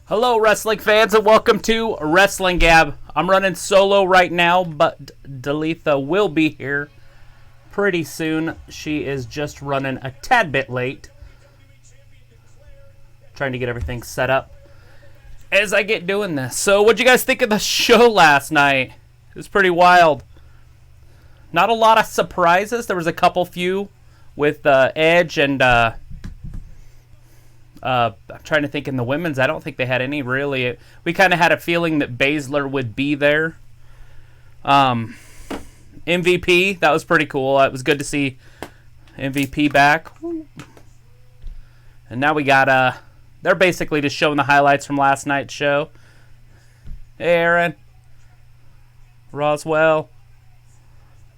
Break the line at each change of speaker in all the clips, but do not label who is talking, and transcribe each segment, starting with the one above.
Hello, wrestling fans, and welcome to Wrestling Gab. I'm running solo right now, but Dalitha will be here pretty soon. She is just running a tad bit late. Trying to get everything set up as I get doing this. So, what'd you guys think of the show last night? It was pretty wild. Not a lot of surprises. There was a few with Edge and I'm trying to think in the women's. I don't think they had any really. We kind of had a feeling that Baszler would be there. MVP, that was pretty cool. It was good to see MVP back. And now we got they're basically just showing the highlights from last night's show. Hey, Aaron. Roswell.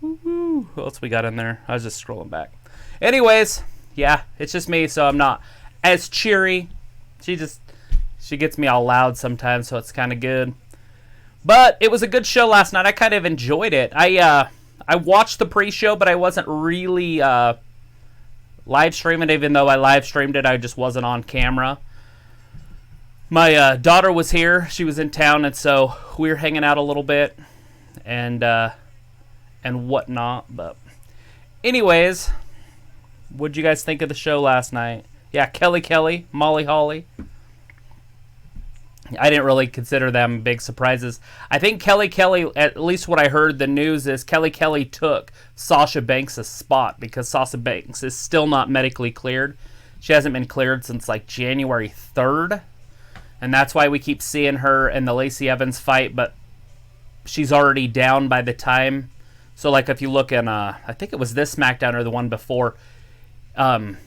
Woo-hoo. What else we got in there? I was just scrolling back. Anyways, yeah, it's just me, so I'm not as cheery. She gets me all loud sometimes, so it's kind of good. But it was a good show last night. I kind of enjoyed it. I watched the pre-show, but I wasn't really live streaming. Even though I live streamed it, I just wasn't on camera. My daughter was here. She was in town, and so we were hanging out a little bit and whatnot. But anyways, what'd you guys think of the show last night? Yeah, Kelly, Molly Holly. I didn't really consider them big surprises. I think Kelly, at least what I heard the news is Kelly took Sasha Banks' spot because Sasha Banks is still not medically cleared. She hasn't been cleared since like January 3rd. And that's why we keep seeing her in the Lacey Evans fight, but she's already down by the time. So like if you look in, I think it was this SmackDown or the one before,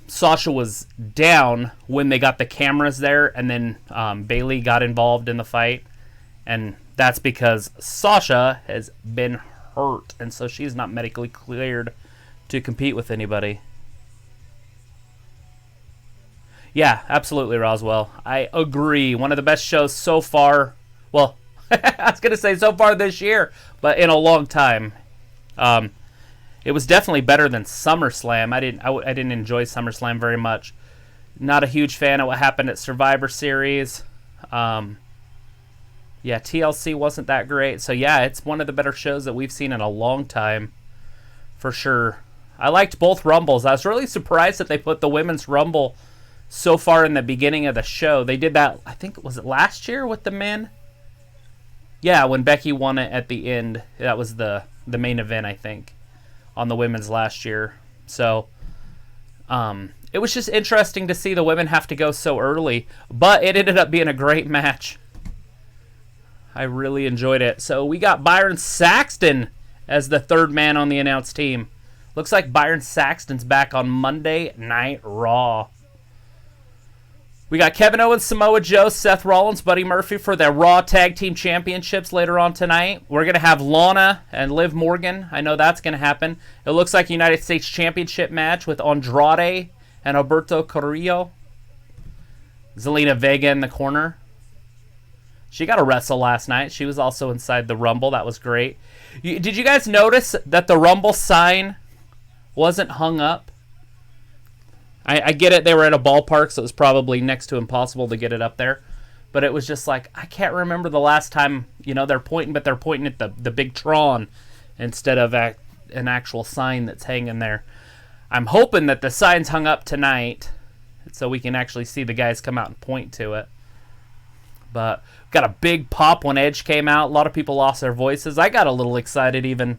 Sasha was down when they got the cameras there, and then Bayley got involved in the fight, and that's because Sasha has been hurt, and so she's not medically cleared to compete with anybody. Yeah, absolutely, Roswell. I agree. One of the best shows so far. Well, I was gonna say so far this year, but in a long time. It was definitely better than SummerSlam. I didn't enjoy SummerSlam very much. Not a huge fan of what happened at Survivor Series. Yeah, TLC wasn't that great. So yeah, it's one of the better shows that we've seen in a long time, for sure. I liked both Rumbles. I was really surprised that they put the Women's Rumble so far in the beginning of the show. They did that, I think, was it last year with the men? Yeah, when Becky won it at the end. That was the main event, I think, on the women's last year. So it was just interesting to see the women have to go so early, but it ended up being a great match. I really enjoyed it. So we got Byron Saxton as the third man on the announced team. Looks like Byron Saxton's back on Monday Night Raw. We got Kevin Owens, Samoa Joe, Seth Rollins, Buddy Murphy for their Raw Tag Team Championships later on tonight. We're going to have Lana and Liv Morgan. I know that's going to happen. It looks like a United States Championship match with Andrade and Alberto Carrillo. Zelina Vega in the corner. She got a wrestle last night. She was also inside the Rumble. That was great. Did you guys notice that the Rumble sign wasn't hung up? I get it, they were at a ballpark, so it was probably next to impossible to get it up there. But it was just like, I can't remember the last time, they're pointing, but they're pointing at the big Tron instead of an actual sign that's hanging there. I'm hoping that the sign's hung up tonight so we can actually see the guys come out and point to it. But got a big pop when Edge came out. A lot of people lost their voices. I got a little excited even.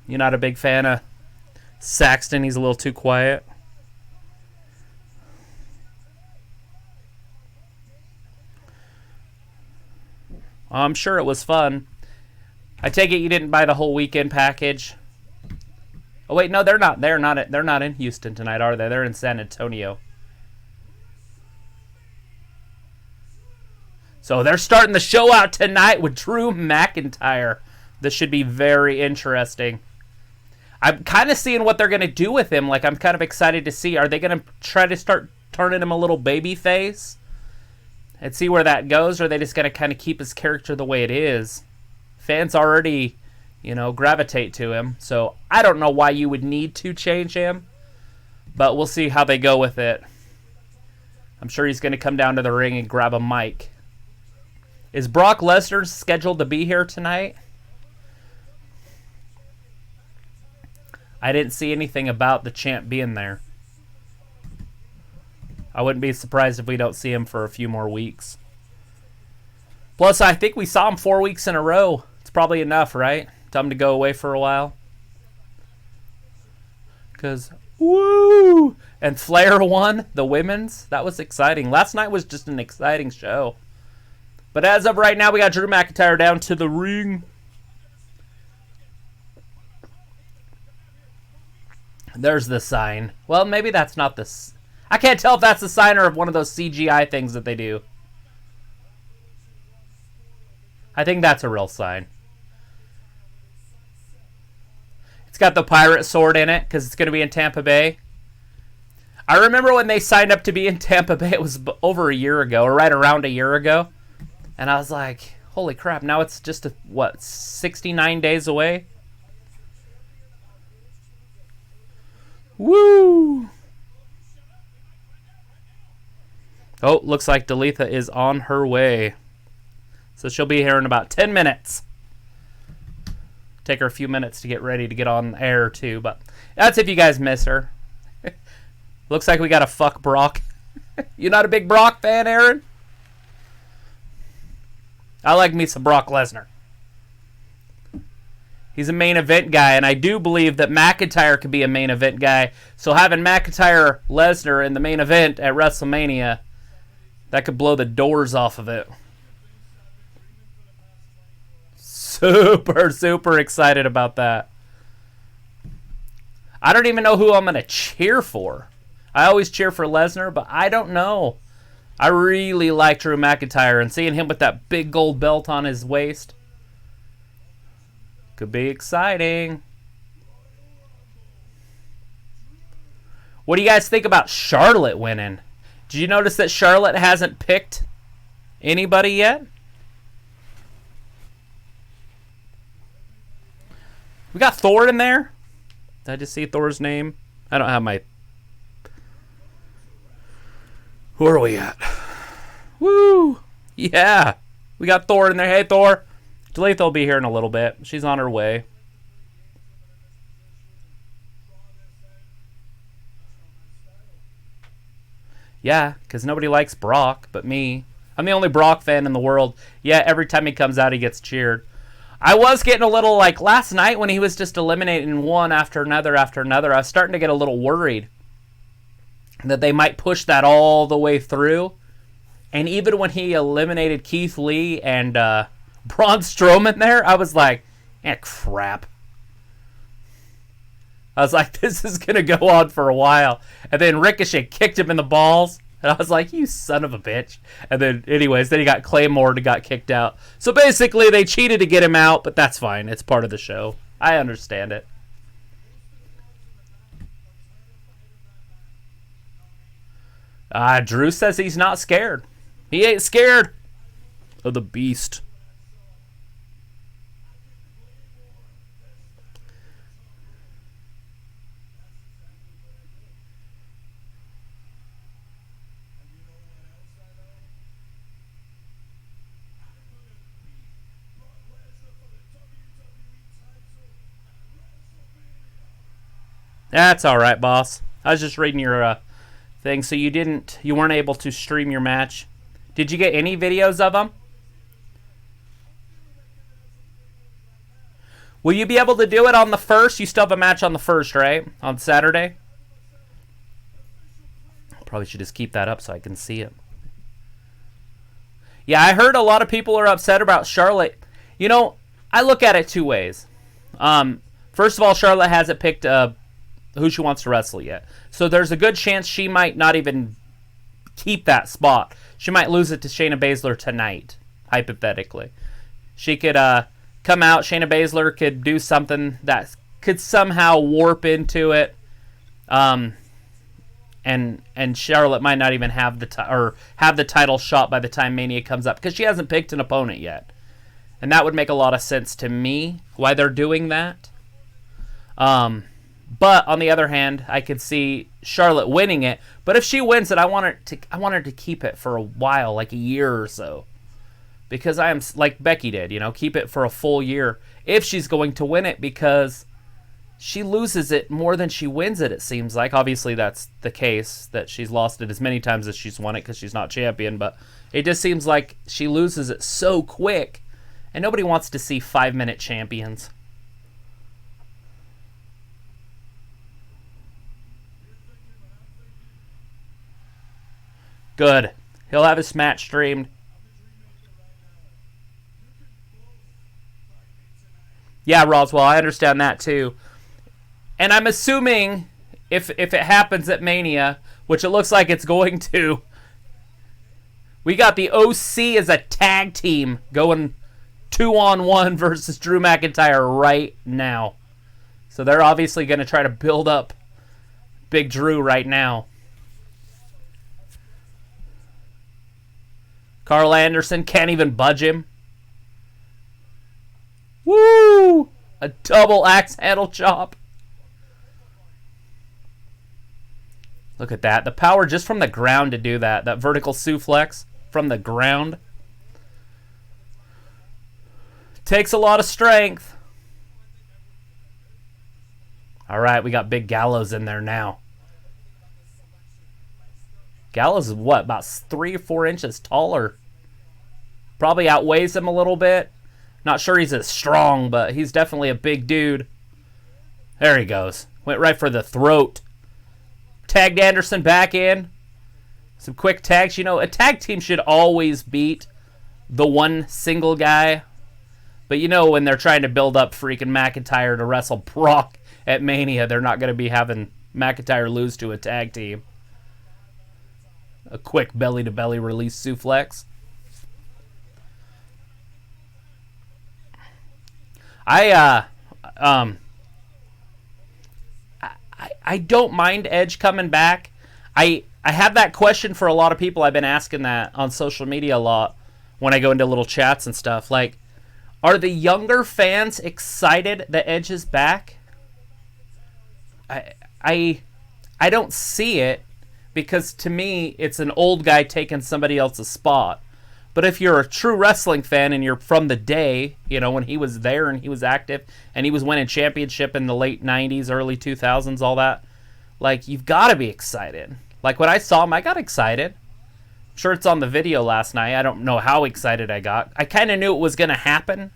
You're not a big fan of Saxton? He's a little too quiet. I'm sure it was fun. I take it you didn't buy the whole weekend package. Oh wait, no, they're not. They're not in Houston tonight, are they? They're in San Antonio. So they're starting the show out tonight with Drew McIntyre. This should be very interesting. I'm kind of seeing what they're going to do with him. Like, I'm kind of excited to see. Are they going to try to start turning him a little baby face and see where that goes? Or are they just going to kind of keep his character the way it is? Fans already, gravitate to him. So I don't know why you would need to change him, but we'll see how they go with it. I'm sure he's going to come down to the ring and grab a mic. Is Brock Lesnar scheduled to be here tonight? I didn't see anything about the champ being there. I wouldn't be surprised if we don't see him for a few more weeks. Plus, I think we saw him 4 weeks in a row. It's probably enough, right? Tell him to go away for a while. Because, woo! And Flair won the women's. That was exciting. Last night was just an exciting show. But as of right now, we got Drew McIntyre down to the ring. There's the sign. Well, maybe that's not the... I can't tell if that's the sign or one of those CGI things that they do. I think that's a real sign. It's got the pirate sword in it because it's going to be in Tampa Bay. I remember when they signed up to be in Tampa Bay, it was over a year ago, or right around a year ago. And I was like, holy crap, now it's just, 69 days away? Woo! Oh, looks like Dalitha is on her way. So she'll be here in about 10 minutes. Take her a few minutes to get ready to get on air, too. But that's if you guys miss her. Looks like we got to fuck Brock. You not a big Brock fan, Aaron? I like me some Brock Lesnar. He's a main event guy, and I do believe that McIntyre could be a main event guy. So having McIntyre Lesnar in the main event at WrestleMania, that could blow the doors off of it. Super, super excited about that. I don't even know who I'm going to cheer for. I always cheer for Lesnar, but I don't know. I really like Drew McIntyre, and seeing him with that big gold belt on his waist could be exciting. What do you guys think about Charlotte winning? Did you notice that Charlotte hasn't picked anybody yet? We got Thor in there. Did I just see Thor's name? I don't have my... Where are we at? Woo! Yeah! We got Thor in there. Hey, Thor. Dalitha will be here in a little bit. She's on her way. Yeah, because nobody likes Brock but me. I'm the only Brock fan in the world. Yeah, every time he comes out, he gets cheered. I was getting a little, like, last night when he was just eliminating one after another, I was starting to get a little worried that they might push that all the way through. And even when he eliminated Keith Lee and Braun Strowman there, I was like, crap. I was like, this is going to go on for a while. And then Ricochet kicked him in the balls. And I was like, you son of a bitch. And then, anyways, then he got Claymore and got kicked out. So basically, they cheated to get him out, but that's fine. It's part of the show. I understand it. Drew says he's not scared. He ain't scared of the beast. That's all right, boss. I was just reading your thing. So you weren't able to stream your match. Did you get any videos of them? Will you be able to do it on the 1st? You still have a match on the 1st, right? On Saturday? Probably should just keep that up so I can see it. Yeah, I heard a lot of people are upset about Charlotte. You know, I look at it two ways. First of all, Charlotte hasn't picked who she wants to wrestle yet. So there's a good chance she might not even keep that spot. She might lose it to Shayna Baszler tonight, hypothetically. She could come out, Shayna Baszler could do something that could somehow warp into it, and Charlotte might not even have the title shot by the time Mania comes up, because she hasn't picked an opponent yet. And that would make a lot of sense to me why they're doing that. But on the other hand, I could see Charlotte winning it. But if she wins it, I want her to keep it for a while, like a year or so. Because I am, like Becky did, keep it for a full year if she's going to win it, because she loses it more than she wins it seems like. Obviously, that's the case, that she's lost it as many times as she's won it because she's not champion. But it just seems like she loses it so quick. And nobody wants to see 5-minute champions. Good. He'll have his match streamed. Yeah, Roswell, I understand that too. And I'm assuming if it happens at Mania, which it looks like it's going to, we got the OC as a tag team going 2-on-1 versus Drew McIntyre right now. So they're obviously going to try to build up Big Drew right now. Carl Anderson can't even budge him. Woo! A double axe handle chop. Look at that. The power just from the ground to do that. That vertical suplex from the ground. Takes a lot of strength. All right, we got Big Gallows in there now. Gallows is what, about 3 or 4 inches taller? Probably outweighs him a little bit. Not sure he's as strong, but he's definitely a big dude. There he goes. Went right for the throat. Tagged Anderson back in. Some quick tags. A tag team should always beat the one single guy. But when they're trying to build up freaking McIntyre to wrestle Brock at Mania, they're not going to be having McIntyre lose to a tag team. A quick belly-to-belly release suplex. I don't mind Edge coming back. I have that question for a lot of people. I've been asking that on social media a lot when I go into little chats and stuff. Like, are the younger fans excited that Edge is back? I don't see it, because to me it's an old guy taking somebody else's spot. But if you're a true wrestling fan and you're from the day, when he was there and he was active and he was winning championship in the late 90s, early 2000s, all that, like, you've got to be excited. Like, when I saw him, I got excited. I'm sure it's on the video last night. I don't know how excited I got. I kind of knew it was going to happen.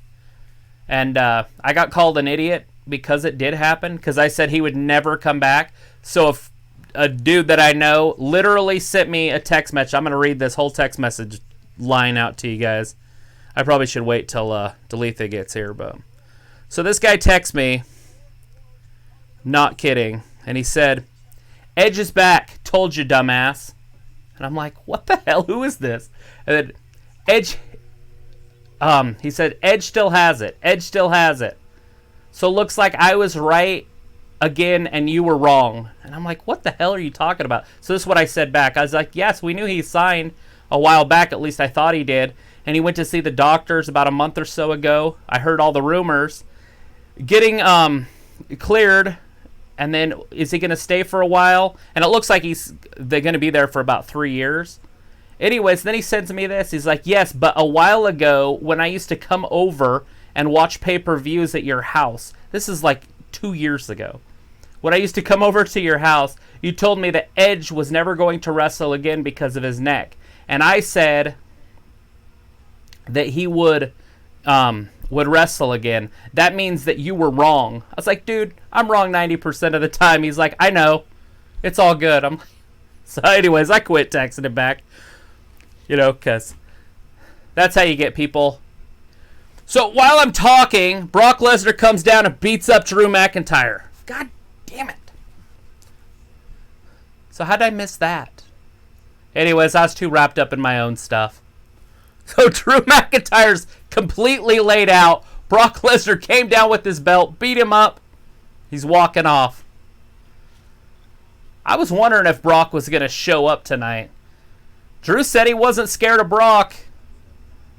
And I got called an idiot because it did happen, because I said he would never come back. So if a dude that I know literally sent me a text message, I'm going to read this whole text message line out to you guys. I probably should wait till Dalitha gets here, but so this guy texts me, not kidding, and he said, "Edge is back, told you, dumbass." And I'm like, what the hell, who is this? And then Edge, he said, "Edge still has it, Edge still has it, so looks like I was right again and you were wrong." And I'm like, what the hell are you talking about? So this is what I said back. I was like, yes, we knew he signed a while back, at least I thought he did, and he went to see the doctors about a month or so ago. I heard all the rumors. Getting cleared, and then is he going to stay for a while? And it looks like they're going to be there for about 3 years. Anyways, then he sends me this. He's like, yes, but a while ago when I used to come over and watch pay-per-views at your house, this is like 2 years ago, when I used to come over to your house, you told me that Edge was never going to wrestle again because of his neck. And I said that he would wrestle again. That means that you were wrong. I was like, dude, I'm wrong 90% of the time. He's like, I know. It's all good. I'm like, so anyways, I quit texting him back. Because that's how you get people. So while I'm talking, Brock Lesnar comes down and beats up Drew McIntyre. God damn it. So how did I miss that? Anyways, I was too wrapped up in my own stuff. So Drew McIntyre's completely laid out. Brock Lesnar came down with his belt, beat him up. He's walking off. I was wondering if Brock was going to show up tonight. Drew said he wasn't scared of Brock.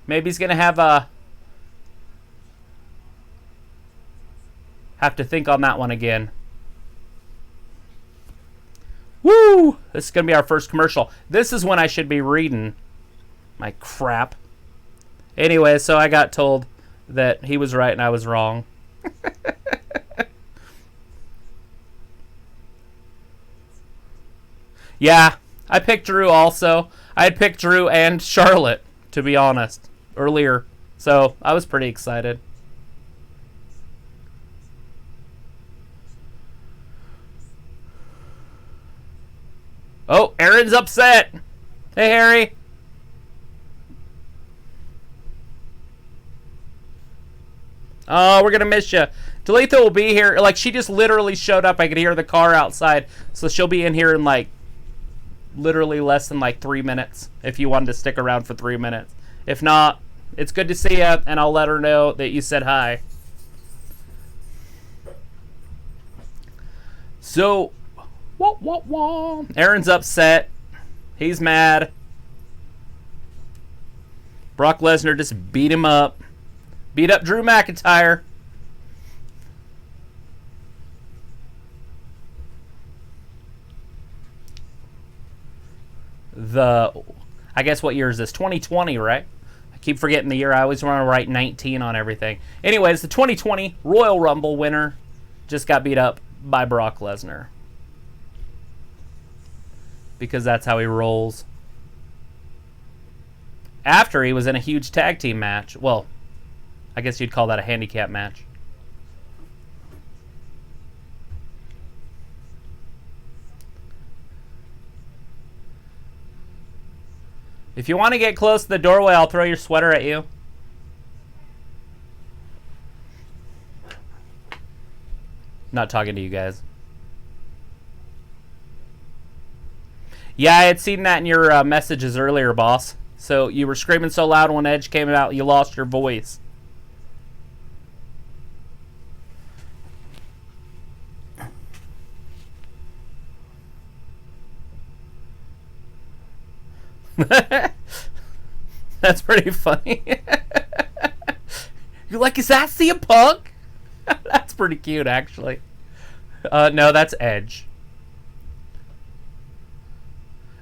Maybe he's going to have Have to think on that one again. Woo! This is going to be our first commercial. This is when I should be reading my crap. Anyway, so I got told that he was right and I was wrong. Yeah, I picked Drew also. I had picked Drew and Charlotte, to be honest, earlier. So I was pretty excited. Oh, Aaron's upset. Hey, Harry. Oh, we're going to miss you. Talitha will be here. Like, she just literally showed up. I could hear the car outside. So she'll be in here in, like, literally less than, like, 3 minutes. If you wanted to stick around for 3 minutes. If not, it's good to see you. And I'll let her know that you said hi. So, wah. Aaron's upset. He's mad. Brock Lesnar just beat him up. Beat up Drew McIntyre. I guess what year is this? 2020, right? I keep forgetting the year. I always want to write 19 on everything. Anyways, the 2020 Royal Rumble winner just got beat up by Brock Lesnar. Because that's how he rolls. After he was in a huge tag team match. Well, I guess you'd call that a handicap match. If you want to get close to the doorway, I'll throw your sweater at you. Not talking to you guys. Yeah, I had seen that in your messages earlier, boss. So you were screaming so loud when Edge came out, you lost your voice. That's pretty funny. You're like, is that CM Punk? That's pretty cute, actually. No, that's Edge.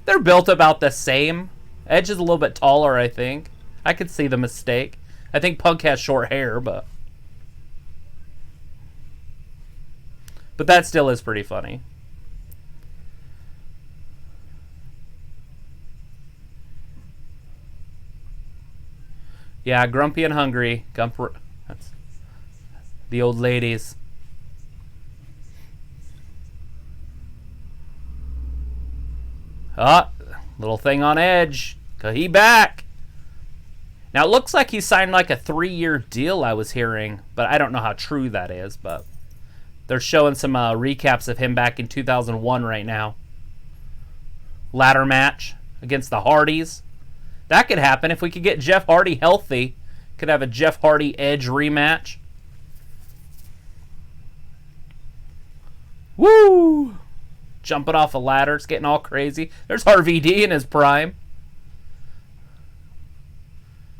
They're built about the same. Edge is a little bit taller, I think. I could see the mistake. I think Punk has short hair, but that still is pretty funny. Yeah, grumpy and hungry. That's the old ladies. Little thing on Edge. He back. Now, it looks like he signed like a 3-year deal, I was hearing. But I don't know how true that is. But they're showing some recaps of him back in 2001 right now. Ladder match against the Hardys. That could happen if we could get Jeff Hardy healthy. Could have a Jeff Hardy Edge rematch. Woo! Jumping off a ladder. It's getting all crazy. There's RVD in his prime.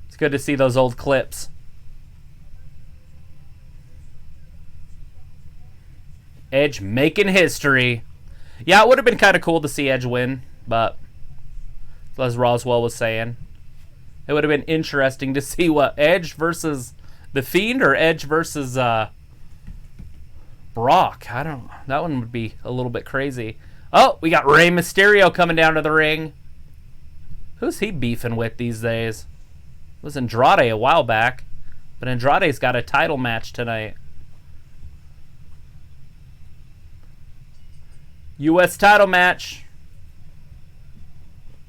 It's good to see those old clips. Edge making history. Yeah, it would have been kind of cool to see Edge win, but as Roswell was saying, it would have been interesting to see what Edge versus The Fiend or Edge versus Brock. I don't know. That one would be a little bit crazy. Oh, we got Rey Mysterio coming down to the ring. Who's he beefing with these days? It was Andrade a while back, but Andrade's got a title match tonight. U.S. title match.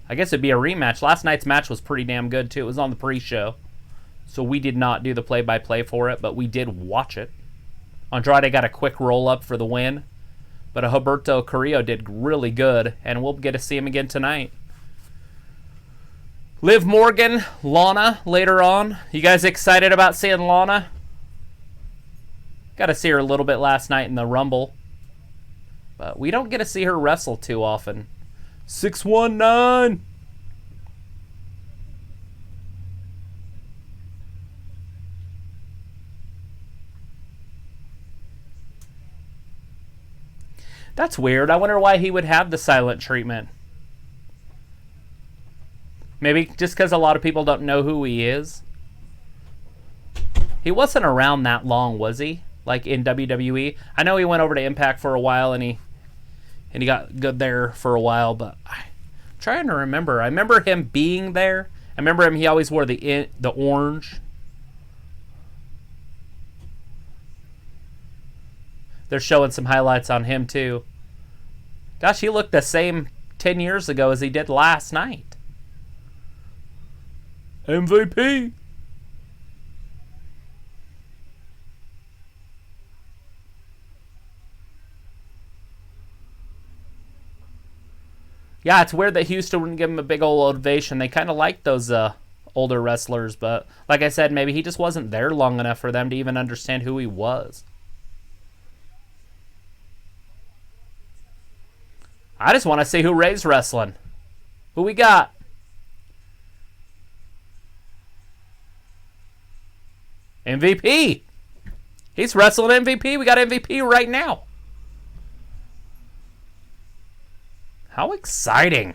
I guess it'd be a rematch. Last night's match was pretty damn good, too. It was on the pre-show. So we did not do the play-by-play for it, but we did watch it. Andrade got a quick roll-up for the win. But Humberto Carrillo did really good, and we'll get to see him again tonight. Liv Morgan, Lana later on. You guys excited about seeing Lana? Got to see her a little bit last night in the Rumble. But we don't get to see her wrestle too often. 619. That's weird. I wonder why he would have the silent treatment. Maybe just because a lot of people don't know who he is. He wasn't around that long, was he? Like in WWE? I know he went over to Impact for a while and he got good there for a while, but I'm trying to remember. I remember him being there. I remember him, he always wore the orange. They're showing some highlights on him too. Gosh, he looked the same 10 years ago as he did last night. MVP. Yeah, it's weird that Houston wouldn't give him a big old ovation. They kind of like those older wrestlers, but like I said, maybe he just wasn't there long enough for them to even understand who he was. I just want to see who Ray's wrestling. Who we got? MVP. He's wrestling MVP. We got MVP right now. How exciting.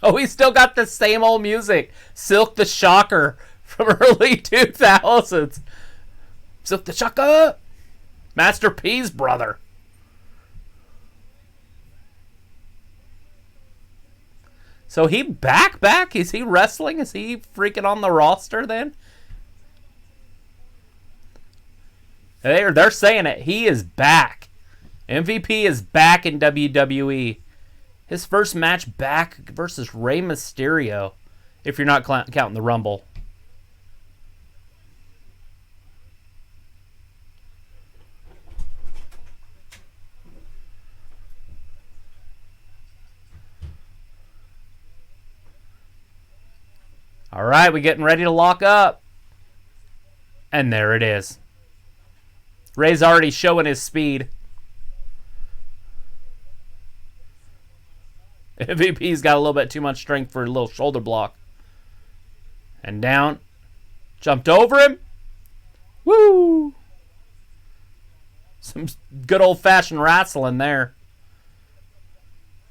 Oh, he's still got the same old music. Silk the Shocker from early 2000s. Silk the Shocker. Master P's brother. So he back? Is he wrestling? Is he freaking on the roster then? They're saying it. He is back. MVP is back in WWE. His first match back versus Rey Mysterio, if you're not counting the Rumble. All right, we're getting ready to lock up. And there it is. Ray's already showing his speed. MVP's got a little bit too much strength for a little shoulder block. And down. Jumped over him. Woo! Some good old-fashioned wrestling there.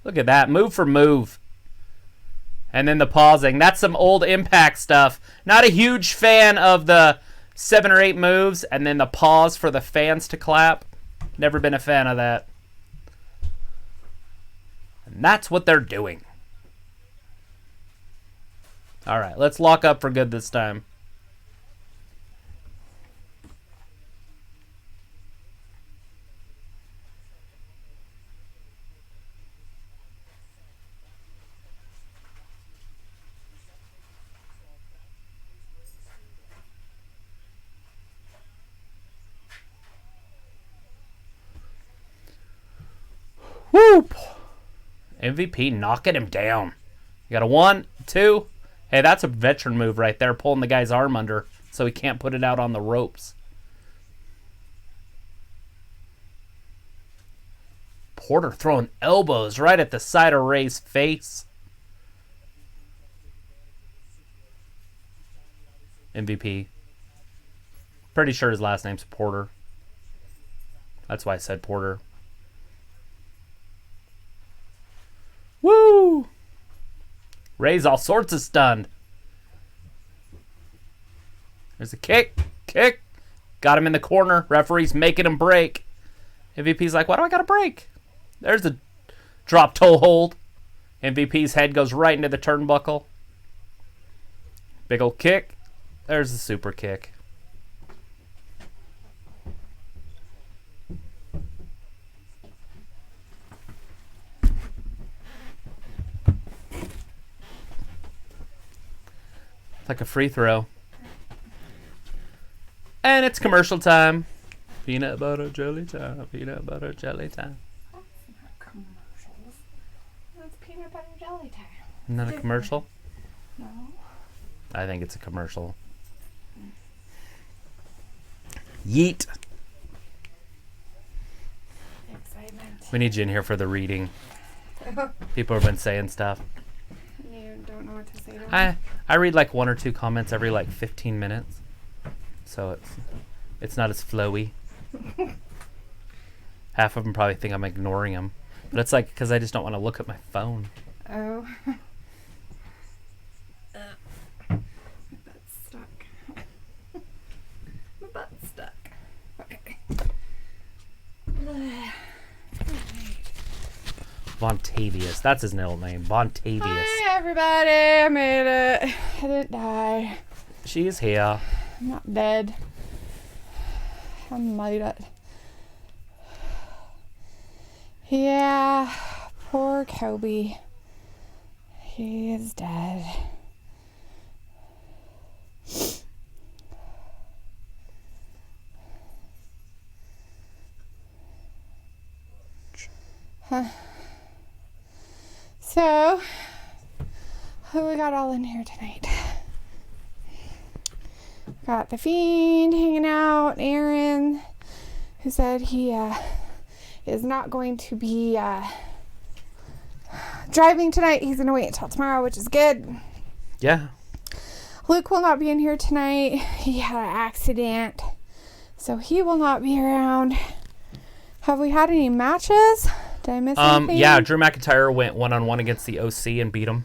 Look at that. Move for move. And then the pausing. That's some old Impact stuff. Not a huge fan of the 7 or 8 moves and then the pause for the fans to clap. Never been a fan of that. And that's what they're doing. All right, let's lock up for good this time. Whoop! MVP knocking him down. You got a 1, 2. Hey, that's a veteran move right there, pulling the guy's arm under so he can't put it out on the ropes. Porter throwing elbows right at the side of Ray's face. MVP. Pretty sure his last name's Porter. That's why I said Porter. Woo! Ray's all sorts of stunned. There's a kick. Kick. Got him in the corner. Referee's making him break. MVP's like, why do I got to break? There's a drop toe hold. MVP's head goes right into the turnbuckle. Big old kick. There's the super kick. Like a free throw. And it's commercial time. Peanut butter jelly time. Peanut butter jelly time.
That's not commercials. That's peanut butter jelly time.
Isn't that a commercial?
No.
I think it's a commercial. Yeet.
Excitement.
We need you in here for the reading. People have been saying stuff.
You don't know what to say to me?
I read like 1 or 2 comments every like 15 minutes. So it's It's not as flowy. Half of them probably think I'm ignoring them. But it's like because I just don't want to look at my phone.
Oh. My butt's stuck. My butt's stuck. Okay.
Vontavious. That's his middle name. Vontavious.
Hi, everybody. I made it. I didn't die.
She's here.
I'm not dead. I made it. Yeah, poor Kobe. He is dead. Huh. So, who we got all in here tonight? Got the Fiend hanging out, Aaron, who said he is not going to be driving tonight. He's going to wait until tomorrow, which is good.
Yeah.
Luke will not be in here tonight. He had an accident, so he will not be around. Have we had any matches? Did I miss anything?
Yeah, Drew McIntyre went one-on-one against the OC and beat him.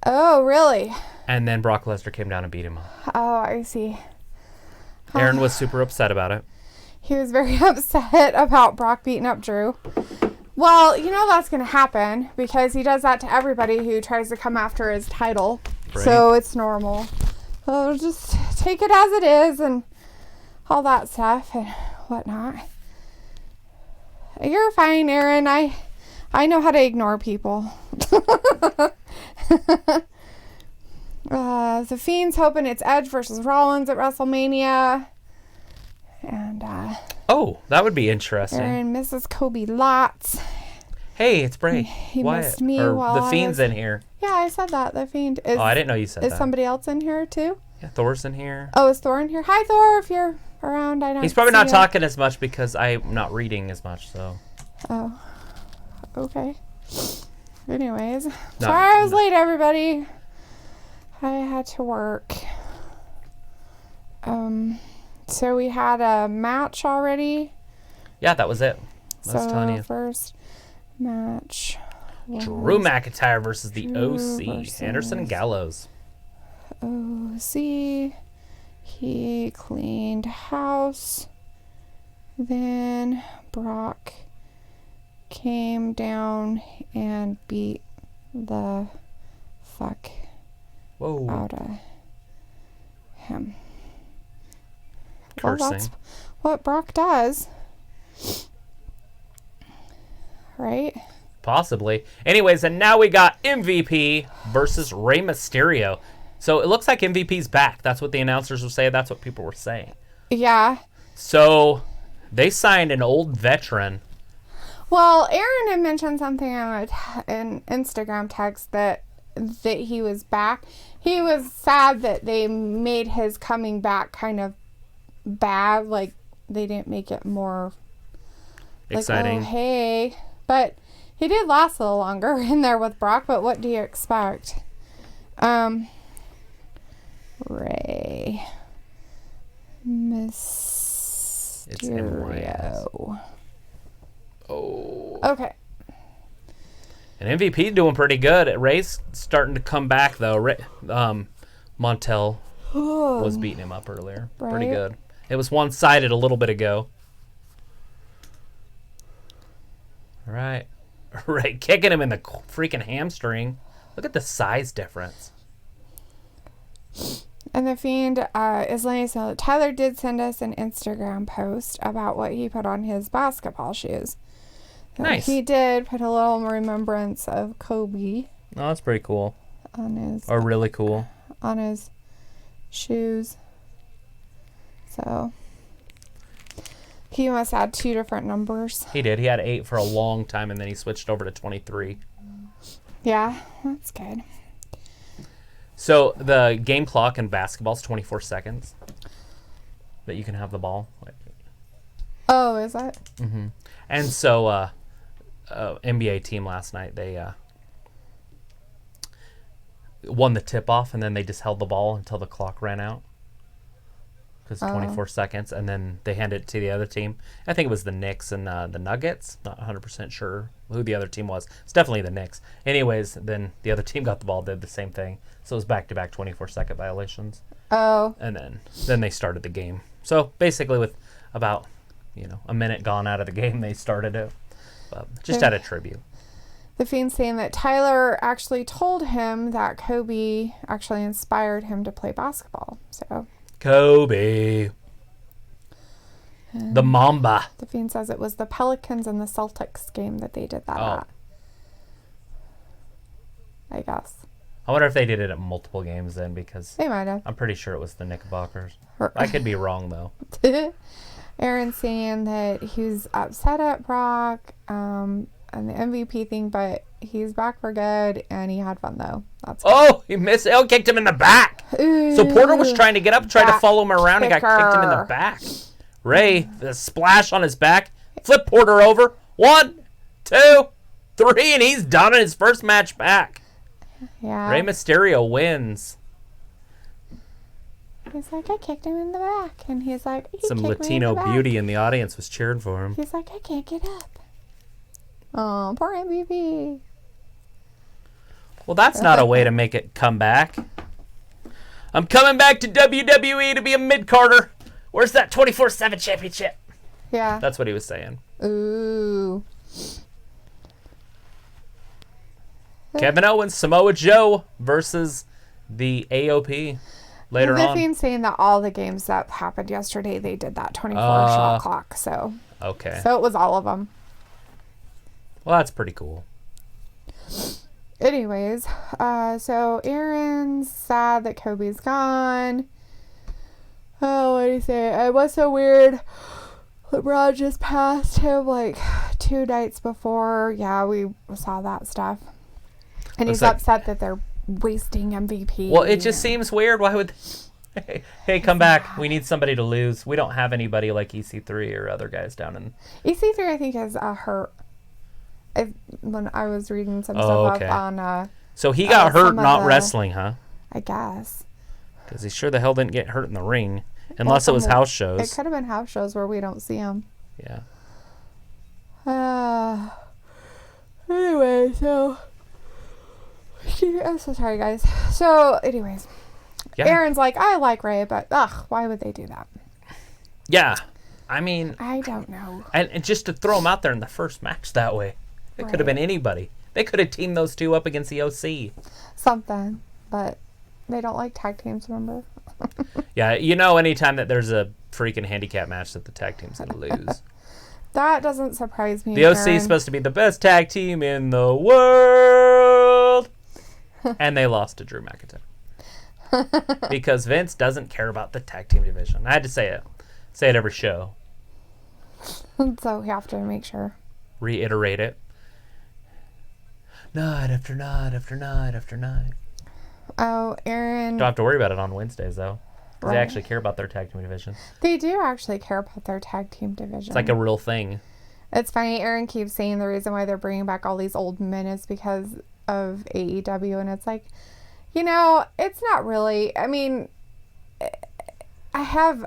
Oh, really?
And then Brock Lesnar came down and beat him.
Oh, I see.
Aaron was super upset about it.
He was very upset about Brock beating up Drew. Well, you know that's going to happen because he does that to everybody who tries to come after his title.
Right.
So it's normal. So just take it as it is and all that stuff and whatnot. You're fine, Aaron. I know how to ignore people. The Fiend's hoping it's Edge versus Rollins at WrestleMania. And
Oh, that would be interesting.
Aaron misses Kobe lots.
Hey, it's Bray.
He
Wyatt.
missed me
Or
while
the
I
Fiend's
was-
in here.
Yeah, I said that. The Fiend is.
Oh, I didn't know you said
Is
that.
somebody else in here too?
Yeah, Thor's in here.
Oh, is Thor in here? Hi, Thor. If you're around, I don't.
He's probably
see
not
ya.
talking as much because I'm not reading as much, so.
Oh, okay. Anyways,
No,
sorry I was
no.
late, everybody. I had to work. So we had a match already.
Yeah, that was it. I was
So
telling you.
first match.
Drew McIntyre versus the
Drew
OC.
versus-
Anderson and Gallows.
OC. He cleaned house. Then Brock came down and beat the fuck
Whoa.
out of him. Well,
Cursing.
that's what Brock does. Right?
Possibly. Anyways, and now we got MVP versus Rey Mysterio. So it looks like MVP's back. That's what the announcers were saying. That's what people were saying.
Yeah.
So they signed an old veteran.
Well, Aaron had mentioned something on an Instagram text that he was back. He was sad that they made his coming back kind of bad. Like, they didn't make it more
Exciting.
Like, oh, hey. But he did last a little longer in there with Brock, but what do you expect? Ray
It's NYS.
Mysterio.
Oh.
Okay.
And MVP doing pretty good. Ray's starting to come back, though. Montel was beating him up earlier. Pretty
Right.
good. It was one-sided a little bit ago. All right. Ray kicking him in the freaking hamstring. Look at the size difference.
And the Fiend is letting us know that Tyler did send us an Instagram post about what he put on his basketball shoes. So
Nice.
He did put a little remembrance of Kobe
Oh, that's pretty cool.
on his
Or really cool.
shoes. So he must add 2 different numbers.
He did. He had 8 for a long time, and then he switched over to 23.
Yeah, that's good.
So the game clock in basketball is 24 seconds that you can have the ball.
Oh, is that?
Mm-hmm. And so NBA team last night, they won the tip-off, and then they just held the ball until the clock ran out. because 24 seconds, and then they hand it to the other team. I think it was the Knicks and the Nuggets. Not 100% sure who the other team was. It's definitely the Knicks. Anyways, then the other team got the ball, did the same thing. So it was back-to-back 24-second violations.
Oh.
And then they started the game. So basically with about, a minute gone out of the game, they started it. But just out of tribute.
The Fiend's saying that Tyler actually told him that Kobe actually inspired him to play basketball. So
Kobe. The Mamba.
The Fiend says it was the Pelicans and the Celtics game that they did that at. I guess.
I wonder if they did it at multiple games then, because
they might have.
I'm pretty sure it was the Knickerbockers. I could be wrong, though.
Aaron's saying that he was upset at Brock and the MVP thing, but he's back for good, and he had fun, though. That's good.
Oh, he missed. Oh, kicked him in the back.
Ooh,
so Porter was trying to get up, tried to follow him around, and got kicked him in the
kicker.
back. Ray, the splash on his back, flip Porter over. 1, 2, 3, and he's done in his first match back.
Yeah.
Rey Mysterio wins.
He's like, I kicked him in the back. And he's like,
Some Latino beauty in the audience was cheering for him.
He's like, I can't get up. Oh, poor MVP.
Well, that's not a way to make it come back. I'm coming back to WWE to be a mid-carder. Where's that 24/7 championship?
Yeah.
That's what he was saying.
Ooh.
Kevin Owens, Samoa Joe versus the AOP later on.
Vivian's saying that all the games that happened yesterday, they did that 24 shot clock. So
Okay.
it was all of them.
Well, that's pretty cool.
Anyways, so Aaron's sad that Kobe's gone. Oh, what do you say? It was so weird. LeBron just passed him like 2 nights before. Yeah, we saw that stuff. And
Looks
he's
like-
upset that they're wasting MVP.
Well, it just seems weird. Why would... Hey, come back. We need somebody to lose. We don't have anybody like EC3 or other guys down in...
EC3, I think, is hurt. When I was reading some stuff
okay.
up on...
So he got hurt
some of
not
the-
wrestling, huh?
I guess.
Because he sure the hell didn't get hurt in the ring. Unless it was house
It
shows.
could have been house shows where we don't see him.
Yeah.
Anyway, so... I'm so sorry, guys. So, anyways.
Yeah.
Aaron's like, I like Ray, but why would they do that?
Yeah. I mean...
I don't know.
And just to throw him out there in the first match that way. It could have been anybody. They could have teamed those two up against the OC.
Something. But they don't like tag teams, remember?
Yeah, anytime that there's a freaking handicap match that the tag team's going to lose.
That doesn't surprise me.
The OC is supposed to be the best tag team in the world. And they lost to Drew McIntyre. Because Vince doesn't care about the tag team division. I had to say it. Say it every show.
So we have to make sure.
Reiterate it. Night after night after night after night.
Oh, Aaron.
Don't have to worry about it on Wednesdays, though. 'Cause
Right.
they actually care about their tag team division.
They do actually care about their tag team division.
It's like a real thing.
It's funny. Aaron keeps saying the reason why they're bringing back all these old men is because of AEW. And it's like, it's not really. I mean, I have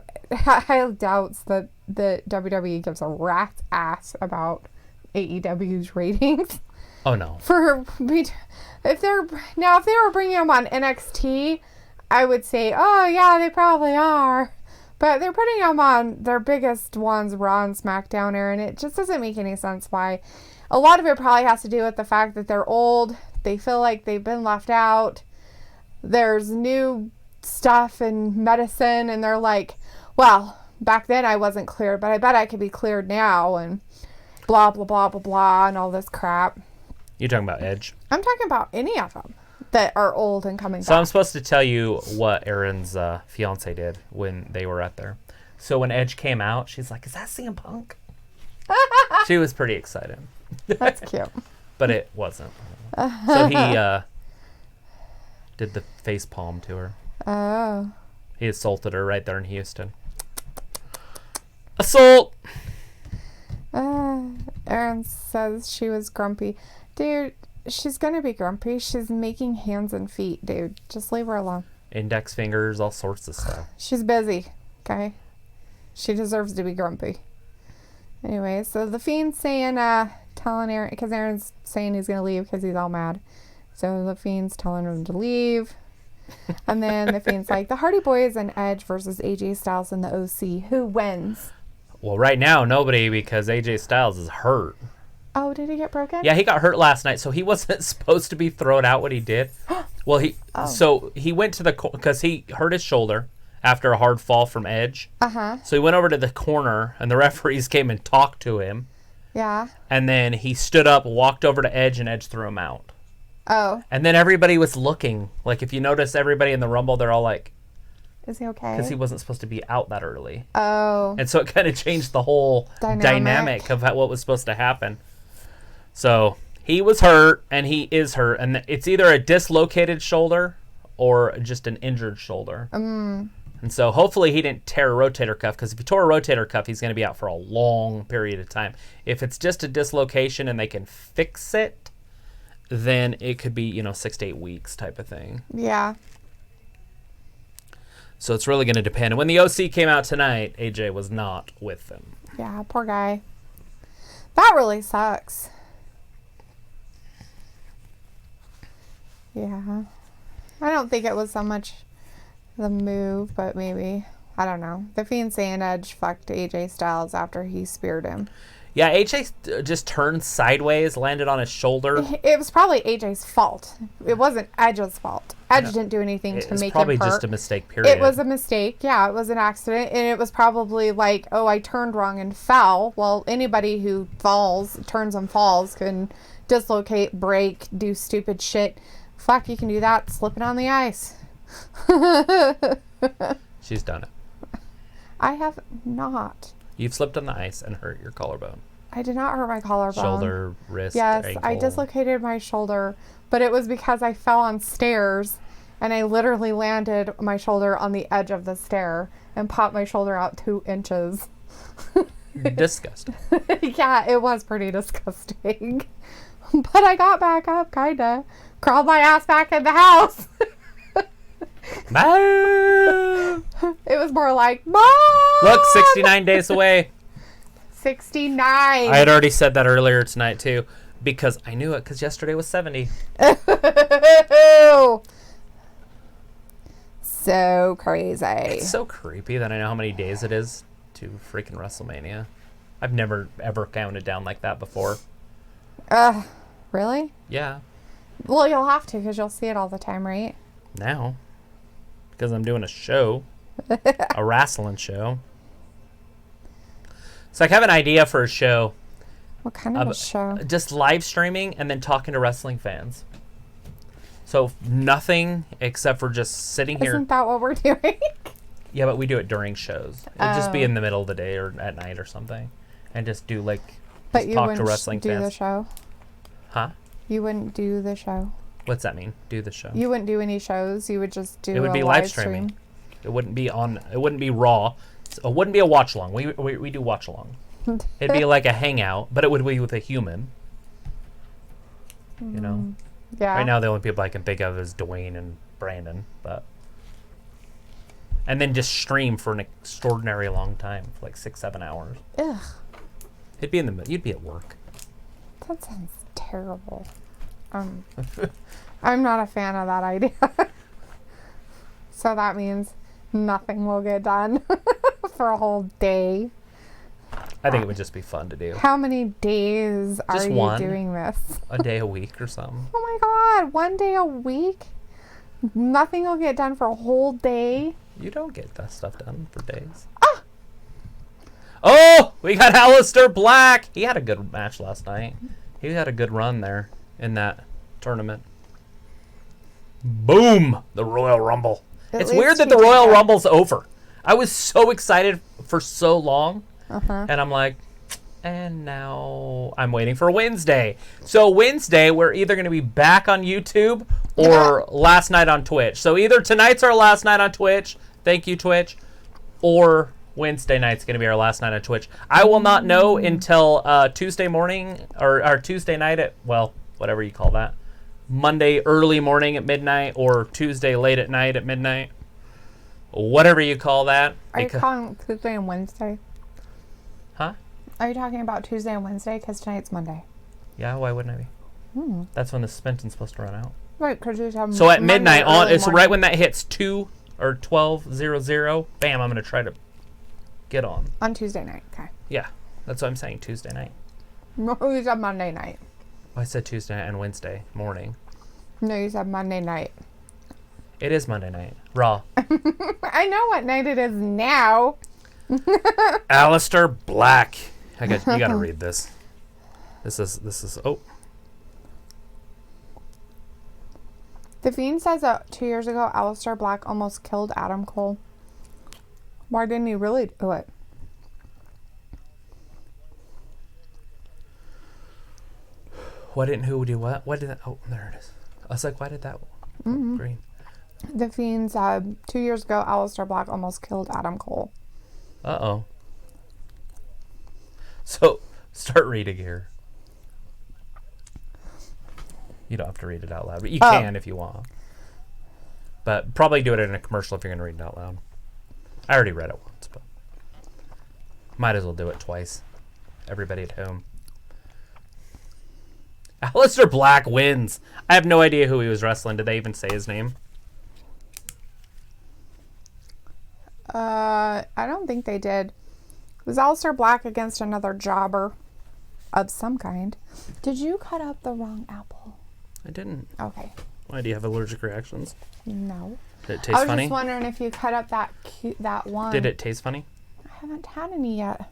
doubts that the WWE gives a rat's ass about AEW's ratings.
Oh, no.
If they were bringing them on NXT, I would say, oh yeah, they probably are. But they're putting them on their biggest ones, Raw and SmackDown, and it just doesn't make any sense why. A lot of it probably has to do with the fact that they're old. They feel like they've been left out. There's new stuff and medicine, and they're like, well, back then I wasn't cleared, but I bet I could be cleared now, and blah, blah, blah, blah, blah, and all this crap.
You talking about Edge?
I'm talking about any of them that are old and coming
So
back.
I'm supposed to tell you what Aaron's fiance did when they were out there. So when Edge came out, she's like, is that CM Punk? She was pretty excited.
That's cute.
But it wasn't. So he did the face palm to her.
Oh.
He assaulted her right there in Houston. Assault!
Aaron says she was grumpy. Dude, she's going to be grumpy. She's making hands and feet, dude. Just leave her alone.
Index fingers, all sorts of stuff.
She's busy, okay? She deserves to be grumpy. Anyway, so the Fiend's saying, telling Aaron, because Aaron's saying he's going to leave because he's all mad. So the Fiend's telling him to leave. And then the Fiend's like, the Hardy Boys and Edge versus AJ Styles and the OC. Who wins?
Well, right now, nobody, because AJ Styles is hurt.
Oh, did he get broken?
Yeah, he got hurt last night, so he wasn't supposed to be thrown out when he did. Well, so he went to the, because he hurt his shoulder after a hard fall from Edge.
Uh-huh.
So he went over to the corner, and the referees came and talked to him.
Yeah.
And then he stood up, walked over to Edge, and Edge threw him out.
Oh.
And then everybody was looking. Like, if you notice, everybody in the Rumble, they're all like...
Is he okay?
Because he wasn't supposed to be out that early.
Oh.
And so it kind of changed the whole dynamic of what was supposed to happen. So he was hurt, and he is hurt. And it's either a dislocated shoulder or just an injured shoulder. And so hopefully he didn't tear a rotator cuff, because if he tore a rotator cuff, he's going to be out for a long period of time. If it's just a dislocation and they can fix it, then it could be, 6 to 8 weeks type of thing.
Yeah.
So it's really going to depend. And when the OC came out tonight, AJ was not with them.
Yeah, poor guy. That really sucks. Yeah. I don't think it was so much the move, but maybe. I don't know. The Fiend saying Edge fucked AJ Styles after he speared him.
Yeah, AJ just turned sideways, landed on his shoulder.
It was probably AJ's fault. It wasn't Edge's fault. Edge didn't do anything to make him hurt.
It's probably just a mistake, period.
It was a mistake. Yeah, it was an accident. And it was probably like, oh, I turned wrong and fell. Well, anybody who turns and falls can dislocate, break, do stupid shit. Fuck, you can do that slipping on the ice.
She's done it.
I have not.
You've slipped on the ice and hurt your collarbone.
I did not hurt my collarbone.
Shoulder, wrist,
yes,
ankle.
I dislocated my shoulder, but it was because I fell on stairs and I literally landed my shoulder on the edge of the stair and popped my shoulder out 2 inches.
Disgusting.
Yeah, it was pretty disgusting. But I got back up, kinda. Crawled my ass back in the house.
Mom!
It was more like, Mom!
Look, 69 days away.
69.
I had already said that earlier tonight, too, because I knew it, because yesterday was 70.
So crazy.
It's so creepy that I know how many days it is to freaking WrestleMania. I've never, ever counted down like that before.
Really?
Yeah.
Well, you'll have to, because you'll see it all the time, right?
Now. Because I'm doing a show. A wrestling show. So I have an idea for a show.
What kind of a show?
Just live streaming and then talking to wrestling fans. So nothing except for just sitting here.
Isn't that what we're doing?
Yeah, but we do it during shows. It'd just be in the middle of the day or at night or something. And just do talk to wrestling
do
fans.
The show?
Huh?
You wouldn't do the show.
What's that mean? Do the show?
You wouldn't do any shows. You would just do.
It would be live streaming. It wouldn't be on. It wouldn't be raw. It wouldn't be a watch along. We do watch along. It'd be like a hangout, but it would be with a human. You know.
Yeah.
Right now, the only people I can think of is Dwayne and Brandon, and then just stream for an extraordinary long time, for like 6-7 hours.
Ugh.
It'd be you'd be at work.
That sounds terrible. I'm not a fan of that idea. So that means nothing will get done for a whole day.
I think it would just be fun to do.
How many days
Just
are you
one.
doing this?
A day a week or something.
Oh my God, 1 day a week? Nothing will get done for a whole day?
You don't get that stuff done for days. Oh, we got Aleister Black. He had a good match last night. He had a good run there in that tournament. Boom! The Royal Rumble. It's weird that the Royal Rumble's over. I was so excited for so long. And I'm like, and now I'm waiting for Wednesday. So Wednesday, we're either going to be back on YouTube or last night on Twitch. So either tonight's our last night on Twitch. Thank you, Twitch. Or Wednesday night's going to be our last night on Twitch. I will not know until Tuesday morning or Tuesday night at, well, whatever you call that. Monday early morning at midnight or Tuesday late at night at midnight. whatever you call that.
Are you calling Tuesday and Wednesday?
Huh?
Are you talking about Tuesday and Wednesday? Because tonight's Monday.
Yeah, why wouldn't I be? That's when the suspension's supposed to run out.
Right, because you have
So at midnight, it's
morning.
right when that hits 2 or 12:00, bam, I'm going to try to get on.
On Tuesday night, okay.
Yeah, that's what I'm saying, Tuesday night.
No, you said Monday night.
I said Tuesday night and Wednesday morning.
No, you said Monday night.
It is Monday night. Raw.
I know what night it is now.
Alistair Black. You got to read this. This is oh.
The Fiend says that 2 years ago, Alistair Black almost killed Adam Cole. Why didn't he really do it?
Why didn't who do what? Why did that? Oh, there it is. I was like, why did that? Green.
The Fiend said 2 years ago, Alistair Black almost killed Adam Cole.
Uh-oh. So, start reading here. You don't have to read it out loud, but you can if you want. But probably do it in a commercial if you're going to read it out loud. I already read it once, but might as well do it twice. Everybody at home. Alistair Black wins. I have no idea who he was wrestling. Did they even say his name?
I don't think they did. It was Alistair Black against another jobber of some kind. Did you cut up the wrong apple?
I didn't.
Okay.
Why, do you have allergic reactions?
No.
Did it taste
I was
funny?
just wondering if you cut up that one.
Did it taste funny?
I haven't had any yet.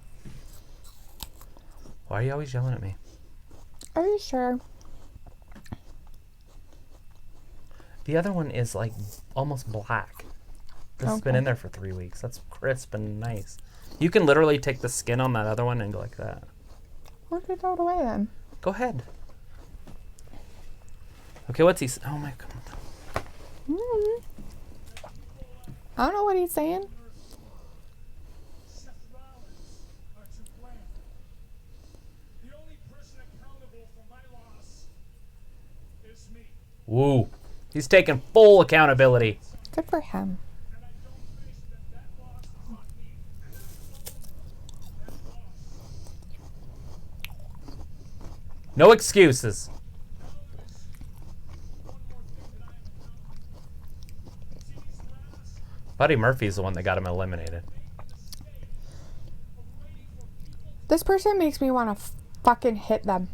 Why are you always yelling at me?
Are you sure?
The other one is like almost black. This has been in there for 3 weeks. That's crisp and nice. You can literally take the skin on that other one and go like that.
Why don't you throw it away then?
Go ahead. Okay, what's he? Oh my god.
I don't know what he's saying.
Seth Rollins are to blame. The only person accountable for my loss is me.
Woo. He's taking full accountability.
Good for him.
And I don't think that loss is on me.
No excuses. Buddy Murphy's the one that got him eliminated.
This person makes me want to fucking hit them.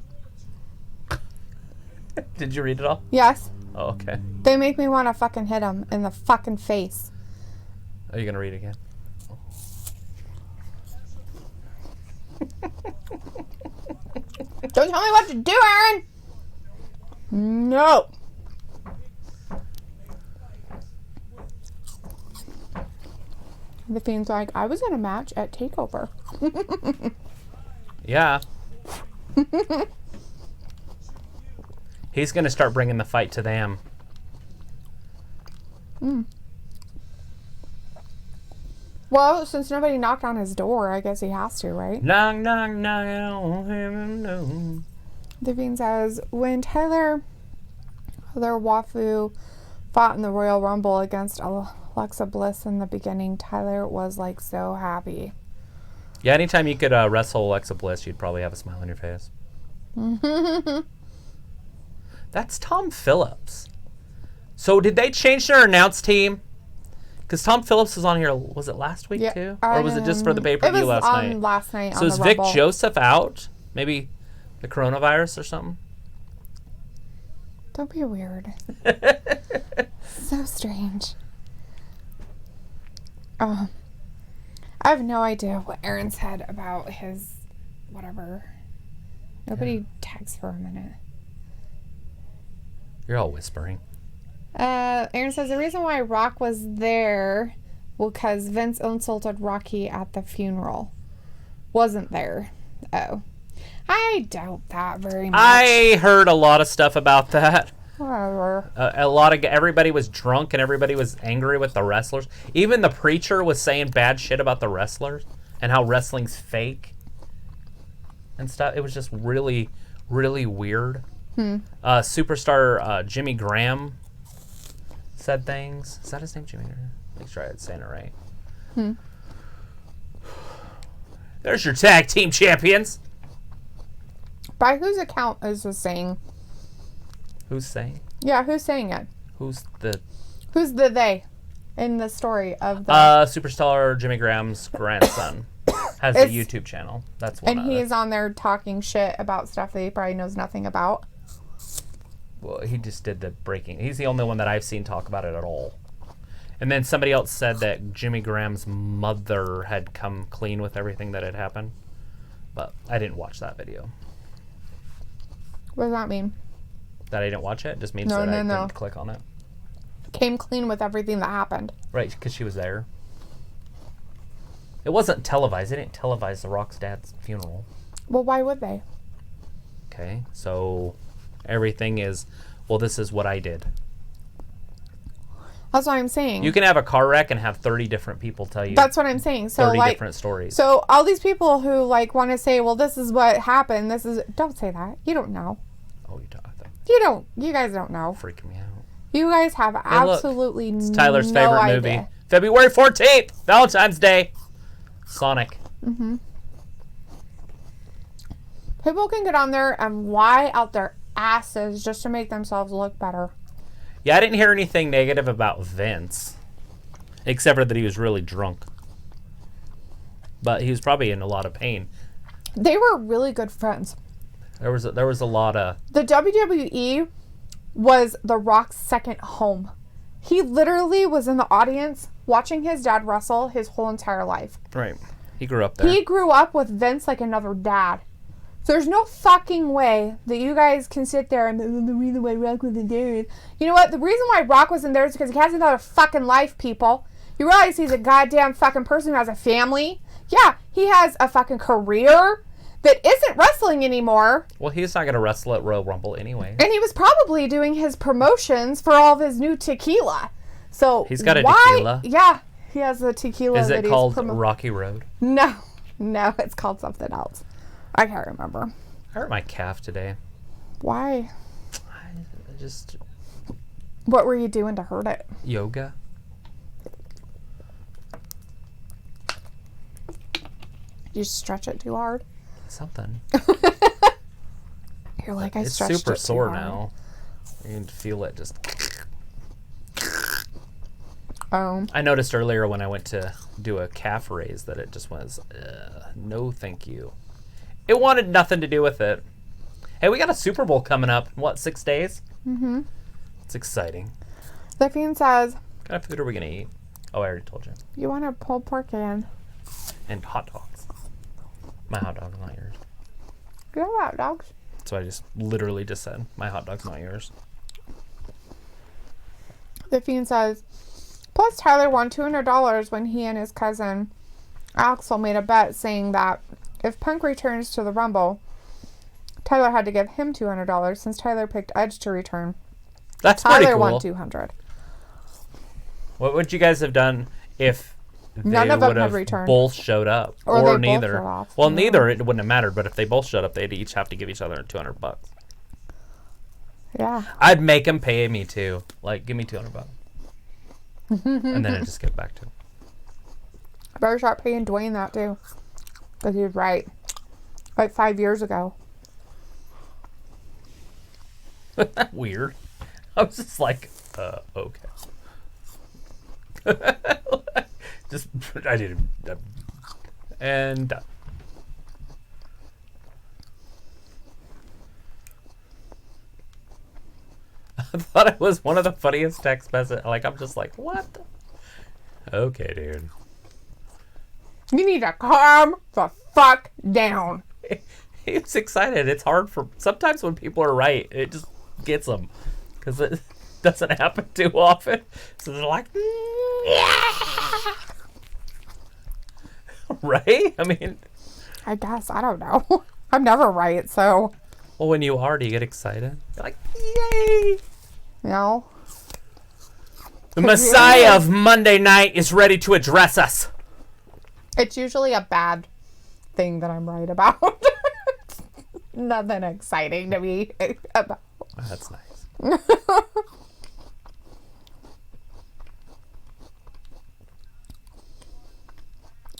Did you read it all?
Yes.
Oh, okay.
They make me want to fucking hit them in the fucking face.
Are you going to read it again?
Don't tell me what to do, Aaron! No. The Fiend's like, I was in a match at TakeOver.
Yeah. He's going to start bringing the fight to them.
Well, since nobody knocked on his door, I guess he has to, right?
Knock, knock, knock, I don't hear him, no.
The Fiend says, when Tyler Wafu fought in the Royal Rumble against Alexa Bliss in the beginning, Tyler was like so happy.
Yeah, anytime you could wrestle Alexa Bliss, you'd probably have a smile on your face. That's Tom Phillips. So did they change their announce team? Because Tom Phillips was on here, was it last week too? Or was it just for the pay-per-view last night?
It was on last night
So
on
is
the
Vic
Rumble.
Joseph out? Maybe the coronavirus or something?
Don't be weird. So strange. I have no idea what Aaron said about his whatever. Nobody tags for a minute.
You're all whispering.
Aaron says the reason why Rock was there was because Vince insulted Rocky at the funeral. Wasn't there. Oh. I doubt that very much.
I heard a lot of stuff about that.
Whatever.
Everybody was drunk and everybody was angry with the wrestlers. Even the preacher was saying bad shit about the wrestlers and how wrestling's fake and stuff. It was just really, really weird. Superstar Jimmy Graham said things. Is that his name, Jimmy Graham? Make sure I'm saying it right. There's your tag team champions.
By whose account is this saying?
Who's saying?
Yeah, who's saying it?
Who's the
Who's the they in the story of the...
superstar Jimmy Graham's grandson has a
It's-
YouTube channel. That's one.
and he's on there talking shit about stuff that he probably knows nothing about.
Well, he just did the breaking. He's the only one that I've seen talk about it at all. And then somebody else said that Jimmy Graham's mother had come clean with everything that had happened. But I didn't watch that video.
What does that mean?
That I didn't watch it just means
No,
that I
no.
didn't click on it.
Came clean with everything that happened.
Right, because she was there. It wasn't televised. They didn't televise The Rock's dad's funeral.
Well, why would they?
Okay, so everything is, well, this is what I did.
That's what I'm saying.
You can have a car wreck and have 30 different people tell you
That's what I'm saying. So
30
like,
different stories.
so all these people who like want to say, well, this is what happened. This is, don't say that. You don't know.
Oh, you talk that
You guys don't know.
freaking me out.
You guys have
look,
absolutely
It's Tyler's
no
favorite
idea.
movie. February 14th, Valentine's Day. Sonic.
People can get on there and lie out their asses just to make themselves look better.
Yeah, I didn't hear anything negative about Vince, except for that he was really drunk. But he was probably in a lot of pain.
They were really good friends.
There was a lot of
The WWE was The Rock's second home. He literally was in the audience watching his dad wrestle his whole entire life.
right. He grew up there.
He grew up with Vince like another dad. So there's no fucking way that you guys can sit there and the reason why Rock wasn't there is... You know what? The reason why Rock wasn't there is because he has another fucking life, people. You realize he's a goddamn fucking person who has a family? Yeah, he has a fucking career that isn't wrestling anymore.
Well, he's not gonna wrestle at Royal Rumble anyway.
And he was probably doing his promotions for all of his new tequila. So
He's got a
why-
tequila?
Yeah, he has a tequila.
Is
that
it
he's
called Rocky Road?
No, it's called something else. I can't remember.
I hurt my calf today.
Why?
I just
What were you doing to hurt it?
yoga.
You stretch it too hard?
Something.
You're like, I
It's
stretched
super
it too
sore
hard.
now. You can feel it just. I noticed earlier when I went to do a calf raise that it just was, no thank you. It wanted nothing to do with it. Hey, we got a Super Bowl coming up. In what, 6 days? Mm-hmm. It's exciting.
The fiend says,
What kind of food are we going to eat? Oh, I already told you.
you want a pulled pork in.
And hot dogs. My hot dog, not yours.
You have hot dogs?
That's what I just literally just said. My hot dog's not yours.
The fiend says, plus Tyler won $200 when he and his cousin Axel made a bet saying that if Punk returns to the Rumble, Tyler had to give him $200 since Tyler picked Edge to return.
That's pretty
Tyler
cool.
won $200.
What would you guys have done if they
None of them
would
had
have
returned.
both showed up,
Or they both
neither?
showed off.
Well,
Yeah.
neither. It wouldn't have mattered. But if they both showed up, they'd each have to give each other $200.
Yeah.
I'd make them pay me too. Like, give me $200, and then I just get back to him.
I better start paying Dwayne that too. Because he was right. Like 5 years ago.
Weird. I was just like, okay. Just I didn't. And done. I thought it was one of the funniest text messages. Like, I'm just like, what? Okay, dude.
You need to calm the fuck down.
He was excited. It's hard for sometimes when people are right, it just gets them because it doesn't happen too often. So they're like, yeah. Right? I mean,
I guess. I don't know. I'm never right, so,
well, when you are, do you get excited? You're like, yay!
you know.
The Messiah of Monday night is ready to address us.
It's usually a bad thing that I'm right about. Nothing exciting to me about.
That's nice.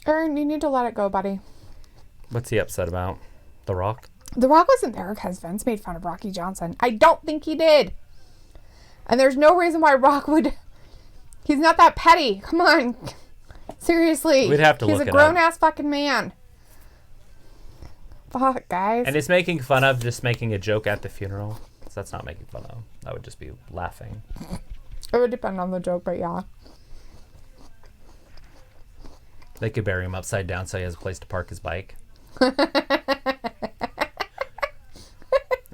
Aaron, you need to let it go, buddy.
What's he upset about? The Rock?
The Rock wasn't there because Vince made fun of Rocky Johnson. I don't think he did. And there's no reason why Rock would... He's not that petty. Come on. Seriously.
We'd have to look it up.
He's a grown-ass fucking man. Fuck, guys.
And he's making fun of just making a joke at the funeral. So that's not making fun of. That would just be laughing.
It would depend on the joke, but yeah.
They could bury him upside down so he has a place to park his bike.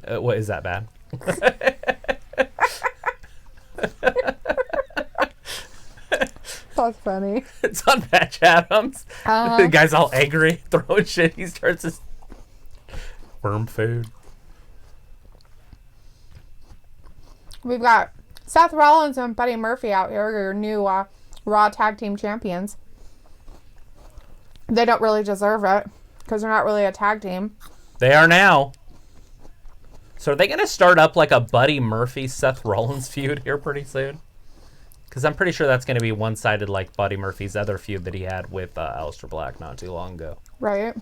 What, is that bad?
That's funny.
It's on Patch Adams. The guy's all angry, throwing shit. He starts his worm food.
We've got Seth Rollins and Buddy Murphy out here, your new Raw Tag Team Champions. They don't really deserve it because they're not really a tag team.
They are now. So are they going to start up like a Buddy Murphy Seth Rollins feud here pretty soon? Because I'm pretty sure that's going to be one-sided like Buddy Murphy's other feud that he had with Aleister Black not too long ago.
Right.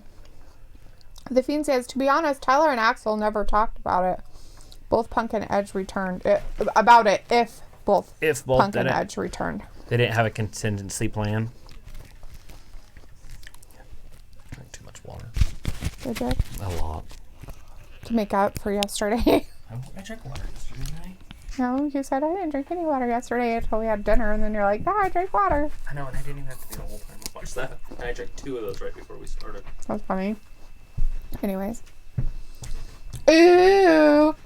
The Fiend says, to be honest, Tyler and Axel never talked about it. Both Punk and Edge returned. About it if both Punk and Edge returned.
They didn't have a contingency plan. Drink too much water.
Did you?
A lot.
To make up for yesterday.
I drank water yesterday night.
No, you said I didn't drink any water yesterday until we had dinner, and then you're like, yeah, I drank water.
I know, and I didn't even have to be the whole time. Watch that. I drank 2 of those right before we started.
That's funny. Anyways. Ooh!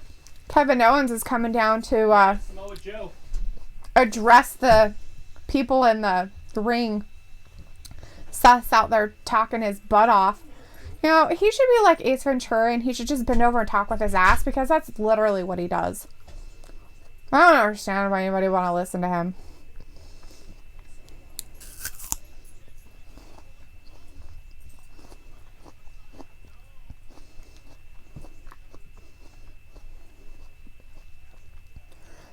Kevin Owens is coming down to
Samoa Joe.
address the people in the ring. Seth's out there talking his butt off. You know, he should be like Ace Ventura and he should just bend over and talk with his ass because that's literally what he does. I don't understand why anybody want to listen to him.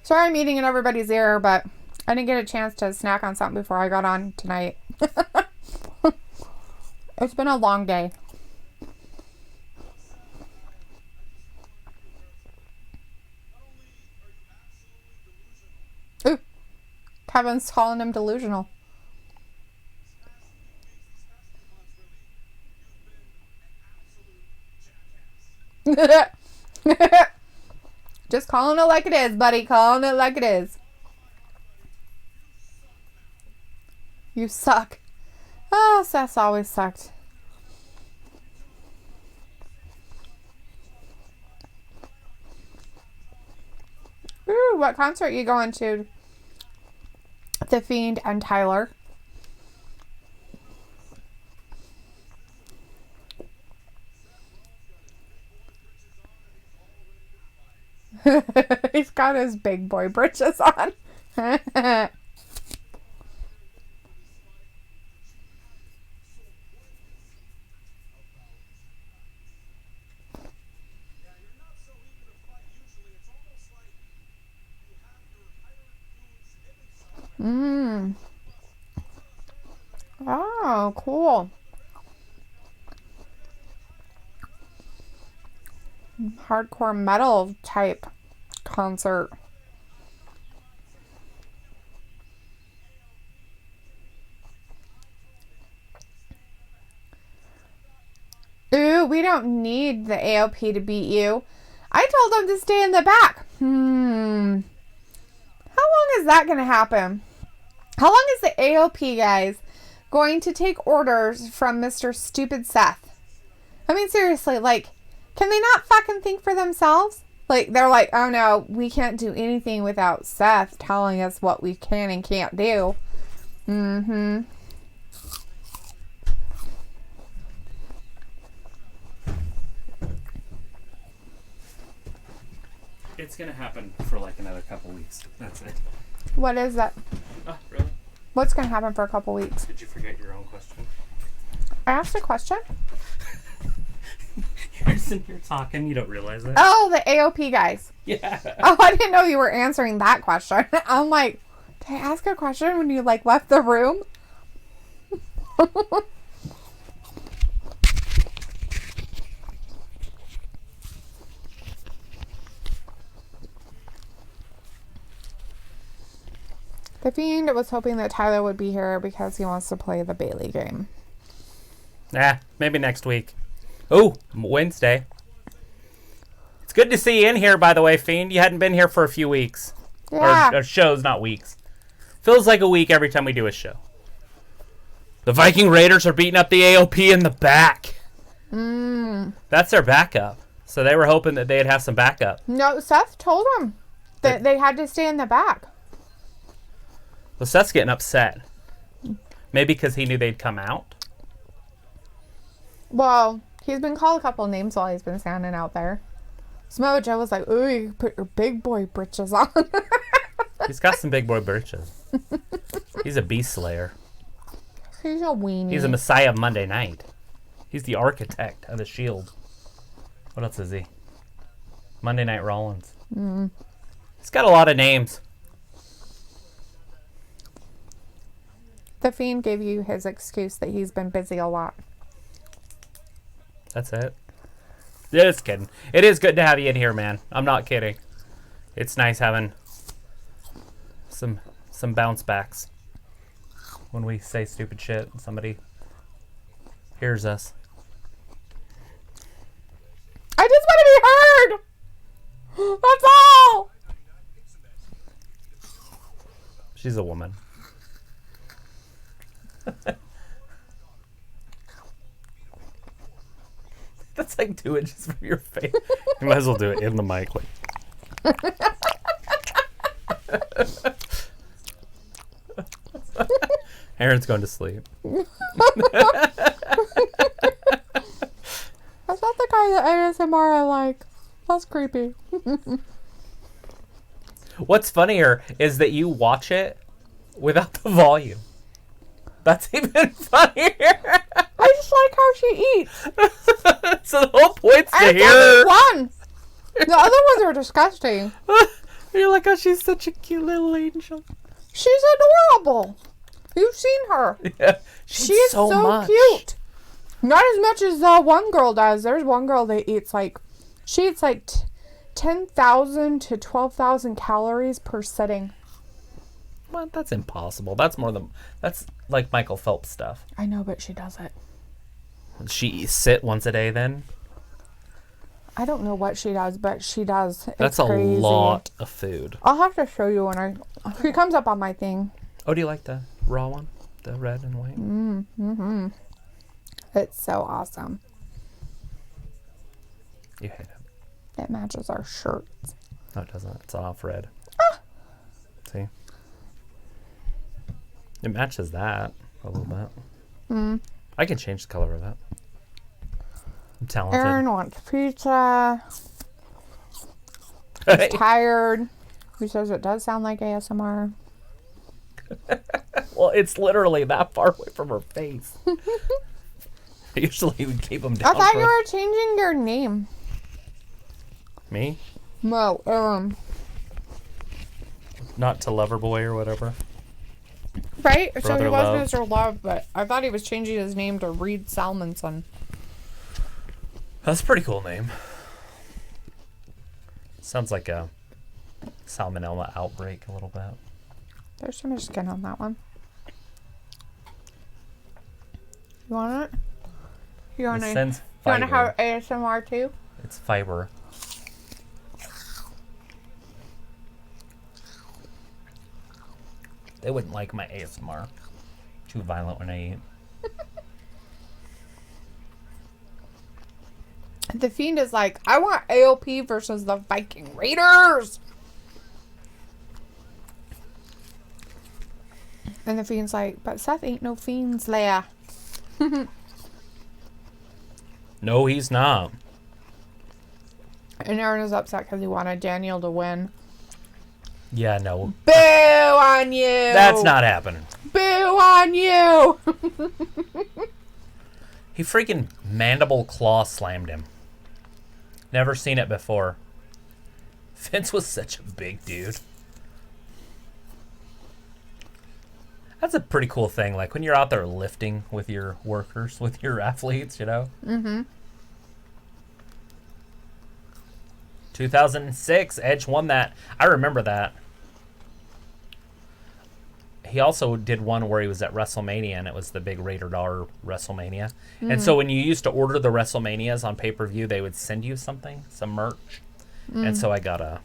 Sorry I'm eating in everybody's ear, but I didn't get a chance to snack on something before I got on tonight. It's been a long day. Ooh, Kevin's calling him delusional. Just calling it like it is, buddy. Calling it like it is. You suck. Oh, Seth's always sucked. Ooh, what concert are you going to? The Fiend and Tyler. He's got his big boy britches on. Oh, cool. Hardcore metal type concert. Ooh, we don't need the AOP to beat you. I told him to stay in the back. How long is that going to happen? How long is the AOP, guys, going to take orders from Mr. Stupid Seth? I mean, seriously, like, can they not fucking think for themselves? Like, they're like, oh no, we can't do anything without Seth telling us what we can and can't do.
It's gonna happen for like another couple weeks. That's it.
What is that?
Oh, really?
What's going to happen for a couple weeks?
Did you forget your own question?
I asked a question.
You're sitting here talking, you don't realize that?
Oh, the AOP guys.
Yeah.
Oh, I didn't know you were answering that question. I'm like, did I ask a question when you like left the room? The Fiend was hoping that Tyler would be here because he wants to play the Bailey game.
Maybe next week. Oh, Wednesday. It's good to see you in here, by the way, Fiend. You hadn't been here for a few weeks.
Yeah.
Or shows, not weeks. Feels like a week every time we do a show. The Viking Raiders are beating up the AOP in the back. That's their backup. So they were hoping that they'd have some backup.
No, Seth told him that they had to stay in the back.
Well, Seth's getting upset. Maybe because he knew they'd come out.
Well, he's been called a couple names while he's been standing out there. Samoa Joe was like, ooh, you put your big boy britches on.
He's got some big boy britches. He's a beast slayer.
He's a weenie.
He's a messiah of Monday night. He's the architect of the Shield. What else is he? Monday Night Rollins. He's got a lot of names.
The Fiend gave you his excuse that he's been busy a lot.
That's it. Just kidding. It is good to have you in here, man. I'm not kidding. It's nice having some bounce backs when we say stupid shit and somebody hears us.
I just want to be heard! That's all!
She's a woman. That's like 2 inches from your face. You might as well do it in the mic. Like. Aaron's going to sleep.
That's not the kind of ASMR I like. That's creepy.
What's funnier is that you watch it without the volume. That's even funnier.
I just like how she eats.
So the whole point's to
I
hear
only
her.
one. The other ones are disgusting.
You're like, oh, she's such a cute little angel.
She's adorable. You've seen her.
Yeah,
She is so
much.
cute. Not as much as one girl does. There's one girl that eats like, she eats like 10,000 to 12,000 calories per sitting.
Well, that's impossible. That's like Michael Phelps stuff.
I know, but she does it.
She sit once a day then?
I don't know what she does, but she does. It's
That's a
crazy.
lot of food.
I'll have to show you when she comes up on my thing.
Oh, do you like the raw one? The red and white?
It's so awesome.
You hate it.
It matches our shirts.
No, it doesn't. It's off red. See? It matches that a little bit. I can change the color of that. I'm talented.
Aaron wants pizza. He's tired. He says it does sound like ASMR.
Well, it's literally that far away from her face. Usually we keep them down.
I thought
for
you were changing your name.
me,
No,
not to Loverboy or whatever.
right? So
Brother
he was
Love.
Mr. Love, but I thought he was changing his name to Reed Salmonson.
That's a pretty cool name. Sounds like a salmonella outbreak a little bit.
There's too much skin on that one. You want it? You want
It
to?
sends
You want to
fiber.
have ASMR too?
It's fiber. They wouldn't like my ASMR. Too violent when I eat.
The Fiend is like, I want AOP versus the Viking Raiders. And the Fiend's like, but Seth ain't no Fiend Slayer.
No, he's not.
And Aaron is upset because he wanted Daniel to win.
Yeah, no.
Boo on you!
That's not happening.
Boo on you!
He freaking mandible claw slammed him. Never seen it before. Vince was such a big dude. That's a pretty cool thing. Like when you're out there lifting with your workers, with your athletes, you know? Mm-hmm. 2006, Edge won that. I remember that. he also did one where he was at WrestleMania, and it was the big Rated R WrestleMania. And so when you used to order the WrestleManias on pay-per-view, they would send you something, some merch. And so I got I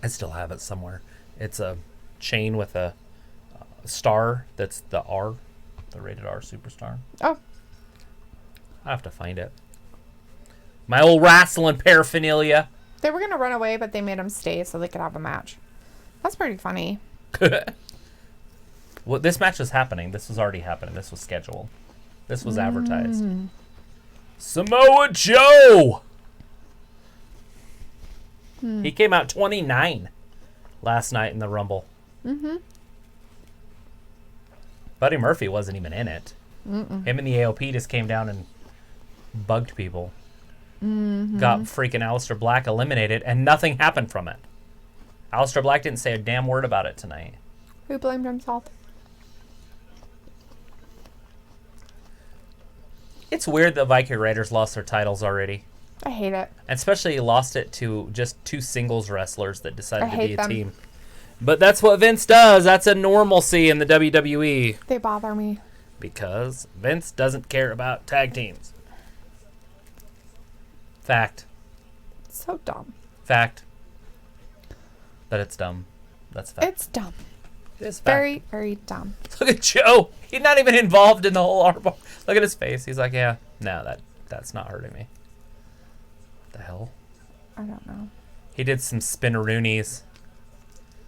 still have it somewhere. It's a chain with a star that's the R, the Rated R Superstar.
Oh,
I have to find it. My old wrestling paraphernalia.
they were gonna run away, but they made him stay so they could have a match. That's pretty funny.
Well, this match was happening. This was already happening. This was scheduled. This was advertised. Samoa Joe. He came out 29 last night in the Rumble. Buddy Murphy wasn't even in it. Him and the AOP just came down and bugged people. Got freaking Aleister Black eliminated, and nothing happened from it. Aleister Black didn't say a damn word about it tonight.
Who blamed himself?
It's weird the Viking Raiders lost their titles already.
I hate it.
And especially lost it to just two singles wrestlers that decided
I
to
hate
be a
them.
team. But that's what Vince does. That's a normalcy in the WWE.
They bother me.
Because Vince doesn't care about tag teams. Fact.
So dumb.
Fact. That it's dumb. That's fact.
It's dumb.
It is fact.
Very, very dumb.
Look at Joe. He's not even involved in the whole armbar. Look at his face. He's like, yeah, no, that's not hurting me. The hell?
I don't know.
He did some spinneroonies,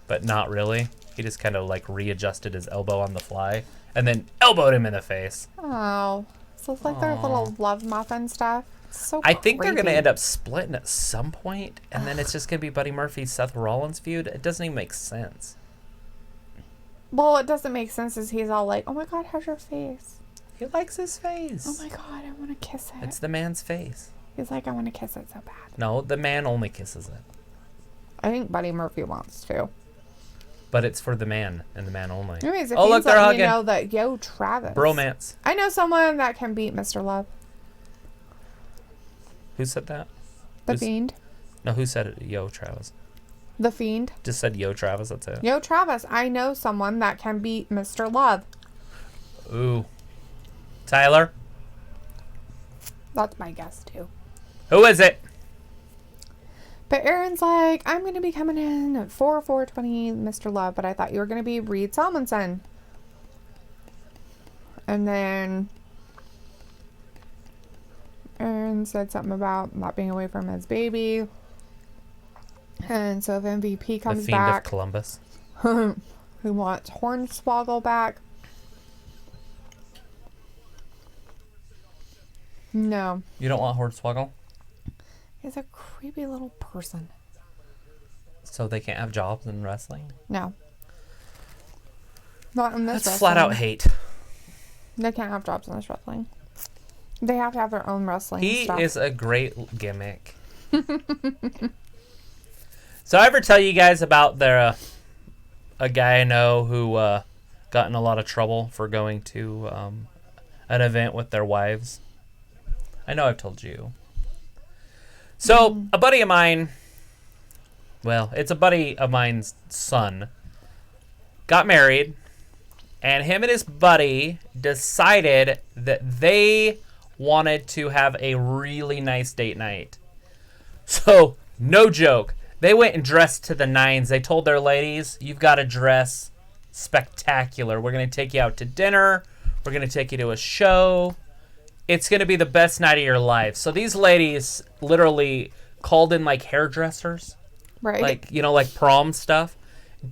but not really. He just kind of like readjusted his elbow on the fly and then elbowed him in the face.
Oh. So it's like their little love muffin stuff. It's so
I think they're going to
creepy.
end up splitting at some point, and then it's just going to be Buddy Murphy, Seth Rollins feud. It doesn't even make sense.
Well, it doesn't make sense as he's all like, oh my god, how's your face?
He likes his face.
Oh my god, I want to kiss it.
It's the man's face.
He's like, I want to kiss it so bad.
No, the man only kisses it.
I think Buddy Murphy wants to.
But it's for the man and the man only.
Anyways, if
Oh, look,
he's
they're
letting you
hugging.
know that, yo, Travis.
Bromance.
I know someone that can beat Mr. Love.
Who said that?
The
Who's-
Fiend.
No, who said it? Yo, Travis.
The Fiend.
Just said yo, Travis. That's it.
Yo, Travis, I know someone that can beat Mr. Love.
Ooh. Tyler?
That's my guess, too.
Who is it?
But Aaron's like, I'm going to be coming in at 4/4/20, Mr. Love, but I thought you were going to be Reed Salmonson. And then Aaron said something about not being away from his baby. And so if MVP
The
comes
Fiend of
back,
Columbus.
who wants Hornswoggle back? No.
You don't want Hornswoggle?
He's a creepy little person.
So they can't have jobs in wrestling?
No. Not in this
That's flat out
wrestling.
hate.
They can't have jobs in this wrestling. They have to have their own wrestling
He
stuff.
is a great gimmick. So I ever tell you guys about a guy I know who got in a lot of trouble for going to an event with their wives? I know I've told you. So a buddy of mine, well, it's a buddy of mine's son, got married, and him and his buddy decided that they wanted to have a really nice date night. So, no joke, they went and dressed to the nines. They told their ladies, you've got to dress spectacular. We're going to take you out to dinner. We're going to take you to a show. It's going to be the best night of your life. So these ladies literally called in like hairdressers,
right?
like, you know, like prom stuff.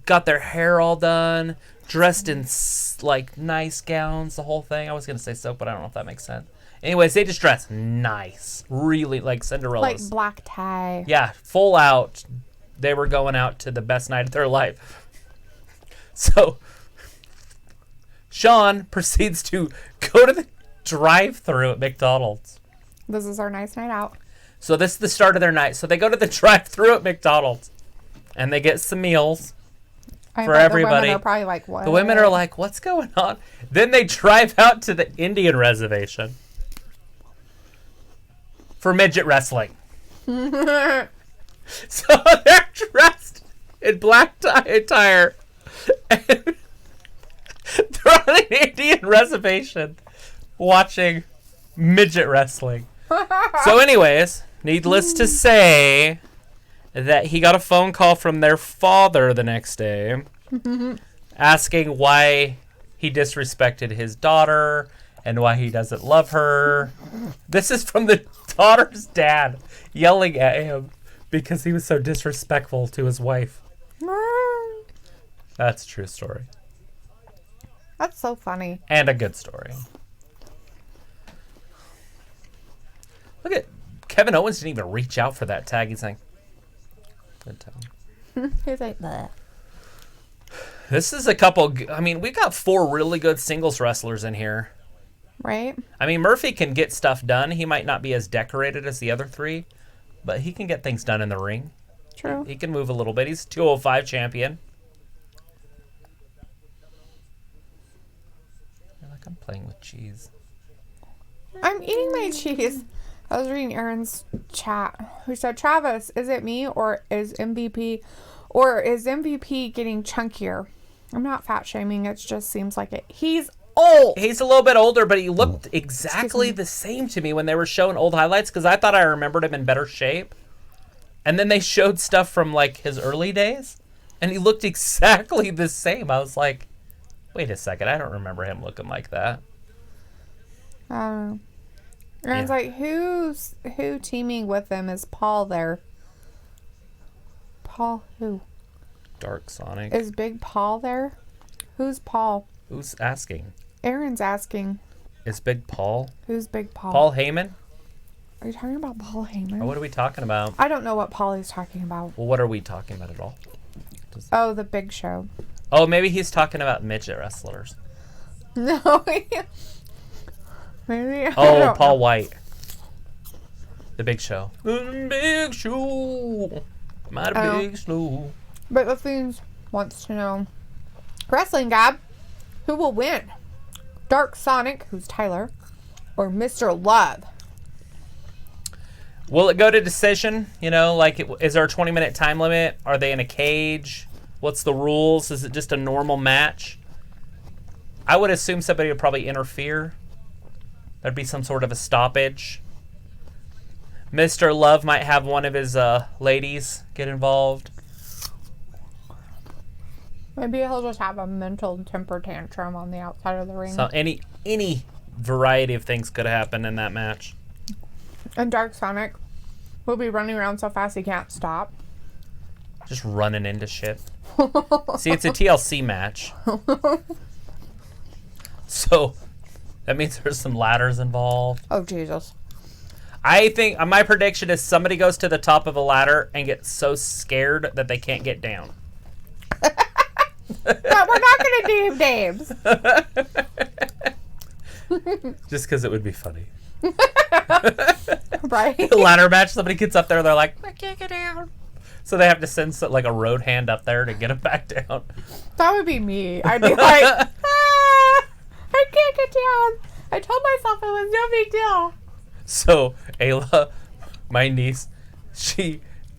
Got their hair all done, dressed in like nice gowns, the whole thing. I was going to say silk, but I don't know if that makes sense. Anyways, they just dressed nice, really like Cinderella's.
Like black tie.
Yeah, full out. They were going out to the best night of their life. So Sean proceeds to go to the drive-thru at McDonald's.
This is our nice night out.
So this is the start of their night. So they go to the drive-thru at McDonald's, and they get some meals.
I
For
bet
everybody.
The women are probably like, what?
The women are like, what's going on? Then they drive out to the Indian reservation for midget wrestling. So they're dressed in black tie attire. on an Indian reservation watching midget wrestling. So anyways, needless to say that he got a phone call from their father the next day asking why he disrespected his daughter and why he doesn't love her. This is from the daughter's dad yelling at him because he was so disrespectful to his wife. That's a true story.
That's so funny.
And a good story. Look at Kevin Owens didn't even reach out for that tag. He's like, good time.
He's like, bleh.
This is a couple. I mean, we got 4 really good singles wrestlers in here.
Right?
I mean, Murphy can get stuff done. He might not be as decorated as the other 3, but he can get things done in the ring.
True.
He can move a little bit. He's 205 champion. You're like, I'm playing with cheese.
I'm eating my cheese. I was reading Aaron's chat who said, Travis, is it me or is MVP getting chunkier? I'm not fat shaming. It just seems like it. He's old.
He's a little bit older, but he looked exactly the same to me when they were showing old highlights because I thought I remembered him in better shape. And then they showed stuff from like his early days and he looked exactly the same. I was like, wait a second. I don't remember him looking like that.
Aaron's like, who teaming with him? Is Paul there? Paul who?
Dark Sonic.
Is Big Paul there? Who's Paul?
Who's asking?
Aaron's asking.
Is Big Paul?
Who's Big Paul?
Paul Heyman?
Are you talking about Paul Heyman?
Or what are we talking about?
I don't know what Paul is talking about.
Well, what are we talking about at all?
Oh, the Big Show.
Oh, maybe he's talking about midget wrestlers.
No. Maybe. I
Oh,
don't
Paul
know.
White. The Big Show. The Big Show. My
Oh.
Big Show.
But the Fiends wants to know, Wrestling Gab, who will win? Dark Sonic, who's Tyler, or Mr. Love?
Will it go to decision? You know, like, is there a 20-minute time limit? Are they in a cage? What's the rules? Is it just a normal match? I would assume somebody would probably interfere. There'd be some sort of a stoppage. Mr. Love might have one of his ladies get involved.
Maybe he'll just have a mental temper tantrum on the outside of the ring.
So any variety of things could happen in that match.
And Dark Sonic will be running around so fast he can't stop.
Just running into shit. See, it's a TLC match. So that means there's some ladders involved.
Oh, Jesus.
I think my prediction is somebody goes to the top of a ladder and gets so scared that they can't get down.
But we're not going to name names.
Just because it would be funny.
Right?
The ladder match, somebody gets up there, they're like, I can't get down. So they have to send like a road hand up there to get them back down.
That would be me. I'd be like, I can't get down. I told myself it was no big deal.
So Ayla, my niece,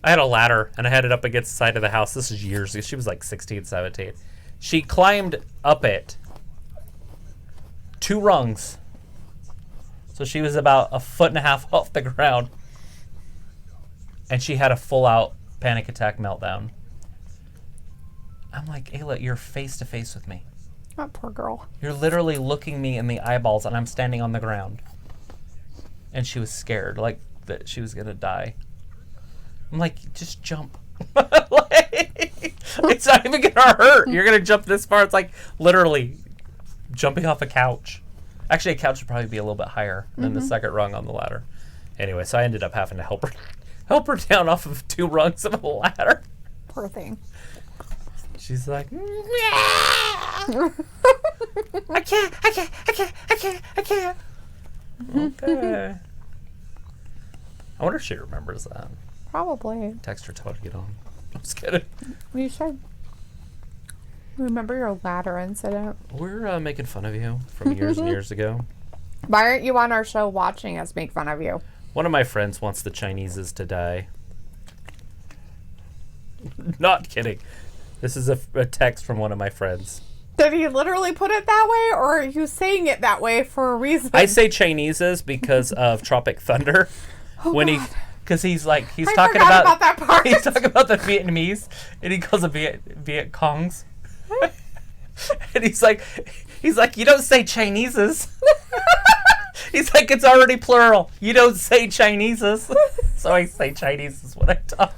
I had a ladder and I had it up against the side of the house. This is years ago. She was like 16, 17. She climbed up it 2 rungs. So she was about 1.5 feet off the ground. And she had a full out panic attack meltdown. I'm like, Ayla, you're face to face with me.
That poor girl.
You're literally looking me in the eyeballs and I'm standing on the ground. And she was scared, like that she was gonna die. I'm like, just jump. Like, it's not even gonna hurt. You're gonna jump this far. It's like literally jumping off a couch. Actually, a couch would probably be a little bit higher than the second rung on the ladder. Anyway, so I ended up having to help her down off of 2 rungs of a ladder.
Poor thing.
She's like, I can't. Okay. I wonder if she remembers that.
Probably.
Text her, tell her to get on. I'm just kidding.
You should. Remember your ladder incident?
We're making fun of you from years and years ago.
Why aren't you on our show watching us make fun of you?
One of my friends wants the Chineses to die. Not kidding. This is a text from one of my friends.
Did he literally put it that way, or are you saying it that way for a reason?
I say Chinese's because of Tropic Thunder. Because he's talking
forgot about that part.
He's talking about the Vietnamese, and he calls them Viet Congs. And he's like, you don't say Chinese's. He's like, it's already plural. You don't say Chinese's. So I say Chinese's when I talk.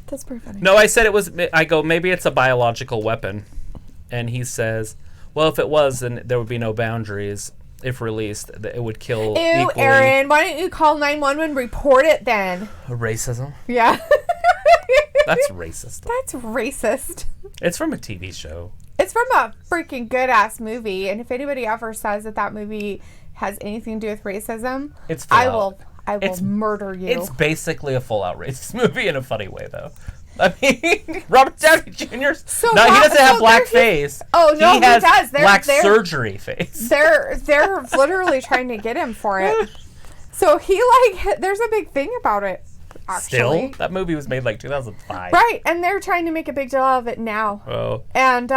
That's pretty funny.
No, I said it was. I go, maybe it's a biological weapon. And he says, well, if it was, then there would be no boundaries. If released, it would kill
Ew,
equally.
Aaron, why don't you call 911 and report it then?
Racism?
Yeah.
That's racist.
That's racist.
It's from a TV show.
It's from a freaking good-ass movie, and if anybody ever says that movie has anything to do with racism,
It's full
I
out.
will
It's-
murder you.
It's basically a full-out racist movie in a funny way, though. I mean, Robert Downey Jr.
So
No, he
why-
doesn't have
so
black
there
face.
Oh, no, he
has
does.
black
They're-
surgery face.
They're literally trying to get him for it. So there's a big thing about it, actually.
Still, that movie was made like 2005.
Right, and they're trying to make a big deal of it now.
Oh.
And,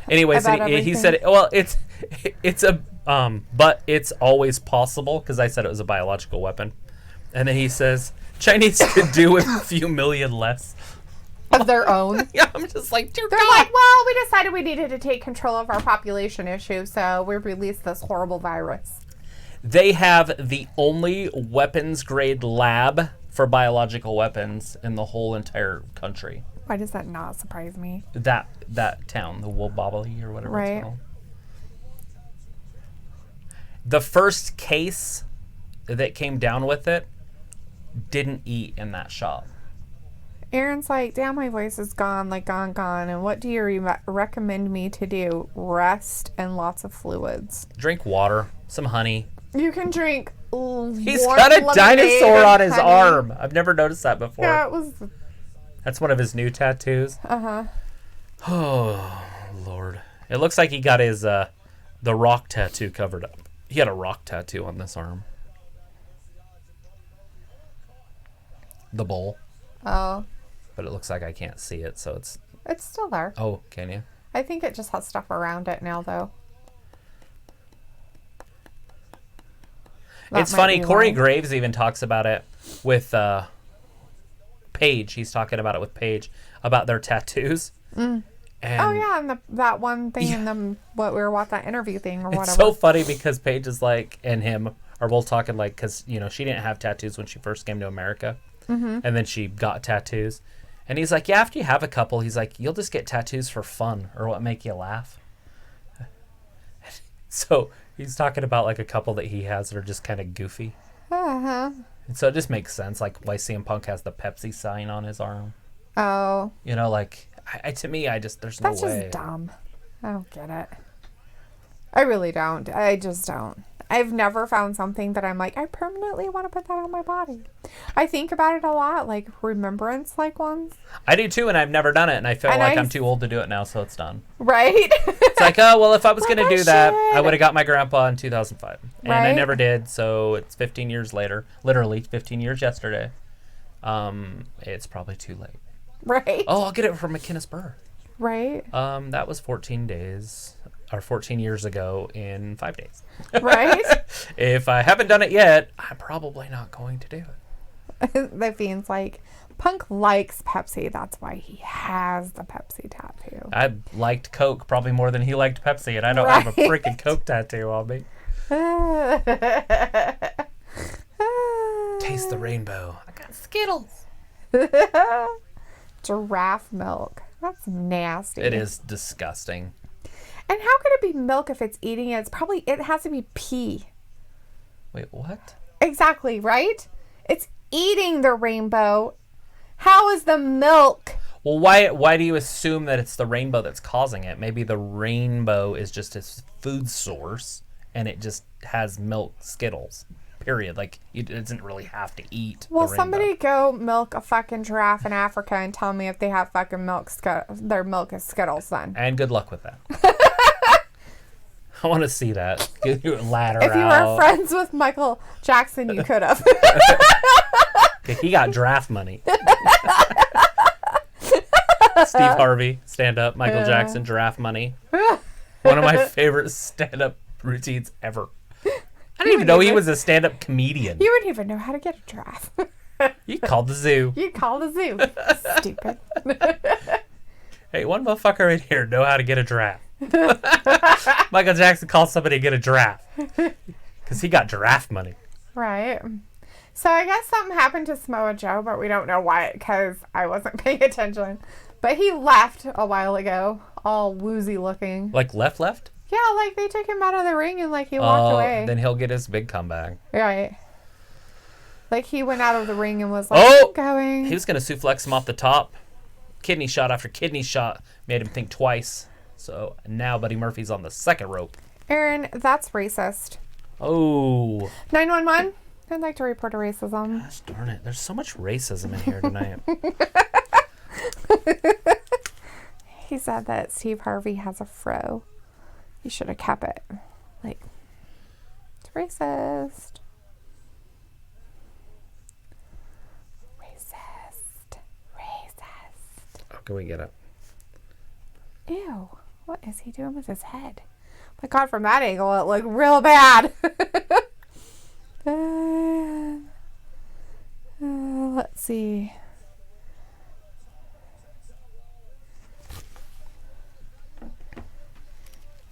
Anyways,
about
he said, well, it's a but it's always possible because I said it was a biological weapon, and then he says Chinese could do with a few million less.
of their own.
Yeah, I'm just like, dear
They're
God.
like, well, we decided we needed to take control of our population issue, so we released this horrible virus.
They have the only weapons grade lab for biological weapons in the whole entire country.
Why does that not surprise me?
That town, the Woolbobble or whatever
Right.
it's called. The first case that came down with it didn't eat in that shop.
Aaron's like, damn, my voice is gone, gone. And what do you recommend me to do? Rest and lots of fluids.
Drink water, some honey.
You can drink.
He's got a dinosaur on his arm. I've never noticed that before.
Yeah, it was.
That's one of his new tattoos.
Uh-huh.
Oh, Lord. It looks like he got his the rock tattoo covered up. He had a rock tattoo on this arm. The bowl.
Oh,
But it looks like I can't see it, so it's...
it's still there.
Oh, can you?
I think it just has stuff around it now, though. That
It's
might
funny.
be
Corey
why.
Graves even talks about it with Paige. He's talking about it with Paige about their tattoos. And
Oh yeah, and that one thing in the what we were watching, that interview thing or
it's
whatever.
so funny because Paige is like, and him are both talking like, because she didn't have tattoos when she first came to America, and then she got tattoos, and he's like, yeah, after you have a couple, he's like, you'll just get tattoos for fun or what make you laugh. So he's talking about like a couple that he has that are just kind of goofy,
Uh-huh.
and so it just makes sense. Like why CM Punk has the Pepsi sign on his arm.
Oh,
Like to me, there's
that's
no way.
just dumb. I don't get it. I really don't. I just don't. I've never found something that I'm like, I permanently want to put that on my body. I think about it a lot, like remembrance ones.
I do too, and I've never done it, and I feel
And
like
I-
I'm too old to do it now, so it's done.
Right?
It's like, oh, well, if I was
Well,
going to
I
do that, I
should.
would have got my grandpa in 2005. And I
Right?
never did, so it's 15 years later. Literally 15 years yesterday. It's probably too late.
Right?
Oh, I'll get it for McKinnis Burr.
Right?
That was 14 days, or 14 years ago in 5 days.
Right?
If I haven't done it yet, I'm probably not going to do it.
The Fiend's like, Punk likes Pepsi. That's why he has the Pepsi tattoo.
I liked Coke probably more than he liked Pepsi, and I don't have a
Right.
freaking Coke tattoo on me. Taste the rainbow. I got Skittles.
Giraffe milk. That's nasty.
It is disgusting.
And how could it be milk if it's eating it? It has to be pee.
Wait, what?
Exactly, right? It's eating the rainbow. How is the milk?
Well, why do you assume that it's the rainbow that's causing it? Maybe the rainbow is just its food source, and it just has milk Skittles. Period. Like, it doesn't really have to eat
Well,
the rainbow.
somebody go milk a fucking giraffe in Africa and tell me if they have fucking their milk is Skittles then.
And good luck with that. I want to see that. Get your ladder
If you
out.
were friends with Michael Jackson, you could have.
Okay, he got draft money. Steve Harvey, stand up. Michael Jackson, giraffe money. One of my favorite stand up routines ever. I didn't even know he was a stand up comedian.
You wouldn't even know how to get a giraffe.
You called the zoo.
You call the zoo. Stupid.
Hey, one motherfucker right here know how to get a giraffe. Michael Jackson called somebody to get a giraffe. Because he got giraffe money.
Right. So I guess something happened to Samoa Joe, but we don't know why, because I wasn't paying attention. But he left a while ago, all woozy looking.
Like left?
Yeah, like they took him out of the ring and like he walked away.
Then he'll get his big comeback.
Right. Like he went out of the ring and was like, I'm going.
He was going to suplex him off the top. Kidney shot after kidney shot made him think twice. So now Buddy Murphy's on the second rope.
Aaron, that's racist.
Oh.
911, I'd like to report a racism.
Gosh darn it. There's so much racism in here tonight.
He said that Steve Harvey has a fro. You should have kept it. Like, it's racist.
Oh, can we get it?
Ew. What is he doing with his head? My God, from that angle, it looked real bad. Let's see.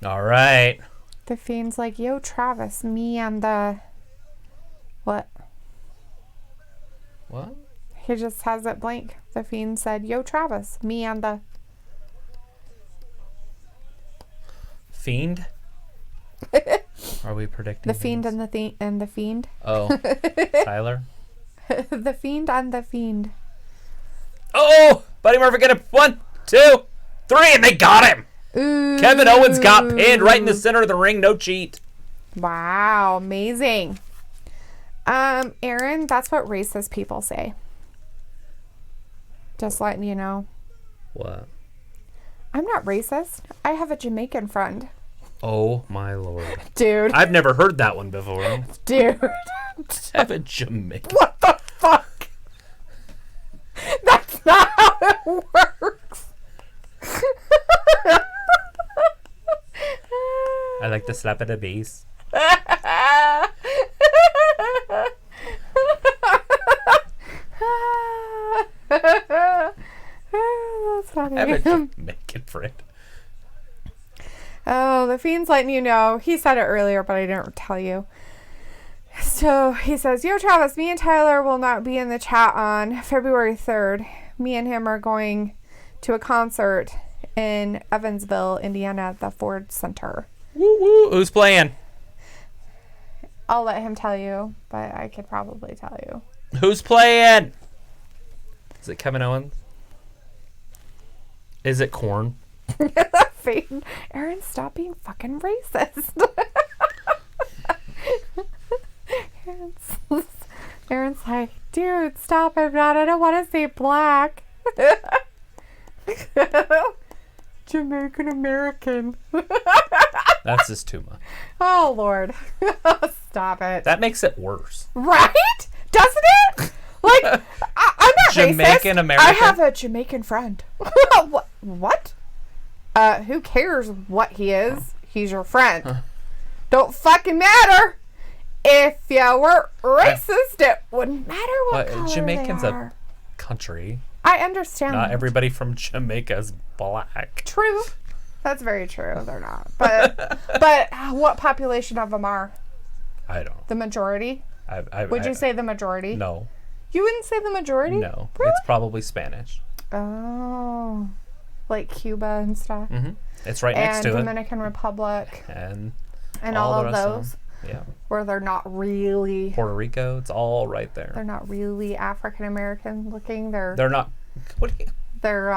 All right.
The Fiend's like, yo, Travis, me and the... What?
What?
He just has it blank. The Fiend said, yo, Travis, me and the...
Fiend? Are we predicting
The Fiend and the Fiend.
Oh. Tyler?
The Fiend and the Fiend.
Oh! Buddy Murphy get him. 1, 2, 3, and they got him!
Ooh.
Kevin Owens got pinned right in the center of the ring. No cheat.
Wow, amazing. Aaron, that's what racist people say. Just letting you know.
What?
I'm not racist. I have a Jamaican friend.
Oh, my Lord.
Dude.
I've never heard that one before.
Dude.
Have a Jamaican.
What the fuck? That's not how it works.
I like to slap at the base.
That's funny.
I have a Jamaican friend.
Oh, the Fiend's letting you know. He said it earlier, but I didn't tell you. So he says, yo, Travis, me and Tyler will not be in the chat on February 3rd. Me and him are going to a concert in Evansville, Indiana at the Ford Center.
Woo woo. Who's playing?
I'll let him tell you, but I could probably tell you.
Who's playing? Is it Kevin Owens? Is it Korn?
Fiend. Aaron, stop being fucking racist. Aaron's like, dude, stop it, man. I don't want to say black. Jamaican American.
That's just too much.
Oh, Lord. Stop it.
That makes it worse.
Right? Doesn't it? Like, I'm not
Jamaican
racist.
American?
I have a Jamaican friend. What? Who cares what he is? He's your friend.
Huh.
Don't fucking matter. If you were racist, it wouldn't matter what color
Jamaican's
they
a
are.
country.
I understand.
Not
that.
everybody from Jamaica is black.
True. That's very true. They're not. But what population of them are?
I don't.
The majority? Would you say the majority?
No.
You wouldn't say the majority?
No.
Really?
It's probably Spanish.
Oh. Like Cuba and stuff.
Mm-hmm. It's right next to
Dominican Republic.
And
all
the
of
rest
those.
them. Yeah.
Where they're not really...
Puerto Rico, it's all right there.
They're not really African American looking. They're
not. What do you?
they're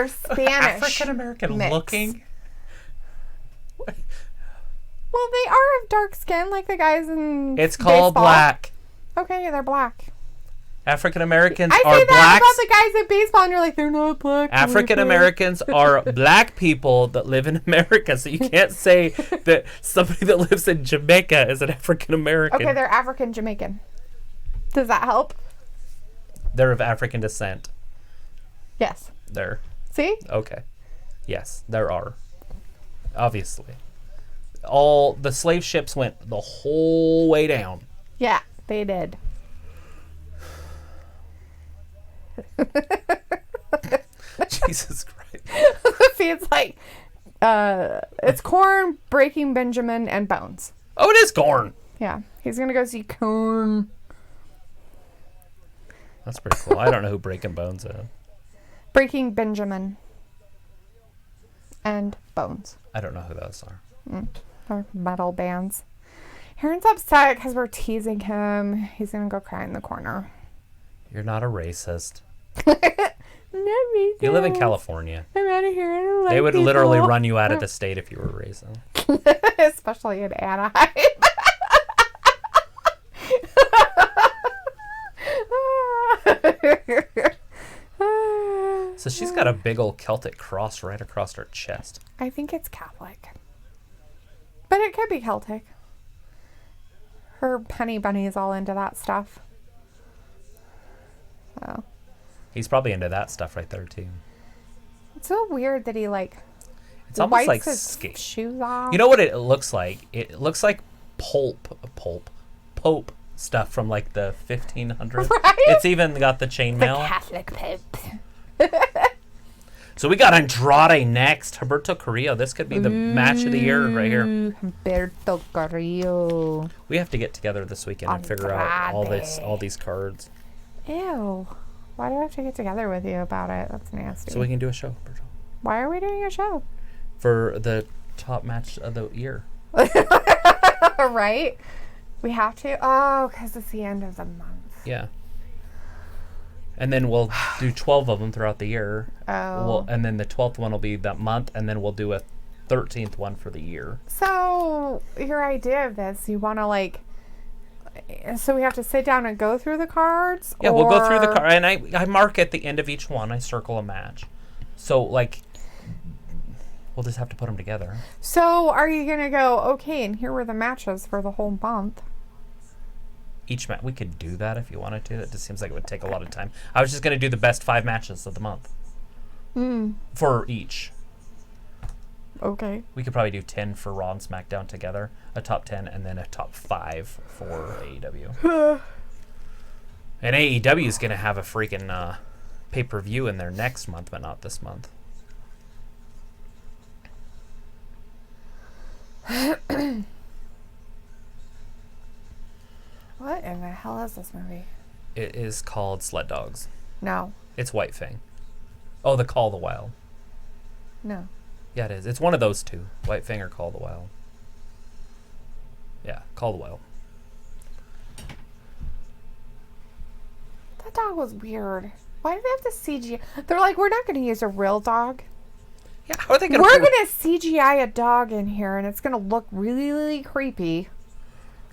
Spanish.
African American
mix.
looking.
Well, they are of dark skin, like the guys in
It's called
baseball.
black.
Okay, they're black.
African Americans
I
are
say that
blacks.
about the guys in baseball, and you're like, they're not black.
African Americans are black people that live in America, so you can't say that somebody that lives in Jamaica is an African American.
Okay, they're African Jamaican. Does that help?
They're of African descent.
Yes.
There.
See?
Okay. Yes, there are. Obviously. All the slave ships went the whole way down.
Yeah, they did.
Jesus Christ.
See, it's like, it's Corn, Breaking Benjamin, and Bones.
Oh, it is corn.
Yeah, he's gonna go see Corn.
That's pretty cool. I don't know who Breaking Bones is.
Breaking Benjamin and Bones.
I don't know who those are.
Or metal bands. Aaron's upset because we're teasing him. He's gonna go cry in the corner.
You're not a racist.
Not me.
You live in California.
I'm out of here. I don't like
They would
people.
literally run you out of the state if you were racist.
Especially in Anaheim.
So she's got a big old Celtic cross right across her chest.
I think it's Catholic. But it could be Celtic. Her honey bunny is all into that stuff. So
He's probably into that stuff right there too.
it's so weird that he
It's almost
wipes
like
his
skate.
shoes off.
You know what it looks like? It looks like Pope stuff from like the 1500s.
Right?
It's even got the
the
chainmail.
Catholic Pope.
So we got Andrade next. Humberto Carrillo. This could be the match of the year right here.
Humberto Carrillo.
We have to get together this weekend and figure out all
Andrade.
these cards
Ew. Why do I have to get together with you about it? That's nasty.
so we can do a show, Humberto,
Why are we doing a show?
for the top match of the year.
Right? We have to? Oh, because it's the end of the month.
Yeah. And then we'll do 12 of them throughout the year.
Oh.
And then the 12th one will be that month, and then we'll do a 13th one for the year.
So, your idea of this, you want to so we have to sit down and go through the cards?
Yeah, we'll go through the
or-
card, and I mark at the end of each one. I circle a match. So we'll just have to put them together.
So, are you going to go, okay, and here were the matches for the whole month?
Each match, we could do that if you wanted to. It just seems like it would take a lot of time. I was just going to do the best 5 matches of the month for each.
Okay.
We could probably do 10 for Raw and SmackDown together, a top 10, and then a top 5 for AEW. And AEW is going to have a freaking pay-per-view in there next month, but not this month.
What in the hell is this movie?
It is called Sled Dogs.
No.
It's White Fang. Oh, the Call of the Wild.
No.
Yeah, it is. It's one of those two. White Fang or Call of the Wild. Yeah, Call of the Wild.
That dog was weird. Why do they have to CGI? They're like, we're not going to use a real dog.
Yeah, how are they going
We're going to CGI a dog in here, and it's going to look really, really creepy.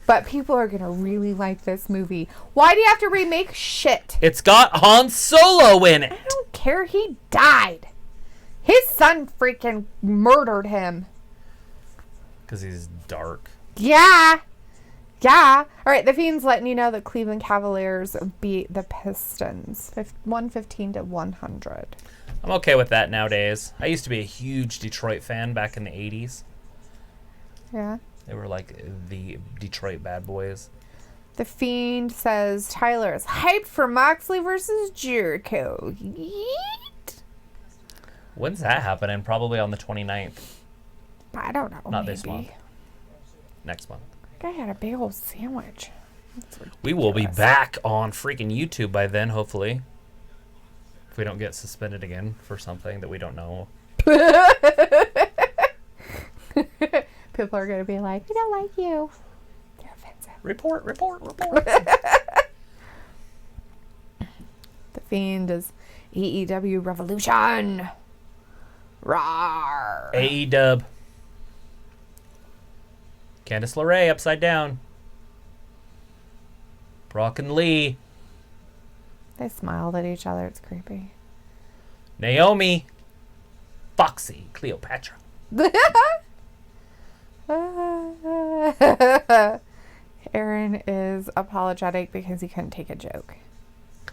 But people are going to really like this movie. Why do you have to remake shit?
It's got Han Solo in it.
I don't care. He died. His son freaking murdered him.
Because he's dark.
Yeah. Yeah. All right. The Fiend's letting you know that Cleveland Cavaliers beat the Pistons 115 to 100.
I'm okay with that nowadays. I used to be a huge Detroit fan back in the 80s.
Yeah.
They were like the Detroit bad boys.
The Fiend says Tyler is hyped for Moxley versus Jericho. Yeet.
When's that happening? Probably on the 29th.
I don't know.
Not
maybe.
this month. Next month.
Guy had a big old sandwich. That's
We will be
ridiculous.
back on freaking YouTube by then, hopefully. If we don't get suspended again for something that we don't know.
People are going to be like, we don't like you. They're offensive.
Report.
The Fiend is AEW Revolution. Rawr.
AEW. Candice LeRae upside down. Brock and Lee.
They smiled at each other. It's creepy.
Naomi. Foxy. Cleopatra.
Aaron is apologetic because he couldn't take a joke.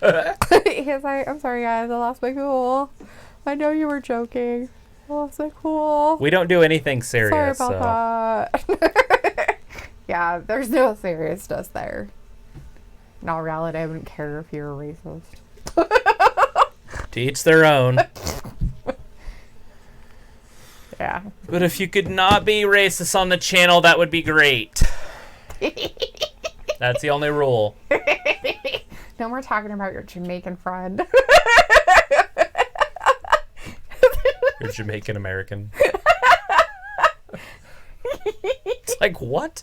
He's like, I'm sorry, guys. I lost my cool. I know you were joking. I lost my cool.
We don't do anything serious.
Sorry about that. Yeah, there's no seriousness there. In all reality, I wouldn't care if you were racist.
To each their own.
Yeah.
But if you could not be racist on the channel, that would be great. That's the only rule.
No more talking about your Jamaican friend.
You're Jamaican American. It's like, what?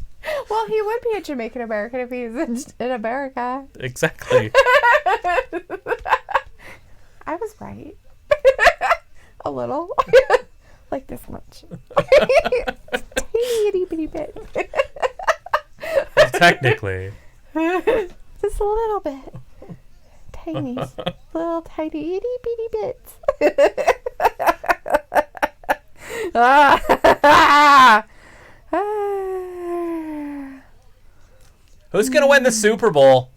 Well, he would be a Jamaican American if he's in America.
Exactly.
I was right. A little. Like this much. Teeny itty bitty bit.
Well, technically.
Just a little bit. Tiny. Little tiny itty bitty bits.
Who's going to win the Super Bowl?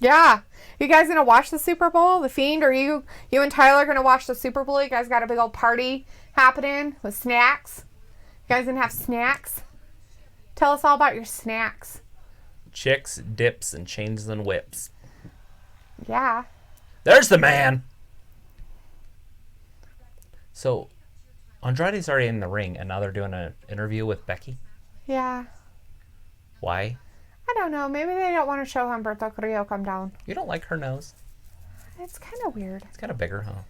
Yeah. You guys gonna watch the Super Bowl? The Fiend? Are you and Tyler gonna watch the Super Bowl? You guys got a big old party happening with snacks? You guys gonna have snacks? Tell us all about your snacks.
Chicks, dips, and chains and whips.
Yeah.
There's the man. So, Andrade's already in the ring, and now they're doing an interview with Becky.
Yeah.
Why?
I don't know. Maybe they don't want to show Humberto Carrillo come down.
You don't like her nose?
It's kind of weird.
It's kind of bigger, huh?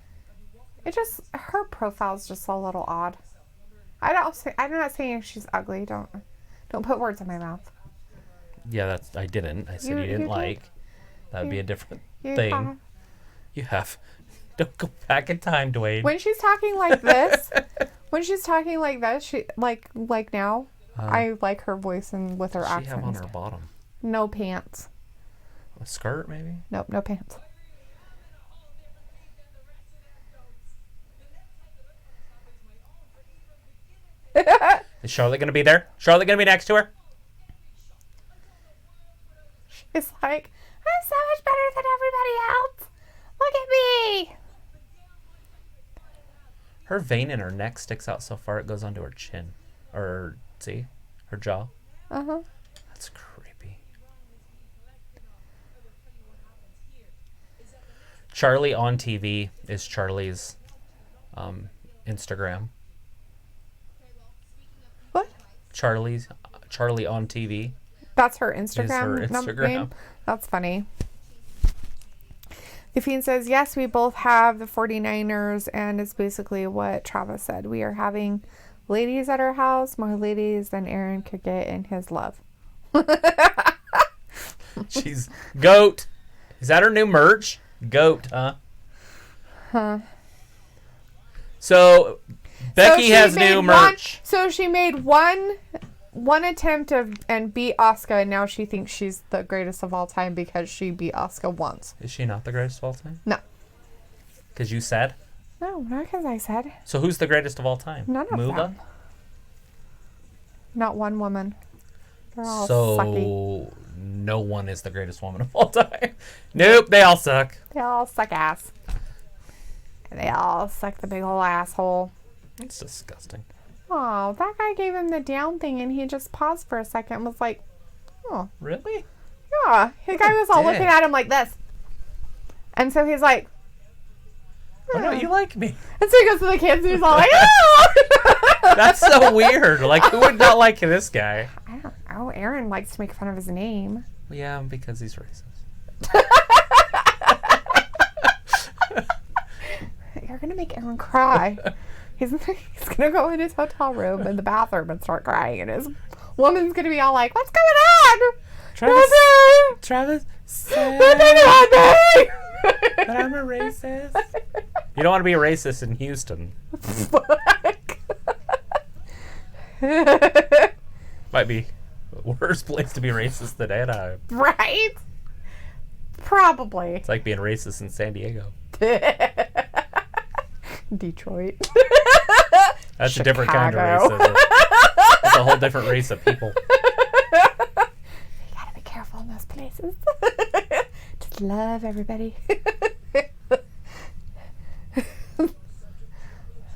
It just, her profile's just a little odd. I'm not saying she's ugly. Don't put words in my mouth.
Yeah, I didn't. I said you didn't
did.
like. That would be a different
You
thing.
have.
You have. Don't go back in time, Dwayne.
When she's talking like this, she like now, I like her voice and with her
What does
accent.
she have on her bottom?
No pants.
A skirt, maybe?
Nope, no pants.
Is Charlotte going to be there? Charlotte going to be next to her?
She's like, I'm so much better than everybody else. Look at me.
Her vein in her neck sticks out so far it goes onto her chin. Or, see? Her jaw.
Uh-huh.
That's creepy. Charlie on TV is Charlie's Instagram.
What?
Charlie on TV.
That's her
Is
Instagram,
her
name?
Instagram.
That's funny. The Fiend says, yes, we both have the 49ers, and it's basically what Travis said. We are having ladies at our house, more ladies than Aaron could get in his love.
She's GOAT. Is that her new merch? GOAT, huh?
Huh.
So, Becky
she
has
made
new merch.
So she made one attempt and beat Asuka, and now she thinks she's the greatest of all time because she beat Asuka once.
Is she not the greatest of all time?
No.
Because you said?
No, not because I said.
So who's the greatest of all time?
None of
Muva?
them. Not one woman. They're all sucky.
No one is the greatest woman of all time. Nope, they all suck.
They all suck ass. And they all suck the big old asshole.
It's disgusting.
Oh, that guy gave him the down thing, and he just paused for a second and was like, oh.
Really?
Yeah. The guy was all
dick.
looking at him like this. And so he's like,
Oh, no, you like me.
and so he goes to the kids and he's all like, oh!
That's so weird. Like, who would not like this guy?
I don't know. Aaron likes to make fun of his name.
Yeah, because he's racist.
You're going to make Aaron cry. He's going to go in his hotel room in the bathroom and start crying. And his woman's going to be all like, what's going on?
Travis said
Nothing happened.
that I'm a racist. You don't want to be a racist in Houston.
Fuck.
Might be the worst place to be racist than Anaheim.
Right? Probably.
It's like being racist in San Diego.
Detroit.
That's a different kind of
Chicago.
racism. It's a whole different race of people.
You gotta be careful in those places. Just just love everybody.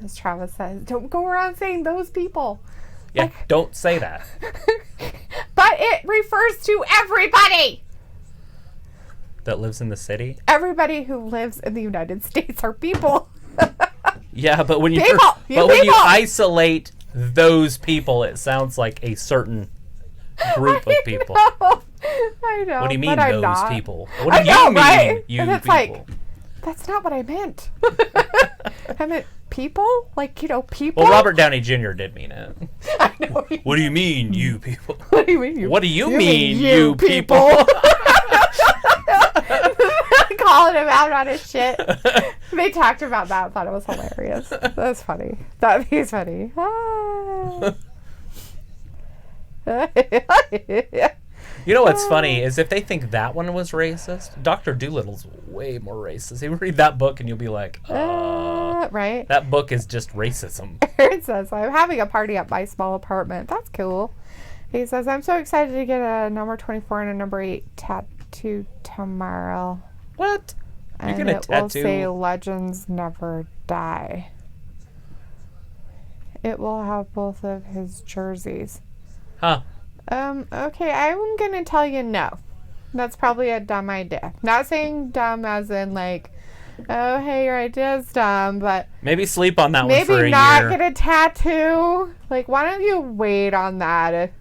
As Travis says, don't go around saying those people.
Yeah, don't say that.
But it refers to everybody.
That lives in the city?
Everybody who lives in the United States are people.
Yeah, but when you
People!
when you
People!
isolate those people, it sounds like a certain group of people.
I know.
What do you mean,
but I'm
those
not.
people? What
I
do
know,
you mean,
right?
you
And it's
people?
like, that's not what I meant. I meant people? Like, people?
Well, Robert Downey Jr. did mean it.
I know.
What do you mean, you people?
What do you mean?
What do you mean, you people?
Calling him out on his shit. They talked about that. I thought it was hilarious. That's funny. He's funny. Ah.
You know what's funny is if they think that one was racist, Dr. Doolittle's way more racist. You read that book and you'll be like,
right?
that book is just racism.
Aaron says, I'm having a party at my small apartment. That's cool. He says, I'm so excited to get a number 24 and a number 8 tattoo tomorrow.
What?
And
You're gonna
it will
tattoo?
say Legends Never Die. It will have both of his jerseys.
Huh.
Okay, I'm gonna tell you no. That's probably a dumb idea. Not saying dumb as in like, oh, hey, your idea's dumb, but
Maybe sleep on that one for
maybe
a
not
year.
get a tattoo. Like, why don't you wait on that?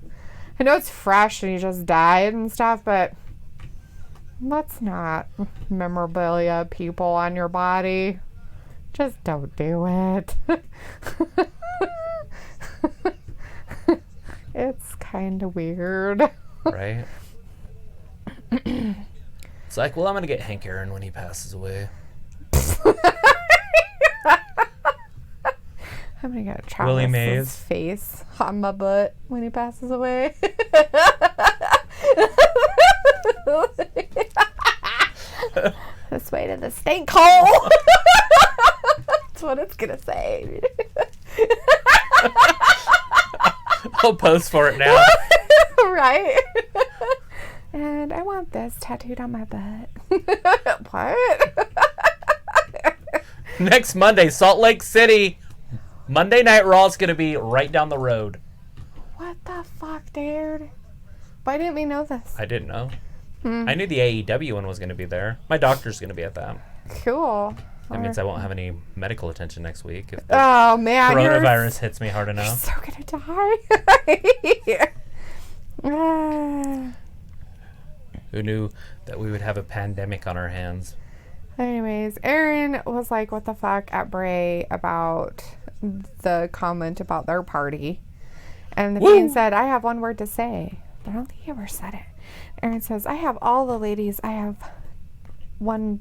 I know it's fresh and you just died and stuff, but let's not memorabilia people on your body. Just don't do it. It's kind of weird.
Right? It's like, well, I'm going to get Hank Aaron when he passes away.
I'm gonna get
Willie
Travis's
Mays.
face on my butt when he passes away. This way to the stink hole. That's what it's gonna say.
I'll post for it now.
Right? And I want this tattooed on my butt. What?
Next Monday, Salt Lake City. Monday Night Raw is going to be right down the road.
What the fuck, dude? Why didn't we know this?
I didn't know. I knew the AEW one was going to be there. My doctor's going to be at that.
Cool.
That means I won't have any medical attention next week if the
Oh man,
coronavirus hits me hard
you're
enough.
so gonna die. Ah.
Who knew that we would have a pandemic on our hands?
Anyways, Aaron was like, what the fuck at Bray about the comment about their party. And the
Woo!
Fiend said, I have one word to say. But I don't think he ever said it. Aaron says, I have all the ladies. I have one.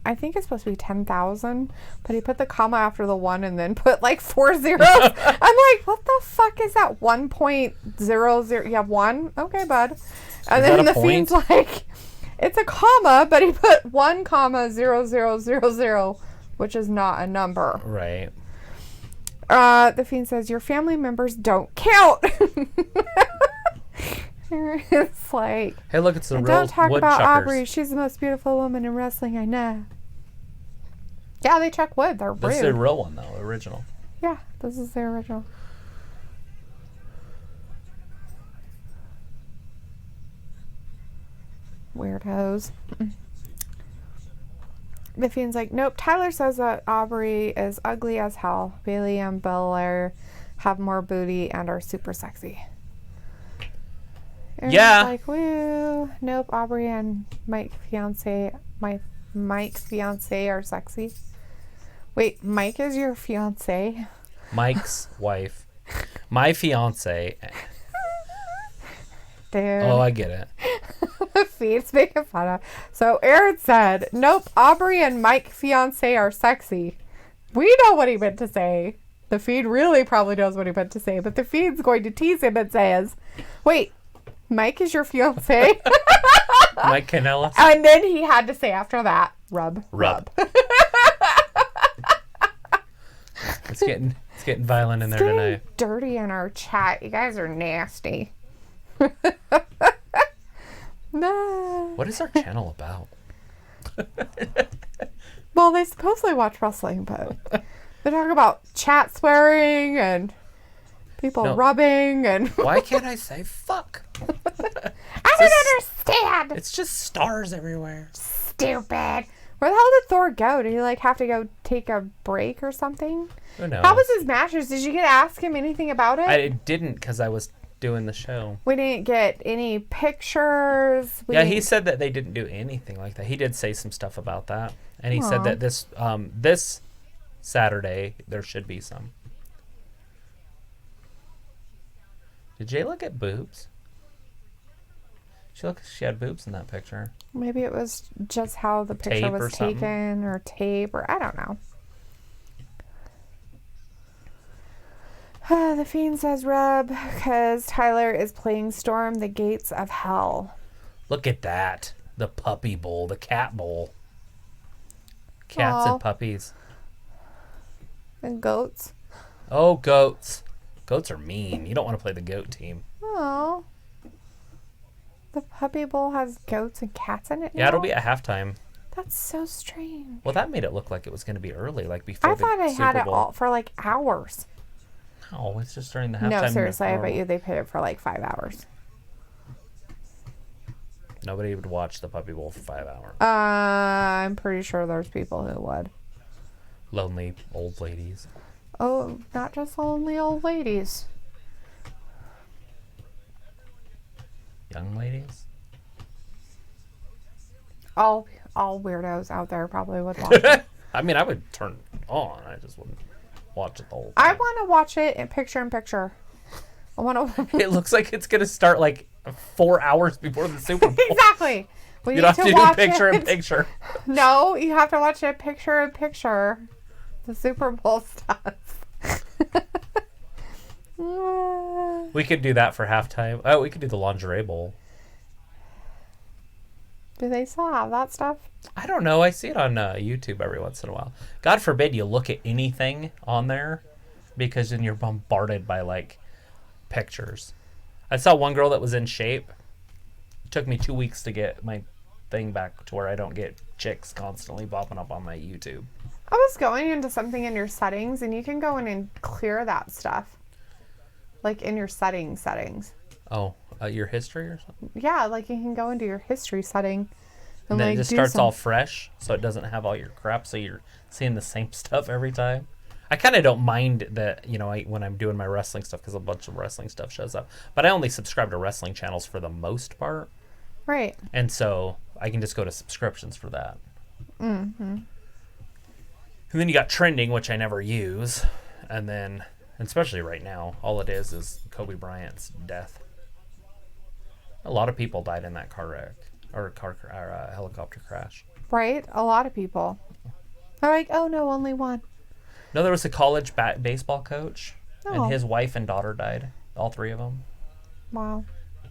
I think it's supposed to be 10,000. But he put the comma after the one and then put like 4 zeros. I'm like, what the fuck is that? 1.00. You have one? Okay, bud. And
Is
then
that
the
a
Fiend's
point?
like, it's a comma, but he put 1,0000, which is not a number.
Right.
The Fiend says, your family members don't count. It's like,
Hey, look, it's the
and
real
don't talk
woodchuckers.
about Aubrey. She's the most beautiful woman in wrestling I know. Yeah, they chuck wood. They're
This is
rude.
the real one, though, original.
Yeah, this is the original. Weirdos. The Fiend's like, nope. Tyler says that Aubrey is ugly as hell. Bailey and Belair have more booty and are super sexy. Aaron's
Yeah.
like, woo. Nope. Aubrey and Mike fiance are sexy. Wait, Mike is your fiance?
Mike's wife. My fiance.
Dude.
Oh, I get it.
The Fiend's making fun of. So Aaron said, nope, Aubrey and Mike fiance are sexy. We know what he meant to say. The Fiend really probably knows what he meant to say, but the Fiend's going to tease him and says, wait, Mike is your fiance?
Mike Kanellis.
And then he had to say after that, rub.
It's getting violent in there
Getting
tonight.
dirty in our chat. You guys are nasty. Nah.
What is our channel about?
Well, they supposedly watch wrestling, but they talk about chat swearing and people
No.
rubbing and
Why can't I say fuck?
I don't understand.
It's just stars everywhere.
Stupid. Where the hell did Thor go? Did he like have to go take a break or something?
Who knows?
How was his matches? Did you get to ask him anything about it?
I didn't because I was doing the show.
We didn't get any pictures.
Yeah, he said that they didn't do anything like that. He did say some stuff about that, and he said
Aw.
that this Saturday there should be some. Did Jayla get boobs? She looked like she had boobs in that picture.
Maybe it was just how the picture
Tape or
was
something.
taken or tape or I don't know. The Fiend says rub because Tyler is playing Storm the Gates of Hell.
Look at that. The puppy bowl, the cat bowl. Cats
Aw.
and puppies.
And goats.
Oh, goats. Goats are mean. You don't want to play the goat team.
Oh. The Puppy Bowl has goats and cats in it now?
Yeah, it'll be at halftime.
That's so strange.
Well, that made it look like it was going to be early, like before
I
the
thought I
Super
had it
Bowl.
all for like hours.
No, it's just during the halftime.
No, seriously, I
or-
bet you they paid it for like 5 hours.
Nobody would watch the Puppy Bowl for 5 hours.
I'm pretty sure there's people who would.
Lonely old ladies.
Oh, not just lonely old ladies.
Young ladies?
All weirdos out there probably would watch it.
I mean, I would turn it on. I just wouldn't watch it the whole
I
time.
want to watch it in picture. I want to.
It looks like it's going to start like 4 hours before the Super Bowl.
Exactly. We
You
need
don't have to do
watch
picture in
it.
picture.
No, you have to watch it picture in picture. The Super Bowl stuff.
We could do that for halftime. Oh, we could do the lingerie bowl.
Do they still have that stuff?
I don't know. I see it on YouTube every once in a while. God forbid you look at anything on there because then you're bombarded by like pictures. I saw one girl that was in shape. It took me 2 weeks to get my thing back to where I don't get chicks constantly popping up on my YouTube.
I was going into something in your settings, and you can go in and clear that stuff. Like in your settings.
Oh, your history or something?
Yeah, like you can go into your history setting.
And then
like
it just
do
starts
some-
all fresh, so it doesn't have all your crap, so you're seeing the same stuff every time. I kind of don't mind that, when I'm doing my wrestling stuff, because a bunch of wrestling stuff shows up. But I only subscribe to wrestling channels for the most part,
Right.
and so I can just go to subscriptions for that. Mm-hmm. And then you got trending, which I never use, and then, especially right now, all it is Kobe Bryant's death. A lot of people died in that car wreck, or helicopter crash.
Right? A lot of people. They're like, oh no, only one.
No, there was a college baseball coach,
Oh.
and his wife and daughter died. All three of them.
Wow.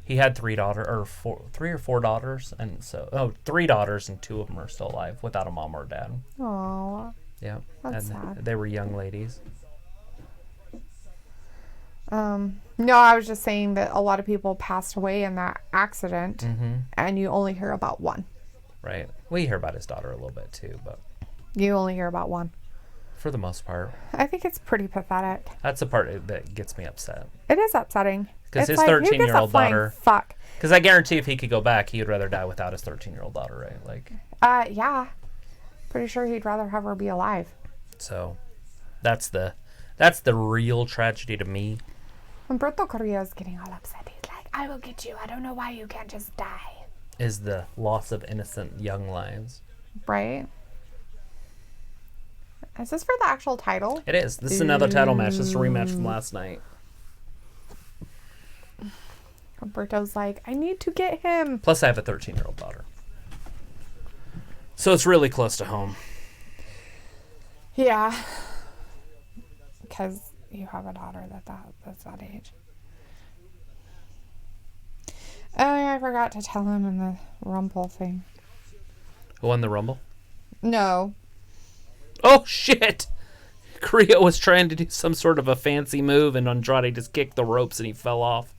He had three or four daughters, and three daughters, and two of them are still alive without a mom or a dad.
Oh.
Yeah,
That's
and
sad.
they were young ladies.
No, I was just saying that a lot of people passed away in that accident,
Mm-hmm.
and you only hear about one.
Right. We hear about his daughter a little bit too, but
You only hear about one.
for the most part,
I think it's pretty pathetic.
that's the part that gets me upset.
It is upsetting.
'Cause
It's
his
like, who gives a
13-year-old
flying
daughter-
Fuck.
Because I guarantee if he could go back, he would rather die without his 13-year-old daughter, right? Like,
Yeah. Pretty sure he'd rather have her be alive.
so that's the real tragedy to me.
Humberto Carrillo's getting all upset. He's like, I will get you. I don't know why you can't just die.
Is the loss of innocent young lives.
Right? Is this for the actual title?
It is. This is another title match. This is a rematch from last night.
Humberto's like, I need to get him.
Plus, I have a 13-year-old daughter. So it's really close to home.
Yeah. Because you have a daughter that's that age. Oh, yeah, I forgot to tell him in the Rumble thing.
Who won the Rumble?
No.
Oh, shit! Carrillo was trying to do some sort of a fancy move, and Andrade just kicked the ropes and he fell off.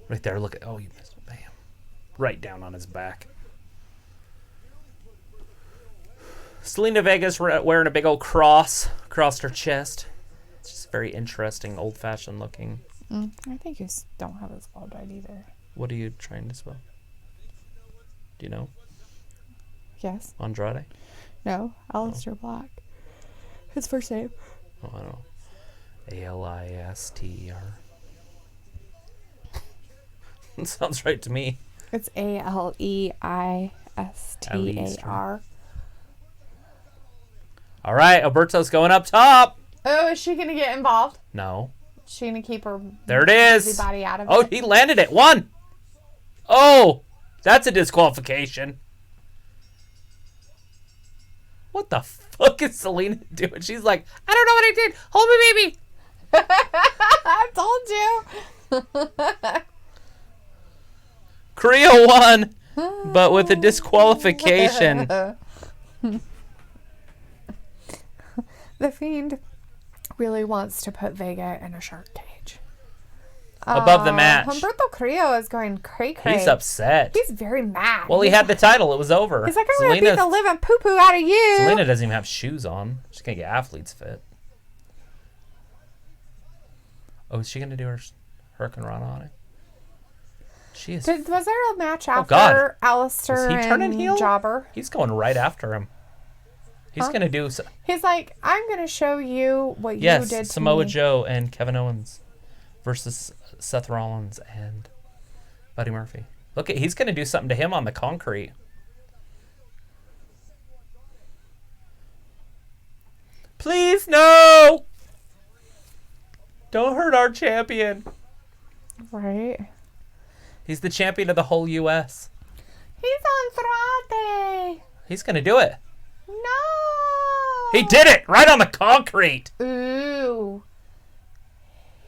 Right there, look at... Oh, you missed it. Bam. Right down on his back. Selena Vega's wearing a big old cross across her chest. It's just very interesting, old-fashioned looking.
I think you don't have it spelled right either.
What are you trying to spell? Do you know?
Yes.
Andrade?
No. Alistair Black. His first name.
Oh, I don't know. Alister. Sounds right to me.
It's Aleistar.
All right, Alberto's going up top.
Oh, is she gonna get involved?
No.
Is she gonna keep her
There it is.
busybody out of
Oh,
it?
he landed it. 1. Oh, that's a disqualification. What the fuck is Selena doing? She's like, I don't know what I did. Hold me, baby.
I told you.
Korea won, but with a disqualification.
The Fiend really wants to put Vega in a shark cage.
Above the match.
Humberto Carrillo is going cray-cray.
He's upset.
He's very mad.
Well, he had the title. It was over.
He's like, I'm going to beat the living poo-poo out of you.
Selena doesn't even have shoes on. She's going to get athlete's fit. Oh, is she going to do her Hurricane Rana on it? She is.
Was there a match
God.
after Alistair
Is he turning
and
heel?
Jobber?
He's going right after him. He's going to do...
He's like, I'm going to show you what you did to
Samoa
me.
Joe and Kevin Owens versus Seth Rollins and Buddy Murphy. Look, he's going to do something to him on the concrete. Please, no! Don't hurt our champion.
Right.
He's the champion of the whole U.S.
He's Andrade.
He's going to do it.
No.
He did it right on the concrete.
Ooh.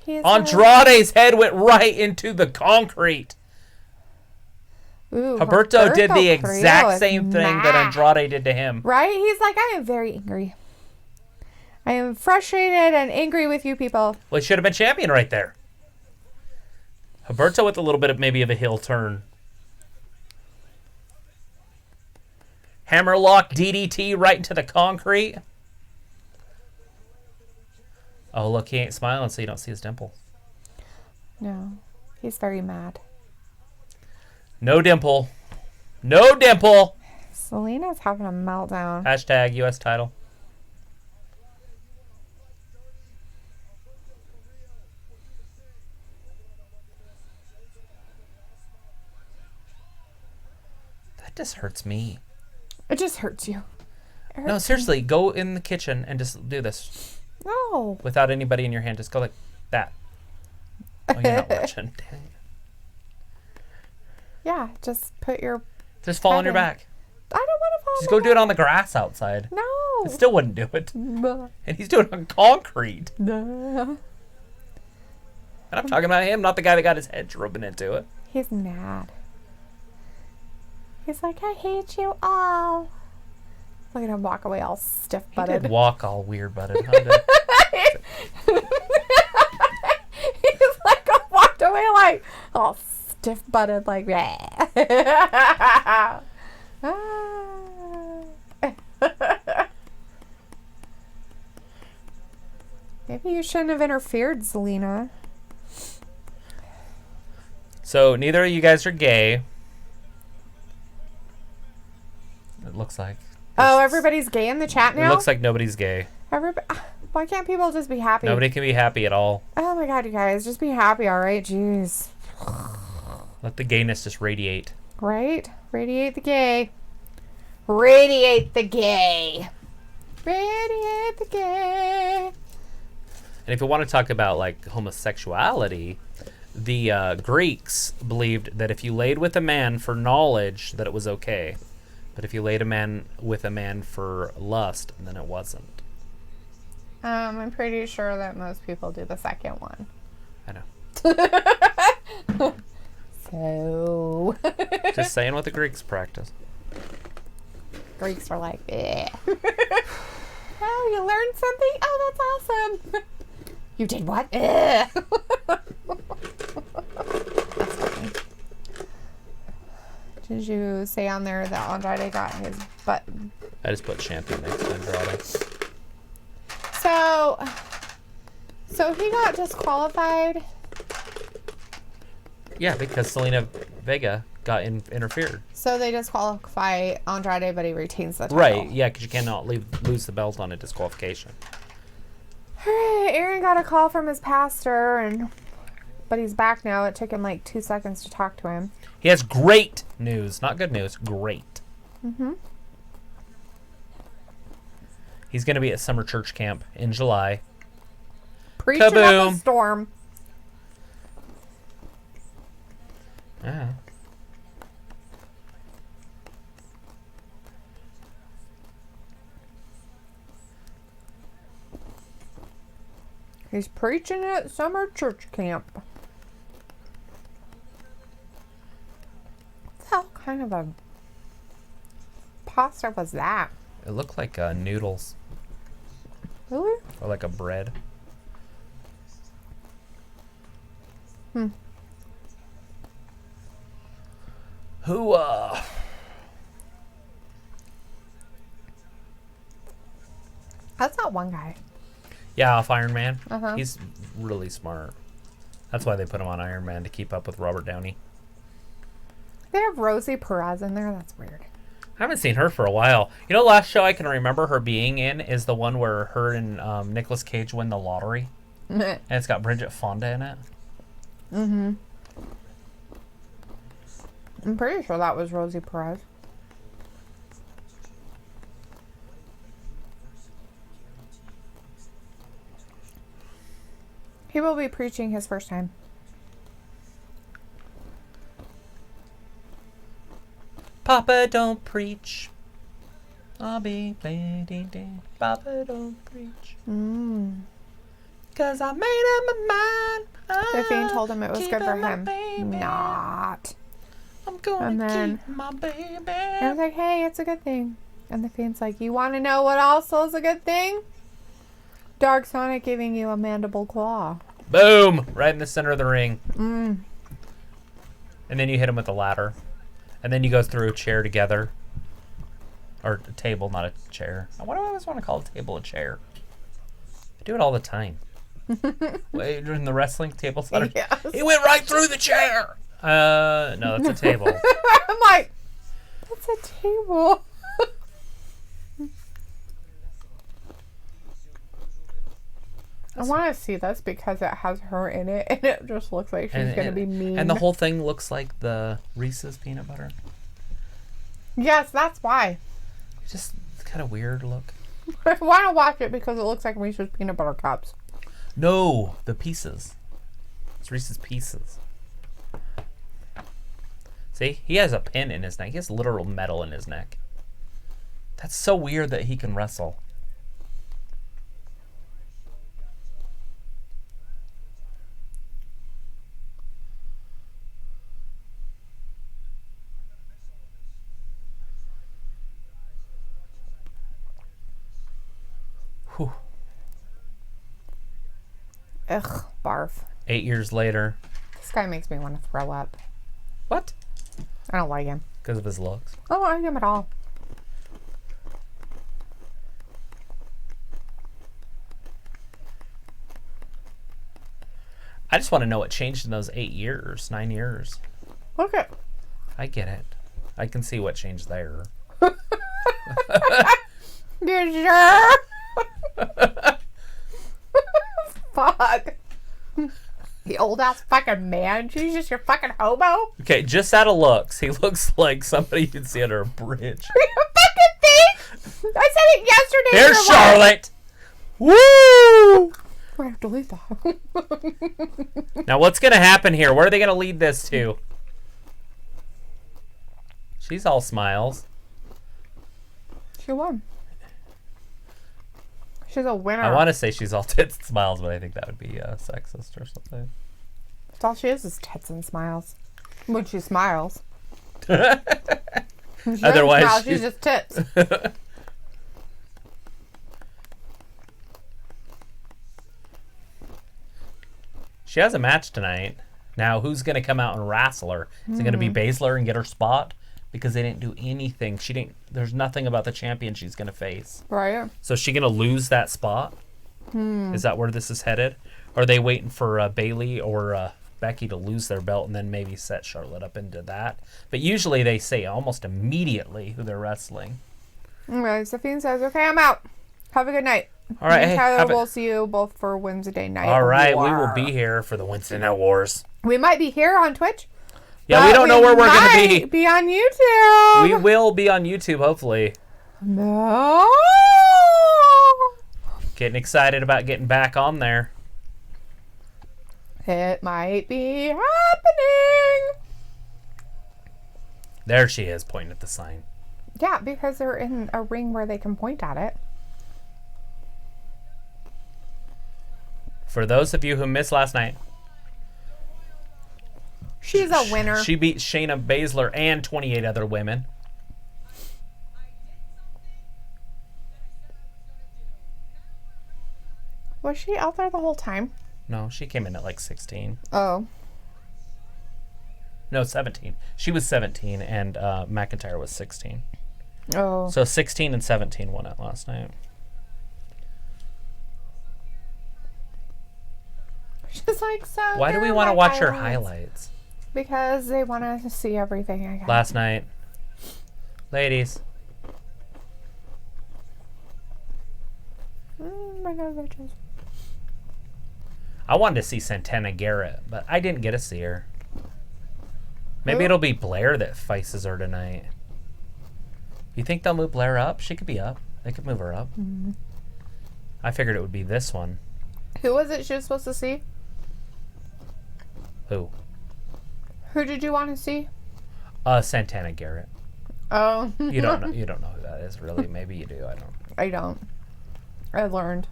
Andrade's head went right into the concrete.
Ooh,
Humberto did the
Carrillo
exact
is
same thing that
mad.
Andrade did to him.
Right? He's like, I am very angry. I am frustrated and angry with you people.
Well, he should have been champion right there. Humberto with a little bit of maybe of a heel turn. Hammerlock DDT right into the concrete. Oh, look, he ain't smiling, so you don't see his dimple.
No. He's very mad.
No dimple. No dimple.
Selena's having a meltdown.
Hashtag U.S. title. That just hurts me.
It just hurts you.
No, seriously, go in the kitchen and just do this
No.
without anybody in your hand. Just go like that. Oh, you're not watching. Dang it.
Yeah, just put your...
Just fall on your back.
I don't want to fall
Just go do it on the grass outside.
No.
It still wouldn't do it.
No.
And he's doing it on concrete.
No.
And I'm talking about him, not the guy that got his head driven into it.
He's mad. He's like, I hate you all. Look at him walk away all
He
stiff-butted.
did walk all weird-butted. Huh?
He's like, I walked away like all stiff-butted, like, ah. Maybe you shouldn't have interfered, Zelina.
So neither of you guys are gay. It looks like.
Oh, everybody's gay in the chat
It
now?
looks like nobody's gay.
Why can't people just be happy?
Nobody can be happy at all.
Oh my god, you guys, just be happy, alright? Jeez.
Let the gayness just radiate.
Right? Radiate the gay. Radiate the gay. Radiate the gay.
And if you want to talk about like homosexuality, the Greeks believed that if you laid with a man for knowledge, that it was okay. But if you laid with a man for lust, then it wasn't.
I'm pretty sure that most people do the second one.
I know.
So
Just saying what the Greeks practice.
Greeks were like, eh. Oh, you learned something? Oh, that's awesome. You did what? Eh. That's Did you say on there that Andrade got his butt?
I just put champion next to Andrade.
So he got disqualified.
Yeah, because Selena Vega got interfered.
So they disqualify Andrade, but he retains the title.
Right, yeah, because you cannot lose the belt on a disqualification.
Alright, Aaron got a call from his pastor, but he's back now. It took him like 2 seconds to talk to him.
He has great news. Not good news, great.
Mm-hmm.
He's going to be at Summer Church Camp in July.
Preaching up a
Kaboom.
storm.
Yeah.
He's preaching at Summer Church Camp. What the hell kind of a pasta was that?
It looked like noodles
Really?
or like a bread. Who,
That's not one guy.
Yeah, off Iron Man.
Uh-huh.
He's really smart. That's why they put him on Iron Man, to keep up with Robert Downey.
They have Rosie Perez in there. That's weird.
I haven't seen her for a while. You know, the last show I can remember her being in is the one where her and Nicolas Cage win the lottery. And it's got Bridget Fonda in it.
Mm-hmm. I'm pretty sure that was Rosie Perez. He will be preaching his first time.
Papa, don't preach. I'll be bleeding. Papa, don't preach. Cause I made up my mind.
The Fiend told him it was good for
keeping my
him.
baby.
Not.
I'm gonna
And then-
keep my baby.
And I was like, hey, it's a good thing. And the Fiend's like, you want to know what also is a good thing? Dark Sonic giving you a mandible claw.
Boom! Right in the center of the ring.
Mm.
And then you hit him with a ladder. And then you go through a chair together. Or a table, not a chair. Why do I always want to call a table a chair? I do it all the time. Wait, in the wrestling table ladder?
Yes.
He went right through the chair! No, that's a table.
I'm like, that's a table. I want to see this because it has her in it and it just looks like she's going to be mean.
And the whole thing looks like the Reese's peanut butter.
Yes, that's why.
It's just kind of weird look.
I want to watch it because it looks like Reese's peanut butter cups.
No, the pieces. It's Reese's Pieces. See, he has a pin in his neck. He has literal metal in his neck. That's so weird that he can wrestle. Whew.
Ugh, barf.
8 years later.
This guy makes me want to throw up.
What?
I don't like him.
Because of his looks.
I don't like him at all.
I just want to know what changed in those 8 years, 9 years.
Look at.
I get it. I can see what changed there.
You sure? Fuck. The old ass fucking man. She's just your fucking hobo.
Okay, just out of looks, he looks like somebody you'd see under a bridge.
You fucking thing. I said it yesterday.
Here's
You're
Charlotte. Woo!
like, I have to delete that.
Now, what's going to happen here? Where are they going to lead this to? She's all smiles.
She won. She's a winner.
I want to say she's all tits and smiles, but I think that would be sexist or something.
That's all she is tits and smiles. When she smiles. She doesn't
Otherwise,
smile, she's just tits.
She has a match tonight. Now, who's going to come out and wrestle her? Is it going to be Baszler and get her spot? because they didn't do anything. She didn't. There's nothing about the champion she's gonna face.
Right.
So is she gonna lose that spot? Is that where this is headed? Or are they waiting for Bailey or Becky to lose their belt and then maybe set Charlotte up into that? But usually they say almost immediately who they're wrestling.
Okay, Safine says, okay, I'm out. Have a good night.
All right,
Me and
hey,
Tyler
have
will
it.
see you both for Wednesday night.
All right, we will
War.
be here for the Wednesday Night Wars.
We might be here on Twitch.
Yeah,
but
we don't know where we're gonna be.
might be on YouTube.
We will be on YouTube, hopefully.
No.
Getting excited about getting back on there.
It might be happening.
There she is, pointing at the sign.
Yeah, because they're in a ring where they can point at it.
For those of you who missed last night,
She's a winner.
she beat Shayna Baszler and 28 other women.
Was she out there the whole time?
No, she came in at like 16.
Oh.
No, 17. She was 17 and McIntyre was 16.
Oh.
So 16 and 17 won it last night.
She's like, so.
Why do we want to watch her highlights?
Because they want to see everything I got.
Last night. Ladies.
My nose itches.
I wanted to see Santana Garrett, but I didn't get to see her. Maybe
Who?
it'll be Blair that faces her tonight. You think they'll move Blair up? She could be up. They could move her up.
Mm-hmm.
I figured it would be this one.
Who was it she was supposed to see?
Who?
Who did you want to see?
Santana Garrett.
Oh.
You don't know. You don't know who that is, really. Maybe you do. I don't.
I don't. I learned.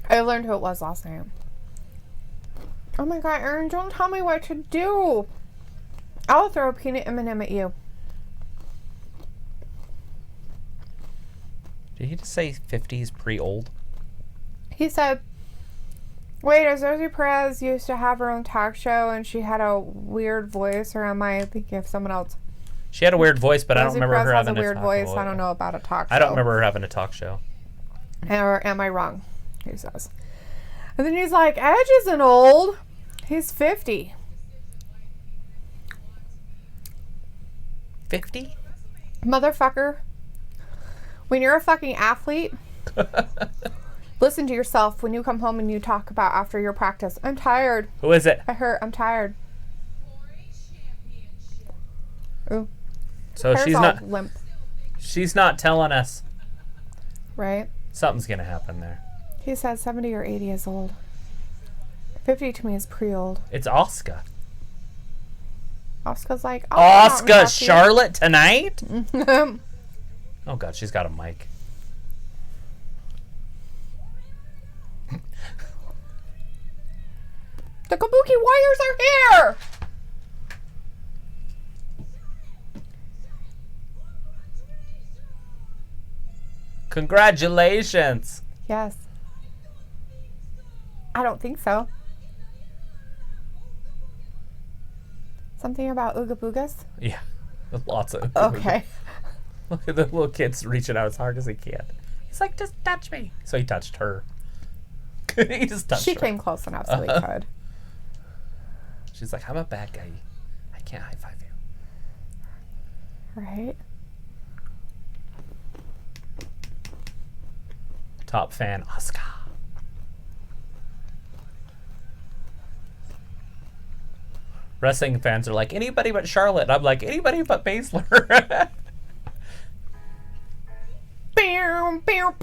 I learned who it was last night. Oh my god, Aaron, don't tell me what to do. I'll throw a peanut M&M at you.
Did he just say 50 is pre-old?
He said, wait, is Rosie Perez used to have her own talk show and she had a weird voice, or am I thinking of someone else?
She had a weird voice, but I don't
Rosie
remember
Perez
her
has
having
a weird
talk
voice.
show.
I don't know about a talk show.
I don't remember her having a talk show.
Or am I wrong? He says. And then he's like, Edge isn't old. He's 50.
50?
Motherfucker. When you're a fucking athlete, listen to yourself when you come home and you talk about after your practice. I'm tired.
Who is it?
I hurt. I'm tired. Ooh.
So
Hair's
she's
all
not.
limp.
She's not telling us.
Right?
Something's gonna happen there.
He says 70 or 80 is old. 50 to me is pre-old.
It's Asuka.
Asuka's like, oh, I'm not
Asuka
happy.
Charlotte tonight? Oh god, she's got a mic.
The Kabuki Warriors are here!
Congratulations.
Yes. I don't think so. Something about Ooga Boogas?
Yeah. Lots of.
Okay.
Look at the little kid's reaching out as hard as he can. He's like, just touch me. So he touched her. He just touched
She
her.
came close enough so he could.
She's like, I'm a bad guy. I can't high five you.
Right?
Top fan, Asuka. Wrestling fans are like, anybody but Charlotte. And I'm like, anybody but Baszler.
Bow, bow.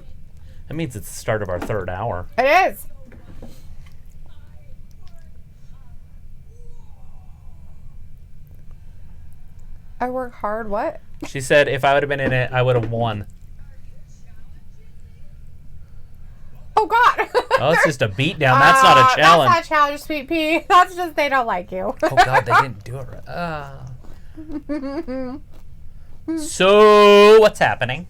That means it's the start of our third hour.
It is. I work hard. What?
She said if I would have been in it, I would have won.
Oh God!
Oh, it's just a beatdown. That's not a challenge.
That's not a challenge, Sweet Pea. That's just they don't like you.
Oh God, they didn't do it right. So what's happening?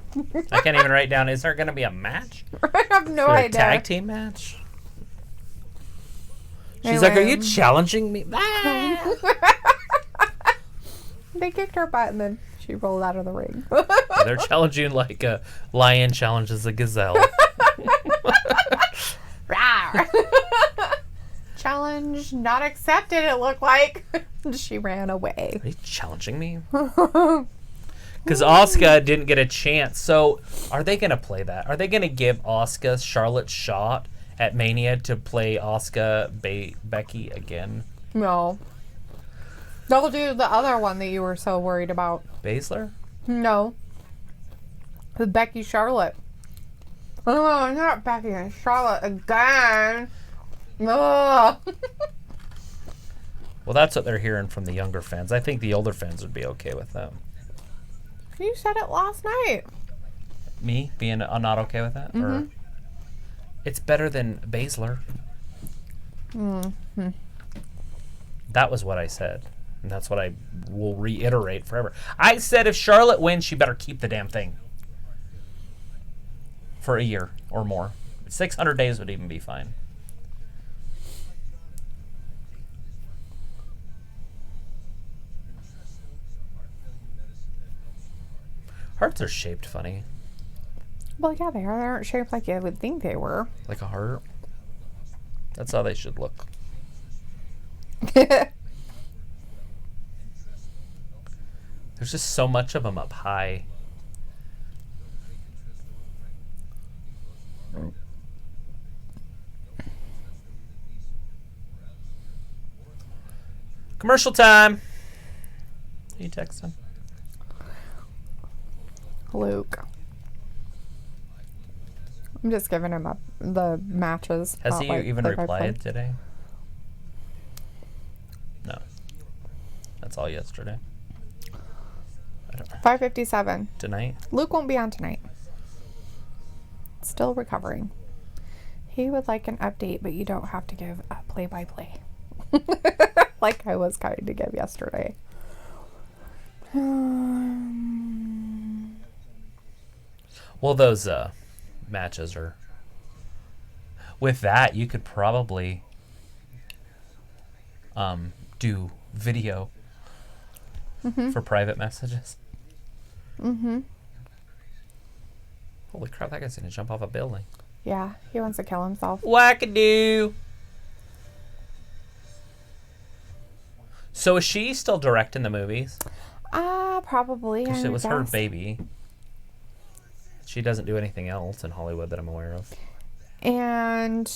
I can't even write down. Is there going to be a match?
I have no
For a
idea.
tag team match? She's like, "Are you challenging me?" Ah!
They kicked her butt and then she rolled out of the ring.
They're challenging like a lion challenges a gazelle.
Rawr. Challenge not accepted, it looked like. She ran away.
Are you challenging me? Because Asuka didn't get a chance. So are they going to play that? Are they going to give Asuka Charlotte's shot at Mania to play Asuka Becky again?
No. They'll do the other one that you were so worried about.
Baszler?
No. The Becky Charlotte. Oh, not Becky and Charlotte again. Ugh.
Well, that's what they're hearing from the younger fans. I think the older fans would be okay with that.
You said it last night.
Me being not okay with that? Or it's better than Baszler. That was what I said. And that's what I will reiterate forever. I said if Charlotte wins, she better keep the damn thing. For a year or more. 600 days would even be fine. Hearts are shaped funny.
Well, yeah, they are. They aren't shaped like you would think they were.
Like a heart. That's how they should look. There's just so much of them up high. Commercial time. Are you texting?
Luke. I'm just giving him the matches.
Has
not
he
like
even
play-by-play.
replied today? No. That's all yesterday. I don't know.
5:57.
Tonight?
Luke won't be on tonight. Still recovering. He would like an update, but you don't have to give a play-by-play. Like I was kind to give yesterday.
Well, those matches are... With that, you could probably do video for private messages. Holy crap, that guy's going to jump off a building.
Yeah, he wants to kill himself.
Wackadoo! So is she still directing the movies?
Probably.
Because
I
it was her
guess.
baby. She doesn't do anything else in Hollywood that I'm aware of.
And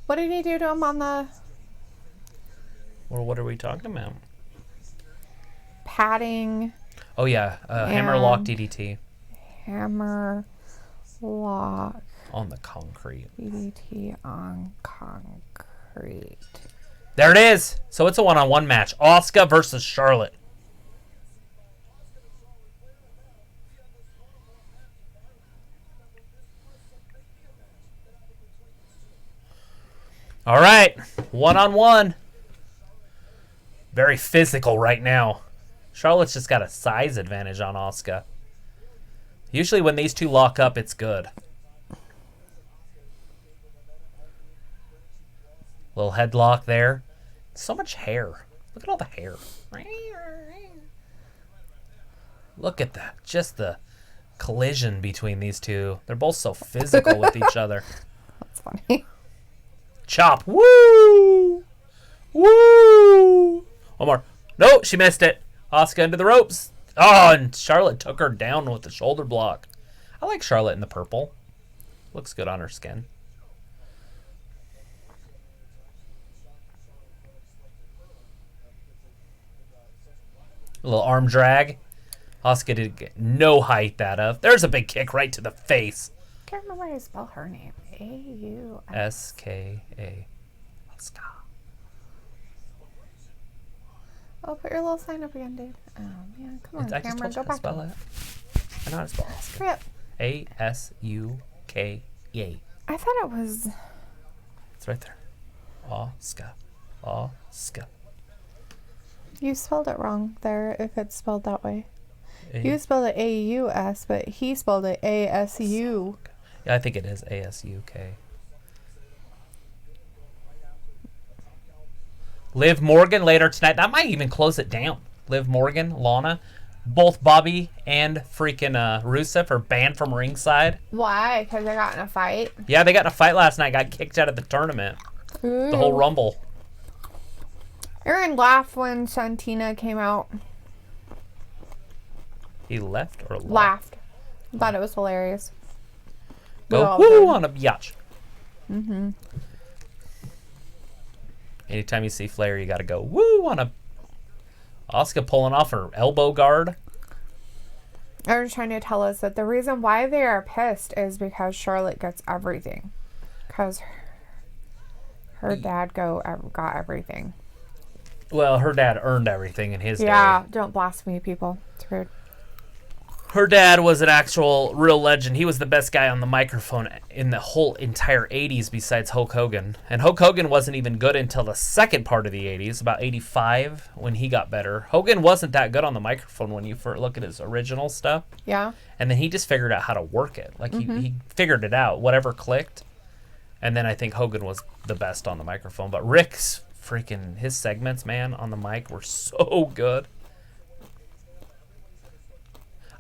what did he do to him on the
Well, what are we talking about?
padding
Oh, yeah. Hammerlock
And-
DDT
hammer lock
on the concrete.
DDT on concrete?
There it is. So it's a one-on-one match. Asuka versus Charlotte. All right. One-on-one. Very physical right now. Charlotte's just got a size advantage on Asuka. Usually when these two lock up, it's good. Little headlock there. So much hair. Look at all the hair. Look at that. Just the collision between these two. They're both so physical with each other.
That's funny.
Chop. Woo! Woo! One more. No, she missed it. Asuka into the ropes. Oh, and Charlotte took her down with the shoulder block. I like Charlotte in the purple. Looks good on her skin. A little arm drag. Asuka did get no height that of. There's a big kick right to the face.
Can't remember how to spell her name. A-U-S.
S-K-A. Asuka.
Oh, put your little sign up again, dude. Oh, man. Come on,
I just
Cameron.
told you
Go
how to
back.
spell it. I know how to spell Asuka.
Crap.
A-S-U-K-A.
I thought it was...
It's right there. Asuka. Asuka.
You spelled it wrong there if it's spelled that way.
A-
You spelled it A-U-S, but he spelled it A-S-U.
Yeah, I think it is A-S-U-K. Liv Morgan later tonight. That might even close it down. Liv Morgan, Lana. Both Bobby and freaking Rusev are banned from ringside.
Why? Because they got in a fight?
Yeah, they got in a fight last night. Got kicked out of the tournament. The whole Rumble.
Aaron laughed when Santina came out.
He left or
Laughed. Thought it was hilarious.
Go woo on a yacht. Anytime you see Flair, you got to go woo on a. Asuka pulling off her elbow guard.
They're trying to tell us that the reason why they are pissed is because Charlotte gets everything. Because her dad got everything.
Well, her dad earned everything in his day.
Yeah, don't blaspheme people. It's rude.
Her dad was an actual real legend. He was the best guy on the microphone in the whole entire 80s besides Hulk Hogan. And Hulk Hogan wasn't even good until the second part of the 80s, about 85, when he got better. Hogan wasn't that good on the microphone when you first look at his original stuff.
Yeah.
And then he just figured out how to work it. Like, he figured it out, whatever clicked. And then I think Hogan was the best on the microphone. But Rick's freaking, his segments, man, on the mic were so good.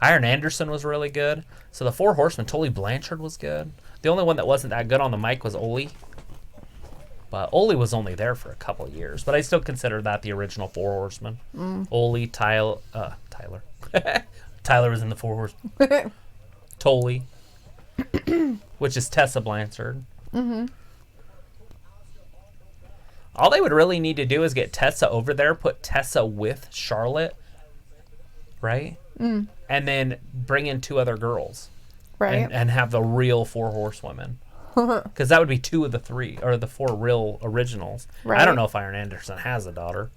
Iron Anderson was really good. So the Four Horsemen, Tully Blanchard was good. The only one that wasn't that good on the mic was Ole. But Ole was only there for a couple of years. But I still consider that the original Four Horsemen. Ole, Tyler. Tyler was in the Four Horsemen. Tully. Which is Tessa Blanchard. All they would really need to do is get Tessa over there, put Tessa with Charlotte. Right? And then bring in two other girls.
Right.
And have the real Four Horsewomen. Because that would be two of the three, or the four real originals.
Right.
I don't know if Iron Anderson has a daughter.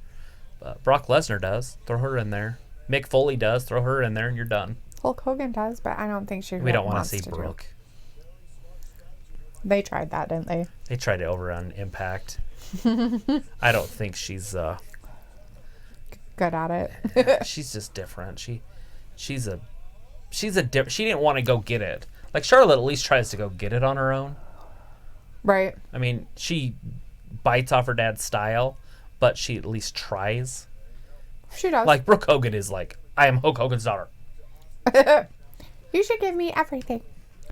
But Brock Lesnar does. Throw her in there. Mick Foley does. Throw her in there and you're done.
Hulk Hogan does, but I don't think she
We don't want
wants
to see
do
Brooke.
it. They tried that, didn't they?
They tried it over on Impact. I don't think she's
Good at it.
she's just different. She didn't want to go get it. Like Charlotte at least tries to go get it on her own.
Right.
I mean, she bites off her dad's style, but she at least tries.
She does.
Like Brooke Hogan is like, I am Hulk Hogan's daughter.
You should give me everything.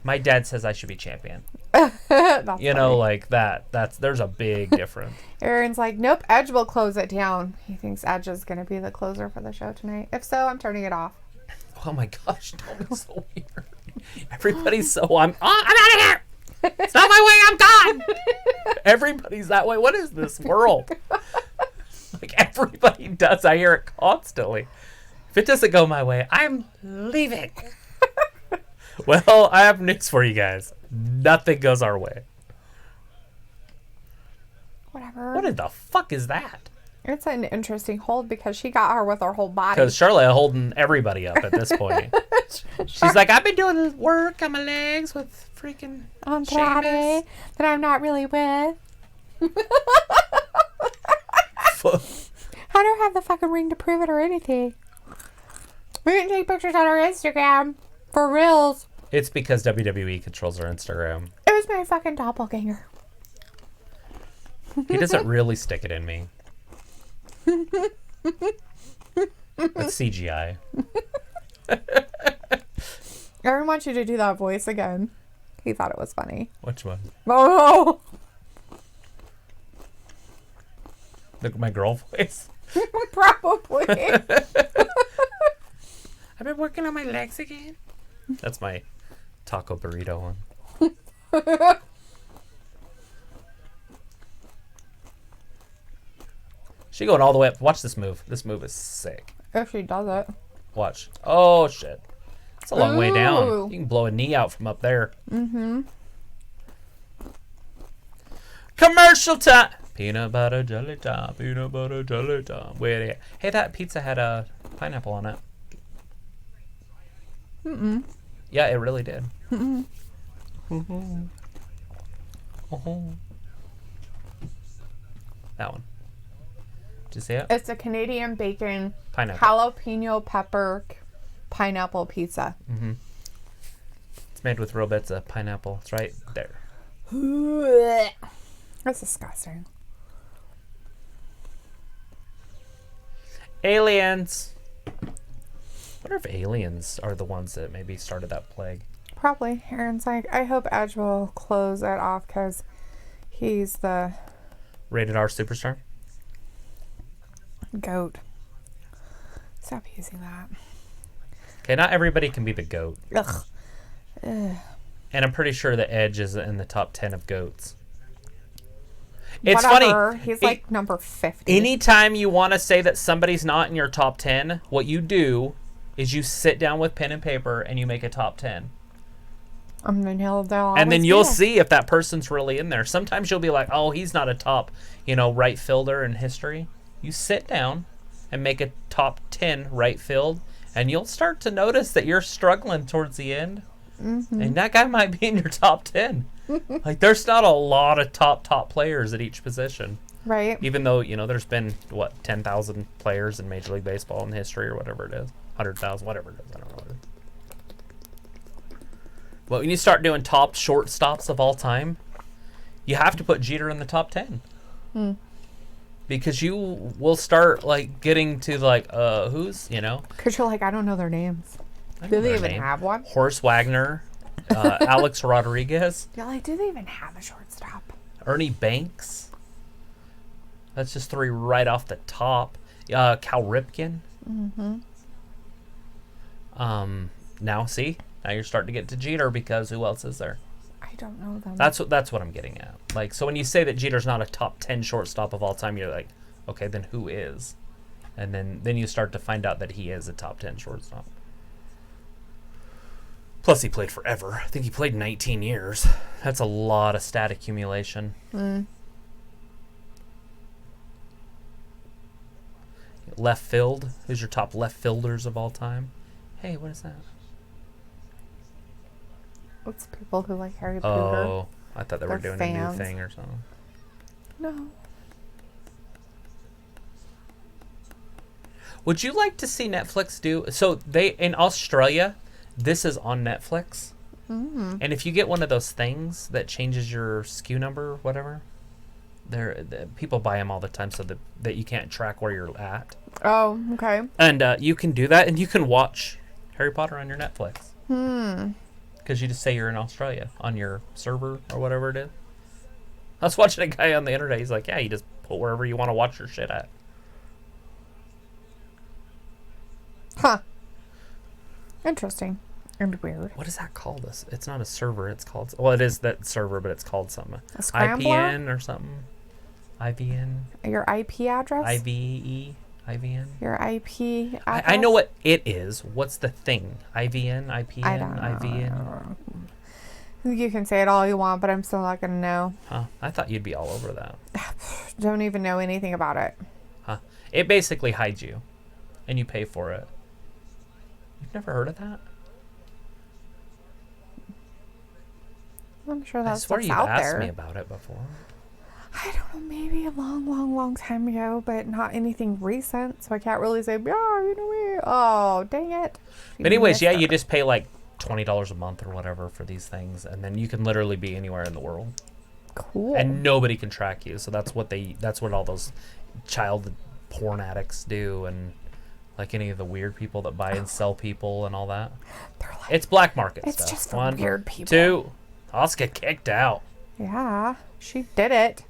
My dad says I should be champion.
That's
You know,
funny.
like that. There's a big difference.
Aaron's like, nope, Edge will close it down. He thinks Edge is going to be the closer for the show tonight. If so, I'm turning it off.
Oh my gosh, don't be so weird. Everybody's so I'm out of here. It's not my way. I'm gone. Everybody's that way. What is this world? Like everybody does. I hear it constantly. If it doesn't go my way, I'm leaving. Well, I have news for you guys. Nothing goes our way.
Whatever.
What in the fuck is that?
It's an interesting hold because she got her with her whole body.
Because Charlotte holding everybody up at this point. She's like, I've been doing work on my legs with freaking
Andrade
Sheamus.
that I'm not really with. I don't have the fucking ring to prove it or anything. We can take pictures on our Instagram. For reals.
It's because WWE controls our Instagram.
It was my fucking doppelganger.
He doesn't really stick it in me. It's CGI.
Aaron wants you to do that voice again. He thought it was funny.
Which one?
Oh
My girl voice.
no. Probably.
I've been working on my legs again. That's my taco burrito one. She going all the way up. Watch this move. This move is sick.
If she does it.
Watch. Oh, shit. It's a long way
Ooh.
down. You can blow a knee out from up there.
Mm-hmm.
Commercial time. Peanut butter jelly time. Peanut butter jelly time. Wait. Hey, that pizza had a pineapple on it.
Mm-mm.
Yeah, it really did.
Mm-mm.
That one. Did you see it?
It's a Canadian bacon
Pineapple.
jalapeno pepper pineapple pizza.
It's made with real bits of pineapple. It's right there.
That's disgusting.
Aliens. I wonder if aliens are the ones that maybe started that plague.
Probably. Aaron's like, I hope Edge will close it off because he's the
Rated R superstar.
goat. Stop using that.
Okay, not everybody can be the GOAT.
Ugh.
And I'm pretty sure that Edge is in the top 10 of GOATs. It's
Whatever.
funny.
He's like number 50.
Anytime you want to say that somebody's not in your top 10, what you do is you sit down with pen and paper and you make a top 10.
And then they'll
And then
always
you'll
be there.
see if that person's really in there. Sometimes you'll be like, oh, he's not a top, right fielder in history. You sit down and make a top 10 right field, and you'll start to notice that you're struggling towards the end.
Mm-hmm.
And that guy might be in your top 10. Like, there's not a lot of top players at each position.
Right.
Even though, there's been, 10,000 players in Major League Baseball in history or whatever it is. 100,000, whatever it is. I don't know what it is. But when you start doing top shortstops of all time, you have to put Jeter in the top 10. Because you will start, getting to, who's,
Because you're like, I don't know their names.
I
Do
know
they
their
even
name.
have one?
Horace Wagner, Alex Rodriguez,
You're like, do they even have a shortstop?
Ernie Banks. That's just three right off the top. Cal Ripken. Now see, now you're starting to get to Jeter because who else is there?
I don't know them.
That's what I'm getting at. So when you say that Jeter's not a top 10 shortstop of all time, you're like, okay, then who is? And then you start to find out that he is a top 10 shortstop. Plus, he played forever. I think he played 19 years. That's a lot of stat accumulation. Left field. Who's your top left fielders of all time? Hey, what is that?
It's people who like Harry Potter.
Oh, I thought they were
They're
doing a new
fans.
thing or something.
No.
Would you like to see Netflix do... So, they in Australia, this is on Netflix. And if you get one of those things that changes your SKU number or whatever, people buy them all the time so that you can't track where you're at.
Oh, okay.
And you can do that, and you can watch Harry Potter on your Netflix. Because you just say you're in Australia on your server or whatever it is. I was watching a guy on the internet. He's like, yeah, you just put wherever you want to watch your shit at.
Huh. Interesting. And weird.
What is that called? It's not a server. It's called... Well, it is that server, but it's called something.
A scrambler?
IPN or something. IVN?
Your IP address?
IVE? IVN?
Your IP address?
I know what it is. What's the thing? IVN? IPN?
I don't know.
IVN?
You can say it all you want, but I'm still not going to know.
Huh. I thought you'd be all over that.
Don't even know anything about it.
Huh. It basically hides you. And you pay for it. You've never heard of that?
I'm sure
I
that's
swear
what's
you've
out
asked
there.
me about it before.
I don't know, maybe a long time ago, but not anything recent, so I can't really say, yeah, you know me. Oh, dang it.
But anyways, yeah, you just pay $20 a month or whatever for these things, and then you can literally be anywhere in the world.
Cool.
And nobody can track you. So that's what all those child porn addicts do, and any of the weird people that buy and sell people and all that.
They're like,
It's black market
it's
stuff.
just for
1,
weird people.
2, I'll get kicked out.
yeah, she did it.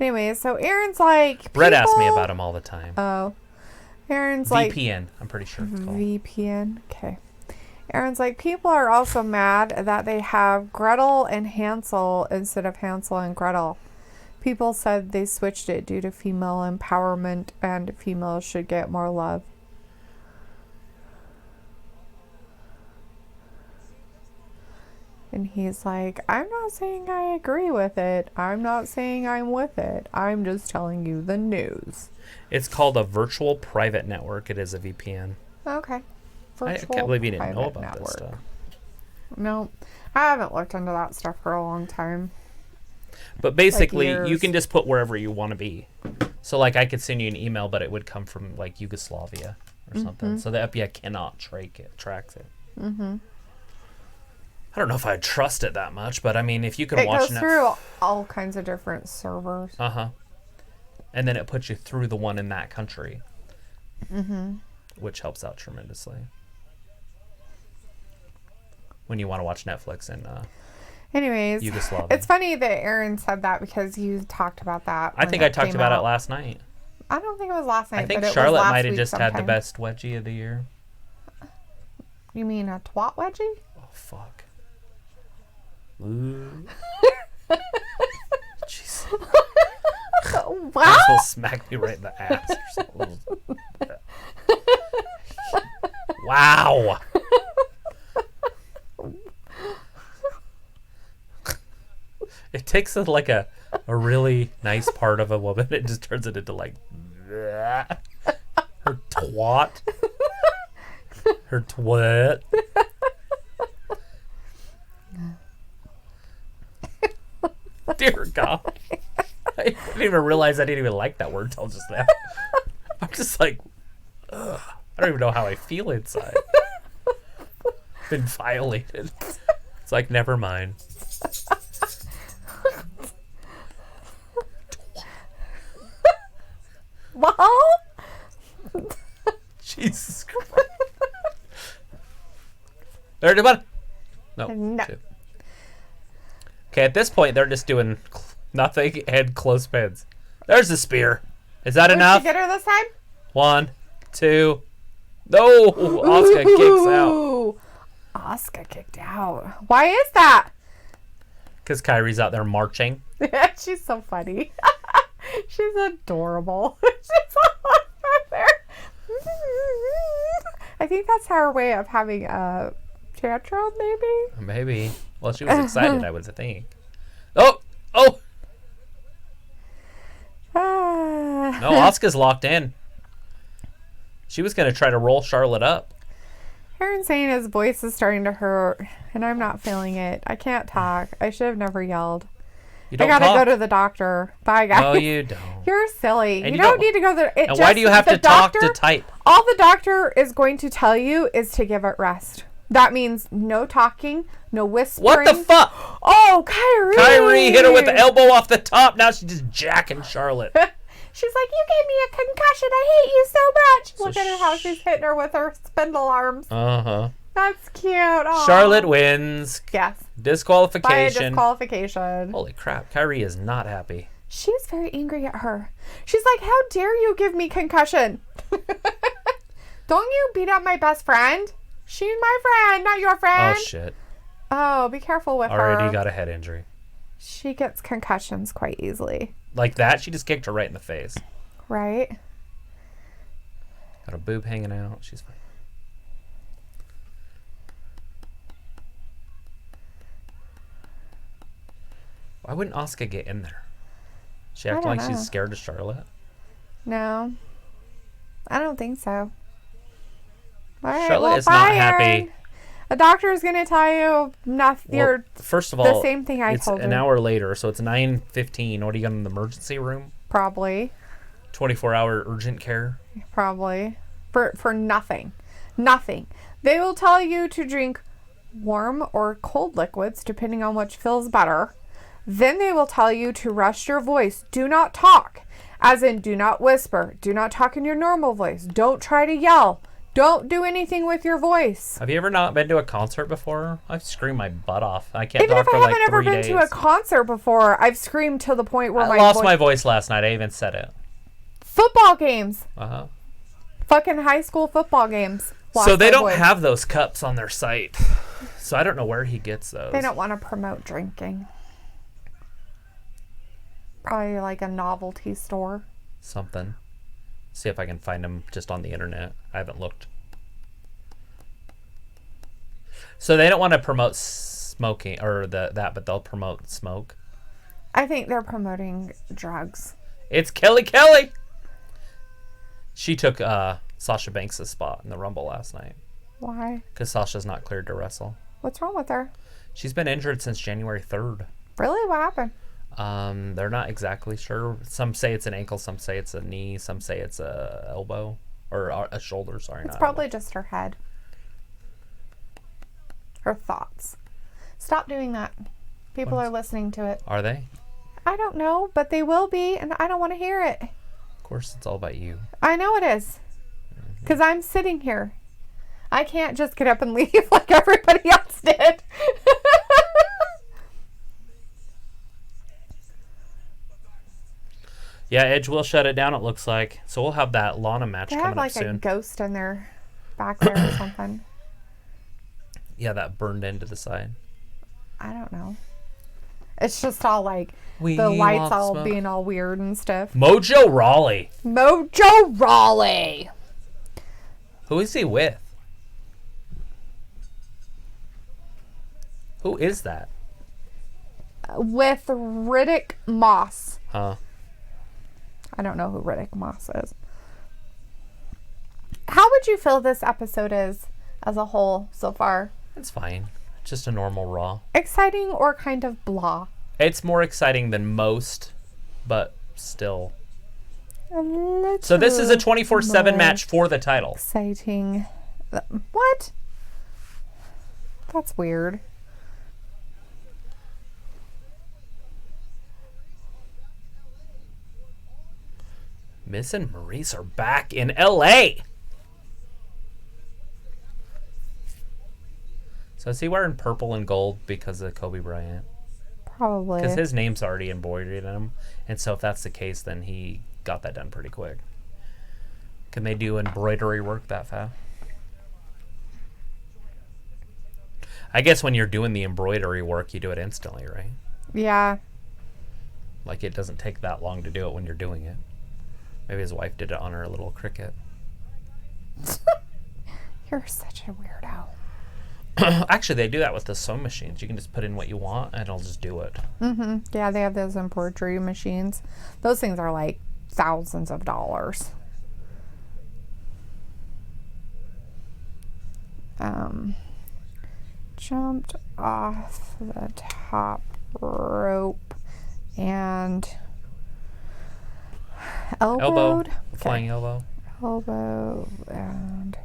Anyway, so Aaron's like,
Brett asks me
people-
about them all the time.
Oh. Aaron's like,
VPN, I'm pretty sure it's called.
VPN. Okay. Aaron's like, people are also mad that they have Gretel and Hansel instead of Hansel and Gretel. People said they switched it due to female empowerment and females should get more love. And he's like, I'm not saying I agree with it. I'm not saying I'm with it. I'm just telling you the news.
It's called a virtual private network. It is a VPN.
Okay.
I can't believe you didn't know about this stuff.
No, I haven't looked into that stuff for a long time.
But basically, you
years.
can just put wherever you want to be. So, I could send you an email, but it would come from, Yugoslavia or something. So the FBI cannot track it. Mm-hmm. I don't know if I'd trust it that much, but, if you can
It
watch
goes through all kinds of different servers.
Uh-huh. And then it puts you through the one in that country. which helps out tremendously when you want to watch Netflix in
Anyways,
Yugoslavia.
it's funny that Aaron said that because you talked about that.
I
when
think I
it
talked
came
about
out.
it last night.
I don't think it was last night.
I think
but it
Charlotte
was last
might have
week
just had the
sometime.
best wedgie of the year.
You mean a twat wedgie?
Oh, fuck. Ooh. Jeez.
Wow.
Will smack me right in the ass or something. Wow. It takes like a really nice part of a woman. It just turns it into like her twat. Her twat. Dear God. I didn't even realize I didn't even like that word until just now. I'm just like, ugh. I don't even know how I feel inside. Been violated. It's like, never mind.
Well,
Jesus Christ. There, bud. No.
No.
Shit. Okay, at this point, they're just doing nothing and close pins. There's the spear. Is that
did you
enough?
get her this time?
1, 2. No! Asuka kicks out.
Ooh. Asuka kicked out. Why is that?
Because Kairi's out there marching.
She's so funny. She's adorable. She's out there. I think that's her way of having a tantrum, maybe.
Maybe. Well, she was excited, I would think. Oh! Oh! No, Asuka's locked in. She was going to try to roll Charlotte up.
Aaron's saying his voice is starting to hurt, and I'm not feeling it. I can't talk. I should have never yelled.
You
I
don't
gotta
talk.
go to the doctor. Bye, guys.
No, you don't.
You're silly.
And
You
you
don't
don't-
need to go there.
And why do you have to talk to type?
All the doctor is going to tell you is to give it rest. That means no talking, no whispering.
What the fuck?
Oh, Kyrie!
Kyrie hit her with the elbow off the top. Now she's just jacking Charlotte.
She's like, you gave me a concussion. I hate you so much.
So
Look at her how she's hitting her with her spindle arms.
Uh-huh.
That's cute. Aw.
Charlotte wins.
Yes. By a
Disqualification.
disqualification.
Holy crap. Kyrie is not happy.
She's very angry at her. She's like, how dare you give me concussion? Don't you beat up my best friend? She's my friend, not your friend.
Oh, shit.
Oh, be careful with
Already
her.
got a head injury.
She gets concussions quite easily.
Like that, she just kicked her right in the face.
Right?
Got a boob hanging out. She's fine. Why wouldn't Asuka get in there? She acting
don't
like
know.
she's scared of Charlotte.
No. I don't think so. All right,
Charlotte
well,
is not
bye,
happy.
Aaron. A doctor is going to tell you nothing.
Well,
You're
first of all,
same thing I
it's
told
an
her.
hour later, so it's 9:15. What are you got in the emergency room?
probably.
24-hour urgent care.
Probably. For nothing. Nothing. They will tell you to drink warm or cold liquids, depending on which feels better. Then they will tell you to rest your voice. Do not talk. As in, do not whisper. Do not talk in your normal voice. Don't try to yell. Don't do anything with your voice.
Have you ever not been to a concert before? I've screamed my butt off. I can't
Even
talk
if I
for
haven't
like
ever
3
been
days.
to a concert before, I've screamed to the point where
I lost
voice...
my voice last night. I even said it.
Football games.
Uh-huh.
Fucking high school football games. Lost
So they
my
don't
voice.
have those cups on their site. So I don't know where he gets those.
They don't want to promote drinking. Probably like a novelty store.
Something. See if I can find them just on the internet. I haven't looked. So they don't want to promote smoking or that, but they'll promote smoke.
I think they're promoting drugs.
It's Kelly Kelly. She took Sasha Banks' spot in the Rumble last night
Why?
because Sasha's not cleared to wrestle.
What's wrong with her?
She's been injured since January 3rd.
Really? What happened?
They're not exactly sure. Some say it's an ankle, some say it's a knee, some say it's a elbow or a shoulder. Sorry,
It's
not
probably just her head. Her thoughts. Stop doing that. People are listening to it.
elbow. Are they?
I don't know, but they will be, and I don't want to hear it.
Of course, it's all about you.
I know it is. Because I'm sitting here. I can't just get up and leave like everybody else did.
Yeah, Edge will shut it down, it looks like. So we'll have that Lana match
They
coming
have like
up
a
soon.
ghost in their back there or something.
Yeah, that burned into the side.
I don't know. It's just all like
We
the lights
want
all
smoke.
being all weird and stuff.
Mojo Rawley.
Mojo Rawley.
Who is he with? Who is that?
With Riddick Moss.
Huh.
I don't know who Riddick Moss is. How would you feel this episode is as a whole so far?
It's fine. Just a normal Raw.
Exciting or kind of blah?
It's more exciting than most, but still.
A little
So this is a 24/7
more
match for the title.
Exciting. What? That's weird.
Miz and Maurice are back in LA. So is he wearing purple and gold because of Kobe Bryant?
Probably.
Because his name's already embroidered in him. And so if that's the case, then he got that done pretty quick. Can they do embroidery work that fast? I guess when you're doing the embroidery work, you do it instantly, right?
Yeah.
Like it doesn't take that long to do it when you're doing it. Maybe his wife did it on her little Cricut.
You're such a weirdo.
Actually, they do that with the sewing machines. You can just put in what you want, and it'll just do it.
Mm-hmm. Yeah, they have those embroidery machines. Those things are like thousands of dollars. Jumped off the top rope and elbowed.
Elbow. Flying elbow.
Elbow and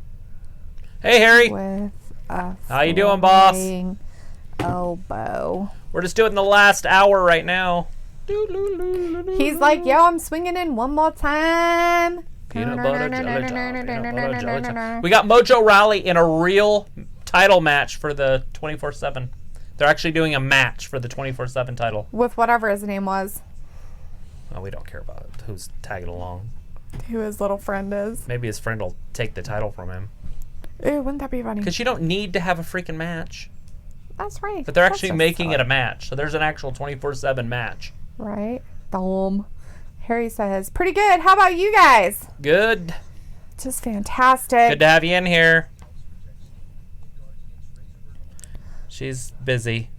Hey, Harry.
with a
How you doing, boss?
flying elbow.
We're just doing the last hour right now.
He's like, yo, I'm swinging in one more time.
Peanut butter jelly time. Peanut butter jelly time. We got Mojo Rawley in a real title match for the 24/7. They're actually doing a match for the 24/7 title.
With whatever his name was.
Well, we don't care about it. Who's tagging along.
Who his little friend is.
Maybe his friend will take the title from him.
Ew, wouldn't that be funny?
Because you don't need to have a freaking match.
That's right.
But they're
That's
actually
just
making it a
fun.
match. So there's an actual 24/7 match.
Right? Harry says, pretty good. How about you guys?
Good.
Just fantastic.
Good to have you in here. She's busy.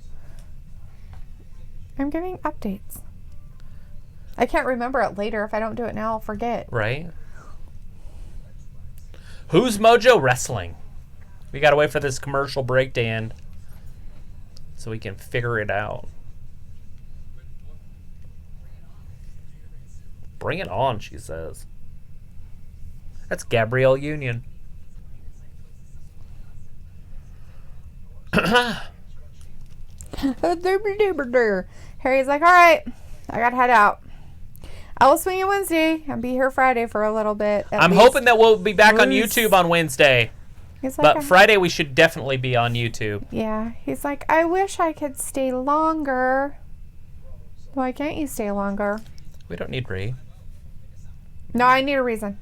I'm giving updates. I can't remember it later. If I don't do it now, I'll forget.
Right? Who's Mojo Wrestling? We gotta wait for this commercial break to end so we can figure it out. Bring it on, she says. That's Gabrielle Union.
Harry's like, all right, I gotta head out. I will swing it Wednesday and be here Friday for a little bit.
I'm hoping that we'll be back on
Bruce.
YouTube on Wednesday.
He's like,
But Friday we should definitely be on YouTube.
yeah, he's like, I wish I could stay longer. Why can't you stay longer?
We don't need Ree.
No, I need a reason.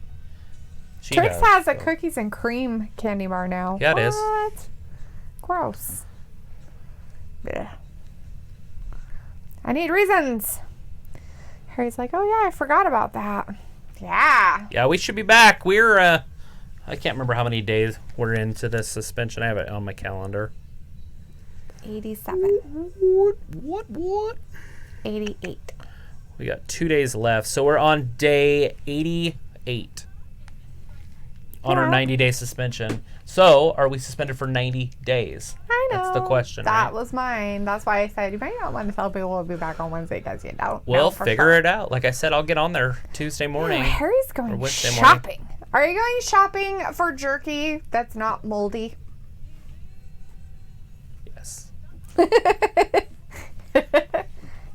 She
Trix
does,
has a
so.
cookies and cream candy bar now.
Yeah, it is.
What? Gross. Blech. I need reasons. Harry's like, oh yeah, I forgot about that. Yeah.
Yeah, we should be back. We're I can't remember how many days we're into this suspension. I have it on my calendar.
87.
What?
88.
We got 2 days left. So we're on day 88 on our
Yeah.
90-day suspension. So are we suspended for 90 days?
I know.
That's the question,
That
right?
was mine. That's why I said you might not want to tell people we'll be back on Wednesday because you don't.
We'll figure it out. Like I said, I'll get on there Tuesday morning.
Harry's
or
going
Wednesday morning.
shopping. Are you going shopping for jerky that's not moldy?
Yes.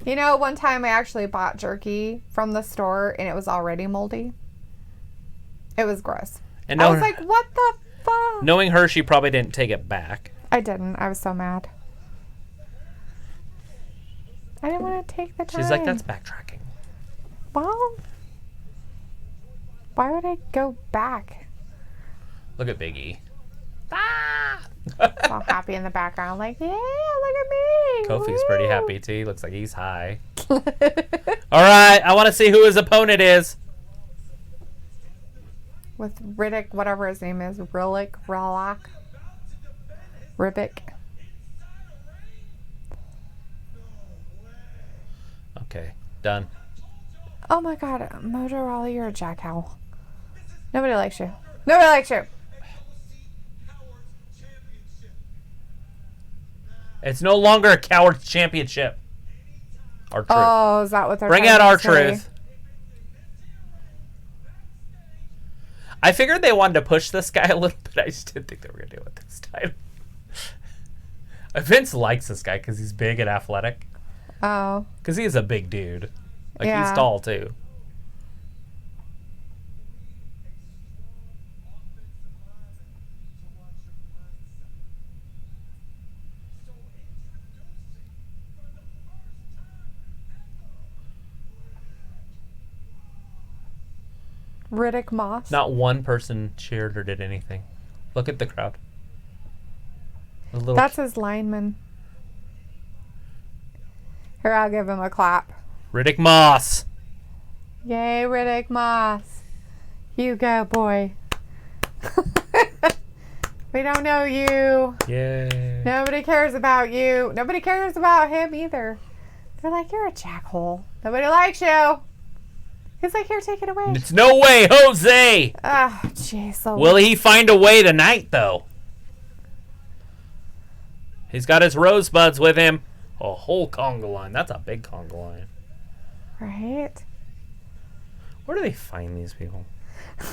You know, one time I actually bought jerky from the store and it was already moldy. It was gross.
And
I was like, what the fuck?
knowing her, she probably didn't take it back.
I didn't. I was so mad. I didn't want to take the time.
She's like, that's backtracking.
Well, why would I go back?
Look at Big E.
All happy in the background, like, yeah, look at me.
Kofi's
Woo.
pretty happy too. He looks like he's high. All right, I want to see who his opponent is.
With Riddick, whatever his name is, Rillick, Ribic.
Okay, done.
Oh my God, Mojo Rawley, you're a jackal. Nobody likes you. Nobody likes you.
It's no longer a Coward's Championship. Our truth.
Oh, is that what they're
Bring
trying
out
to
our
say?
truth. I figured they wanted to push this guy a little bit. I just didn't think they were going to do it this time. Vince likes this guy because he's big and athletic.
Oh,
Because he's a big dude. Like,
Yeah.
he's tall, too.
Riddick Moss.
Not one person cheered or did anything. Look at the crowd. The little
That's his lineman. Here, I'll give him a clap.
Riddick Moss.
Yay, Riddick Moss. You go, boy. We don't know you.
Yay.
Nobody cares about you. Nobody cares about him either. They're like, you're a jackhole. Nobody likes you. He's like, here, take it away.
It's no way, Jose.
Ah, jeez.
Will he find a way tonight, though? He's got his rosebuds with him. A whole conga line. That's a big conga line.
Right?
Where do they find these people?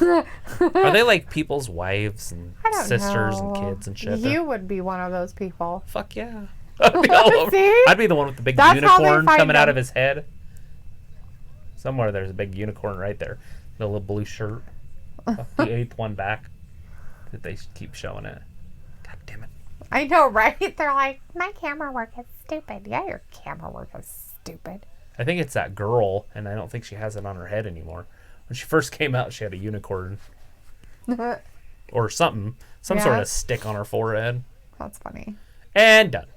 Are they like people's wives and
I don't
sisters
know.
and kids and shit?
You would be one of those people.
Fuck yeah. I'd be, all over.
See?
I'd be the one with the big
That's how they
unicorn
find
coming out
them.
of his head. Somewhere there's a big unicorn right there. The little blue shirt. The eighth one back. That they keep showing it. God damn it.
I know, right? They're like, my camera work is stupid. Yeah, your camera work is stupid.
I think it's that girl, and I don't think she has it on her head anymore. When she first came out, she had a unicorn or something. Some sort
Yeah.
of stick on her forehead.
That's funny.
And done.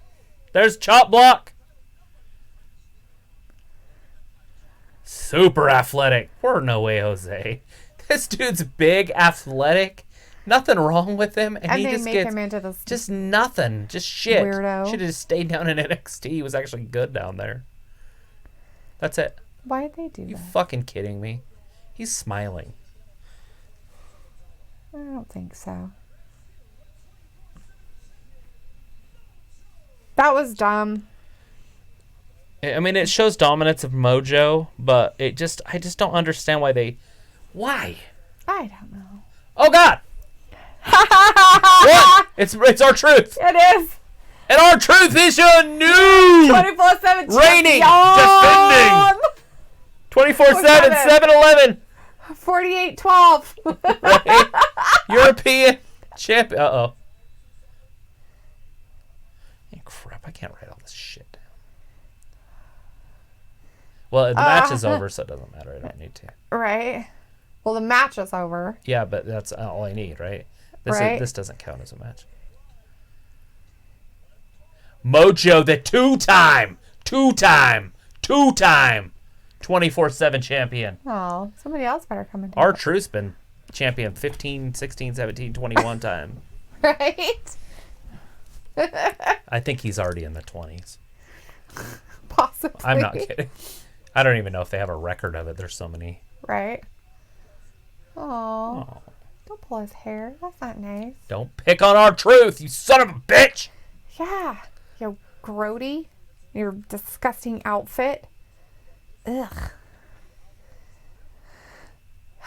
There's Chop Block. Super athletic. We're no way, Jose. This dude's big, athletic. Nothing wrong with him. And he
And they
just
make
gets
him into this.
just nothing. Just shit.
Weirdo.
Should have just stayed down in NXT. He was actually good down there. That's it.
Why did they do
You
that?
fucking kidding me? He's smiling.
I don't think so. That was dumb.
I mean, it shows dominance of Mojo, but I just don't understand why.
I don't know.
Oh God! What? It's our truth,
It is
and our truth is your new
24/7
reigning,
champion.
defending 24/7, 7-Eleven
48-12.
right? European champion. Crap! I can't write all this shit down. Well, the match is over, so it doesn't matter. I don't need to.
Right. Well, the match is over.
Yeah, but that's all I need, right?
Right.
This doesn't count as a match. Mojo, the two-time 24/7 champion.
Oh, somebody else better come in.
R-Truth's been champion 15, 16, 17, 21 times.
Right?
I think he's already in the 20s.
Possibly.
I'm not kidding. I don't even know if they have a record of it. There's so many.
Right? Oh,
Oh,
don't pull his hair. That's not nice.
don't pick on R-Truth, you son of a bitch!
Yeah. You grody. Your disgusting outfit. Ugh.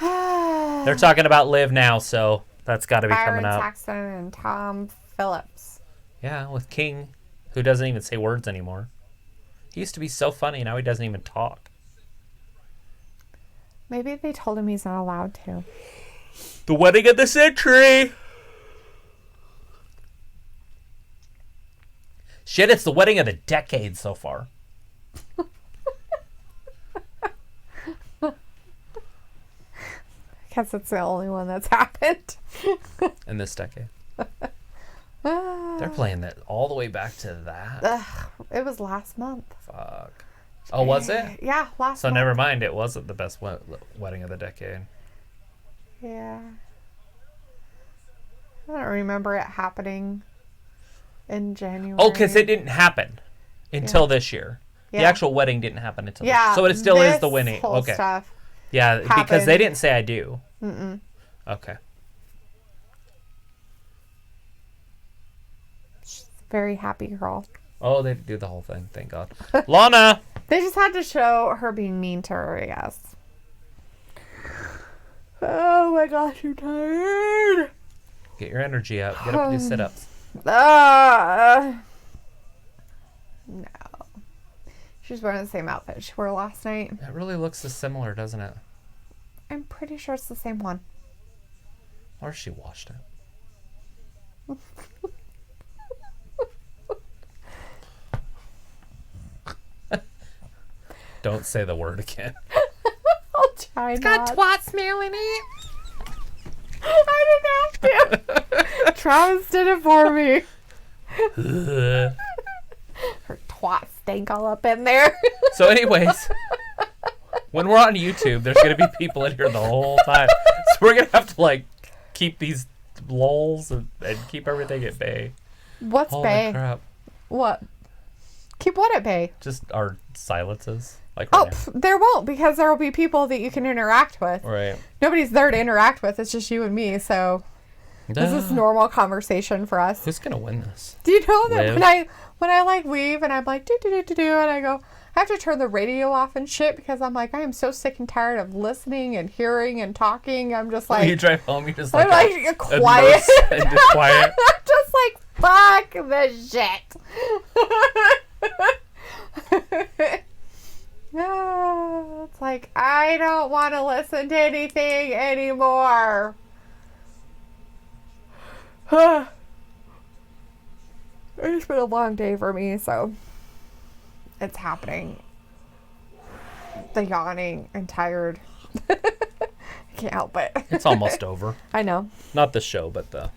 They're talking about Liv now, so that's got to be
Byron
coming up.
Saxton and Tom Phillips.
Yeah, with King, who doesn't even say words anymore. He used to be so funny, now he doesn't even talk.
Maybe they told him he's not allowed to.
The wedding of the century. Shit, it's the wedding of the decade so far.
Guess it's the only one that's happened.
In this decade. They're playing that all the way back to that.
It was last month.
Fuck. Oh, was it?
Yeah, last
So
month.
never mind. It wasn't the best wedding of the decade.
Yeah. I don't remember it happening in January.
Oh, because it didn't happen until this year. The
Yeah.
actual wedding didn't happen until this
Yeah.
year. So it still is
this
the winning.
whole
Okay.
Stuff.
Yeah, because
happened.
they didn't say I do. Mm-mm. Okay.
She's a very happy girl.
Oh, they do the whole thing. Thank God. Lana!
They just had to show her being mean to her, I guess. Oh my gosh, I'm tired.
Get your energy up. Get up and do sit-ups.
No. She's wearing the same outfit she wore last night.
It really looks similar, doesn't it?
I'm pretty sure it's the same one.
Or she washed it. Don't say the word again.
I'll try not.
twat smell in it.
I didn't have to. Travis did it for me. Her twat stank all up in there.
So anyways, when we're on YouTube, there's going to be people in here the whole time. So we're going to have to, like, keep these lulls and keep everything at bay.
What's
Holy
bay?
crap.
What? Keep what at bay?
Just our silences. Like right
Oh, there won't, because there will be people that you can interact with.
now. Right.
Nobody's there to interact with. It's just you and me. So this is normal conversation for us.
Who's going to win this?
Do you know that
Liv?
when I like leave and I'm like do and I go, I have to turn the radio off and shit because I'm like I am so sick and tired of listening and hearing and talking. I'm just
When you
like
drive home, you're just
I'm
like,
like quiet.
and just quiet.
I'm just like fuck the shit. No, it's like I don't want to listen to anything anymore. It's been a long day for me, so it's happening. The yawning and tired. I can't help it.
It's almost over.
I know.
Not the show, but the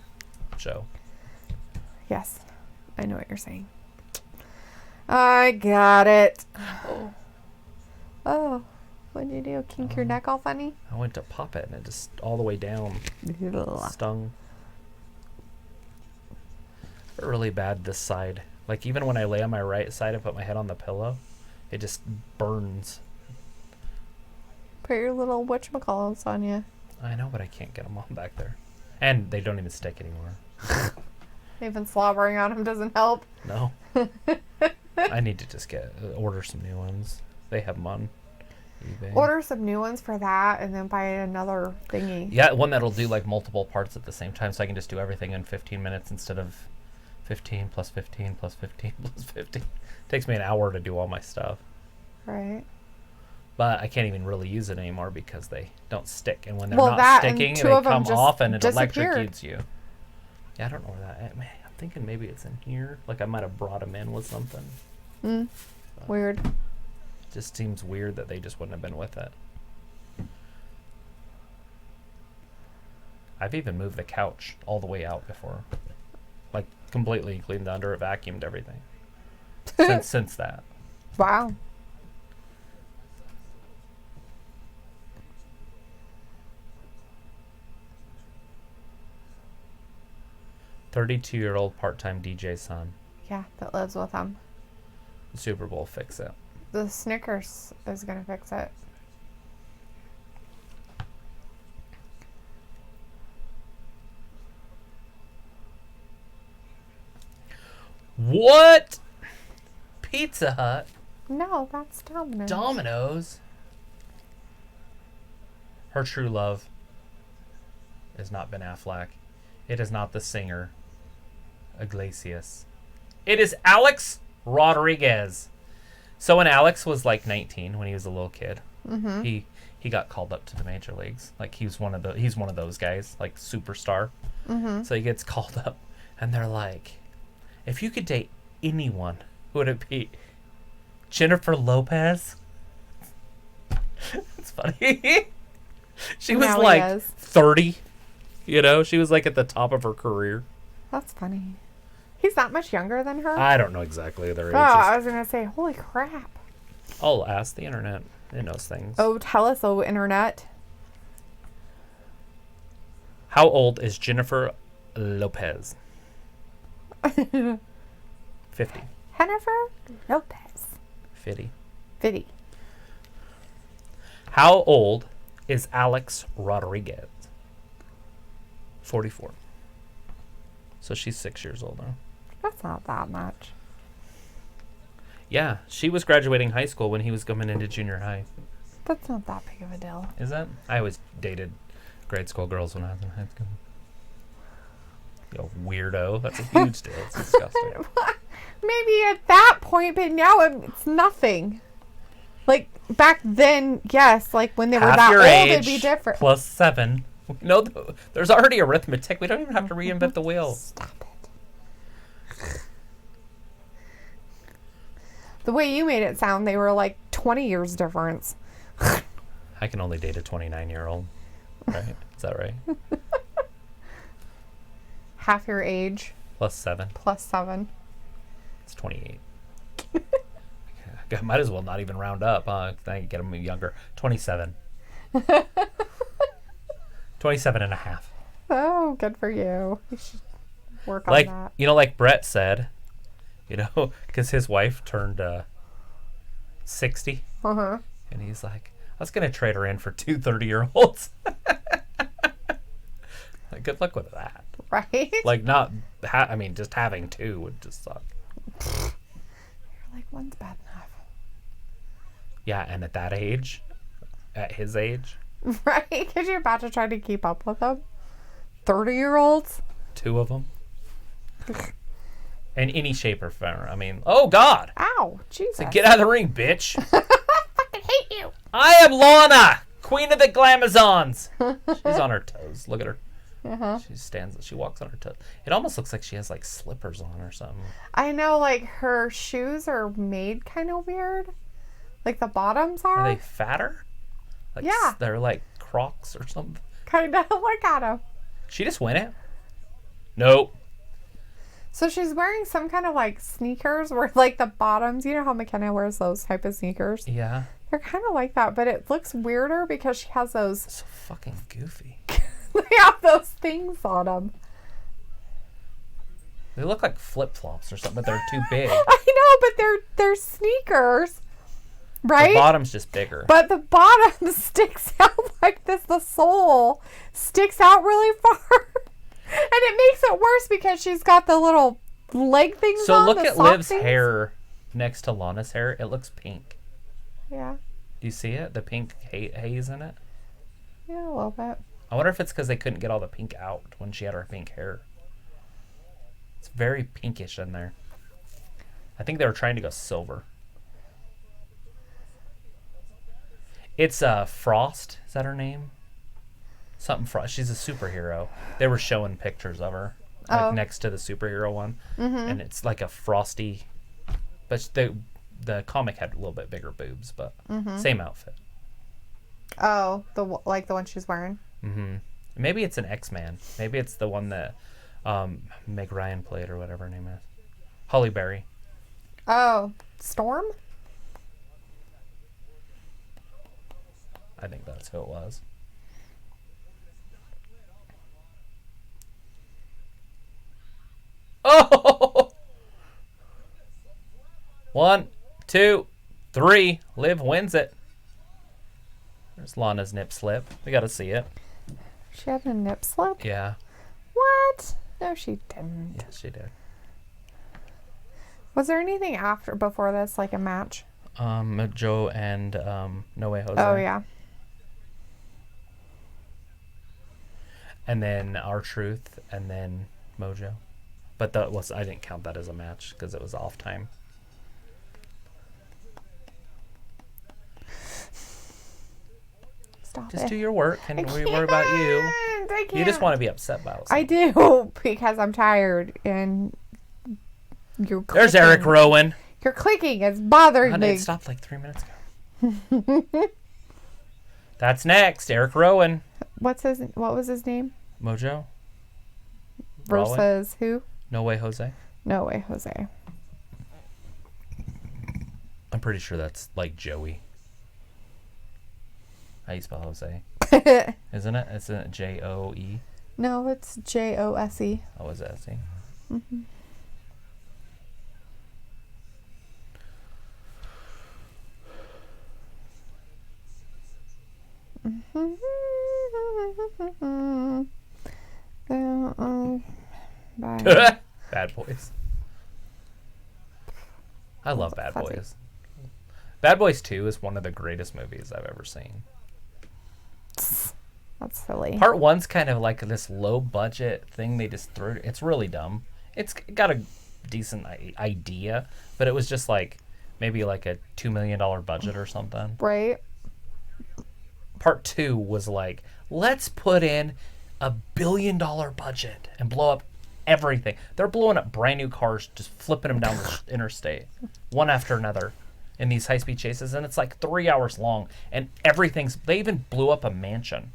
show.
Yes, I know what you're saying. I got it. Oh, what'd you do? Kink your neck all funny?
I went to pop it and it just all the way down. Stung. Really bad this side. Like even when I lay on my right side and put my head on the pillow, it just burns.
Put your little whatchamacallits on you.
I know, but I can't get them on back there. And they don't even stick anymore.
Even slobbering on them doesn't help.
No. I need to just order some new ones. They have them on eBay.
Order some new ones for that and then buy another thingy.
Yeah, one that'll do like multiple parts at the same time, so I can just do everything in 15 minutes instead of 15 plus 15 plus 15 plus 15. Takes me an hour to do all my stuff.
Right.
But I can't even really use it anymore because they don't stick. And when they're
Well,
not
that and
sticking,
two
they
of them
come
just
off and it
disappeared.
electrocutes you. Yeah, I don't know where that... Man, I'm thinking maybe it's in here. Like I might have brought them in with something.
Weird.
Just seems weird that they just wouldn't have been with it. I've even moved the couch all the way out before. Like completely cleaned under it, vacuumed everything. since that.
Wow.
$32-year-old part-time DJ son.
Yeah, that lives with them.
Super Bowl fix it.
The Snickers is going to fix it.
What? Pizza Hut?
No, that's Domino's.
Domino's? Her true love is not Ben Affleck. It is not the singer Iglesias. It is Alex Rodriguez. So when Alex was like 19, when he was a little kid, He got called up to the major leagues. Like he's one of those guys, like superstar. So he gets called up, and they're like, if you could date anyone, who would it be? Jennifer Lopez. It's funny. She was
Now he
like
is.
30. You know, she was like at the top of her career.
That's funny. He's that much younger than her?
I don't know exactly their
Oh, I
ages.
was going to say, holy crap.
I'll ask the internet. It knows things.
Oh, tell us, oh, internet.
How old is Jennifer Lopez? 50.
Jennifer Lopez.
50.
50.
How old is Alex Rodriguez? 44. So she's 6 years older.
That's not that much.
Yeah, she was graduating high school when he was coming into junior high.
That's not that big of a deal.
Is that? I always dated grade school girls when I was in high school. You weirdo. That's a huge deal. It's disgusting.
Maybe at that point, but now it's nothing. Like, back then, yes, like when they were
Half
that
your
old,
age
it'd be different.
plus 7. No, there's already arithmetic. We don't even have to reinvent the wheel.
Stop it. The way you made it sound, they were like 20 years difference.
I can only date a 29-year-old. Right? Is that right?
Half your age
Plus 7.
plus 7.
It's 28. I might as well not even round up. I can get them younger. 27. 27 and a half.
Oh, good for you. You should work on
Like,
that.
like Brett said, because his wife turned 60.
Uh-huh.
And he's like, I was going to trade her in for 2 30-year-olds. Like, good luck with that.
Right?
Like, just having 2 would just suck.
You're like, one's bad enough.
Yeah, and at that age, at his age,
Right? Because you're about to try to keep up with them. 30-year-olds?
2 of them. In any shape or form. I mean, oh, God.
Ow. Jesus.
Get out of the ring, bitch.
I hate you.
I am Lana, queen of the Glamazons. She's on her toes. Look at her.
Uh-huh.
She walks on her toes. It almost looks like she has like slippers on or something.
I know, like, her shoes are made kind of weird. Like, the bottoms are.
Are they fatter? Like,
Yeah.
They're like Crocs or something.
Kind of. Look at them.
She just win it? Nope.
So she's wearing some kind of, like, sneakers where, like, the bottoms, you know how McKenna wears those type of sneakers?
Yeah.
They're kind of like that, but it looks weirder because she has those,
So fucking goofy.
they have those things on them.
They look like flip-flops or something, but they're too big.
I know, but they're sneakers, right?
The bottom's just bigger.
But the bottom sticks out like this. The sole sticks out really far. And it makes it worse because she's got the little leg things
So
on.
look
the
at
sock
Liv's
things.
hair next to Lana's hair. It looks pink.
Yeah.
Do you see it? The pink haze in it?
Yeah, a little bit.
I wonder if it's because they couldn't get all the pink out when she had her pink hair. It's very pinkish in there. I think they were trying to go silver. It's Frost. Is that her name? Something Frost. She's a superhero. They were showing pictures of her, like
Oh.
next to the superhero one, and it's like a frosty. But the comic had a little bit bigger boobs, but same outfit.
Oh, like the one she's wearing.
Maybe it's an X-Man. Maybe it's the one that Meg Ryan played or whatever her name is. Holly Berry.
Oh, Storm?
I think that's who it was. Oh! 1, 2, 3. Liv wins it. There's Lana's nip slip. We got to see it.
She had a nip slip?
Yeah.
What? No, she didn't.
Yeah, she did.
Was there anything before this, like a match?
Joe and No Way Jose.
Oh, yeah.
And then R-Truth, and then Mojo. But I didn't count that as a match because it was off time.
Stop
Just
it.
do your work and we worry about you.
I can't.
You just want to be upset about
I
something.
do because I'm tired and you're clicking.
There's Eric Rowan.
Your clicking is bothering
Honey,
me.
it stopped like 3 minutes ago. That's next. Eric Rowan.
What was his name?
Mojo. Rowan?
Versus who?
No Way Jose.
No Way Jose.
I'm pretty sure that's like Joey. How you spell Jose? Isn't it? Isn't it Joe?
No, it's Jose.
Oh, is that? See?
Bye.
Bad Boys. I love Bad
Fuzzy.
Boys. Bad Boys 2 is one of the greatest movies I've ever seen.
That's silly.
Part 1's kind of like this low budget thing they just threw. It's really dumb. It's got a decent idea, but it was just like maybe like a $2 million budget or something.
Right?
Part 2 was like, let's put in $1 billion budget and blow up everything. They're blowing up brand new cars, just flipping them down the interstate, one after another, in these high-speed chases, and it's like 3 hours long, and they even blew up a mansion.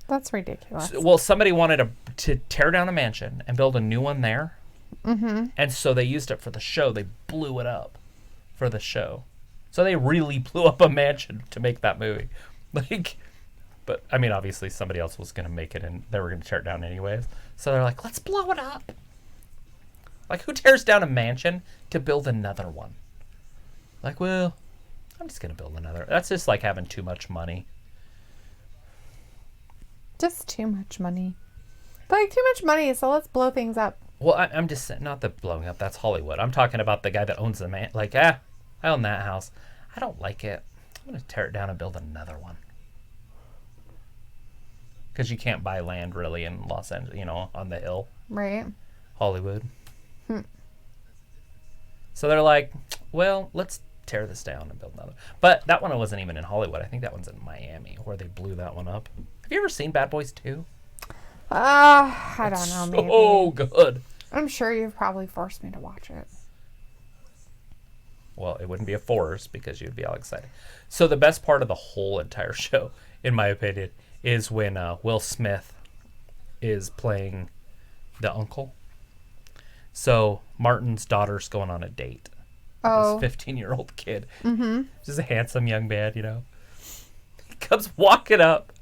That's ridiculous.
Well, somebody wanted to tear down a mansion and build a new one there, and so they used it for the show. They blew it up for the show. So they really blew up a mansion to make that movie. But, I mean, obviously somebody else was going to make it, and they were going to tear it down anyways. So they're like, let's blow it up. Like, who tears down a mansion to build another one? Like, well, I'm just going to build another. That's just like having too much money.
Just too much money. Like, too much money, so let's blow things up.
Well, I'm just saying, not the blowing up. That's Hollywood. I'm talking about the guy that owns the man. Like, I own that house. I don't like it. I'm going to tear it down and build another one. Because you can't buy land really in Los Angeles, on the hill.
Right?
Hollywood. So they're like, well, let's tear this down and build another. But that one wasn't even in Hollywood. I think that one's in Miami where they blew that one up. Have you ever seen Bad Boys 2?
I don't know, maybe.
Oh, good.
I'm sure you've probably forced me to watch it.
Well, it wouldn't be a force because you'd be all excited. So the best part of the whole entire show, in my opinion, is when Will Smith is playing the uncle. So Martin's daughter's going on a date.
Oh.
This 15-year-old kid. Mm-hmm. Just a handsome young man, He comes walking up.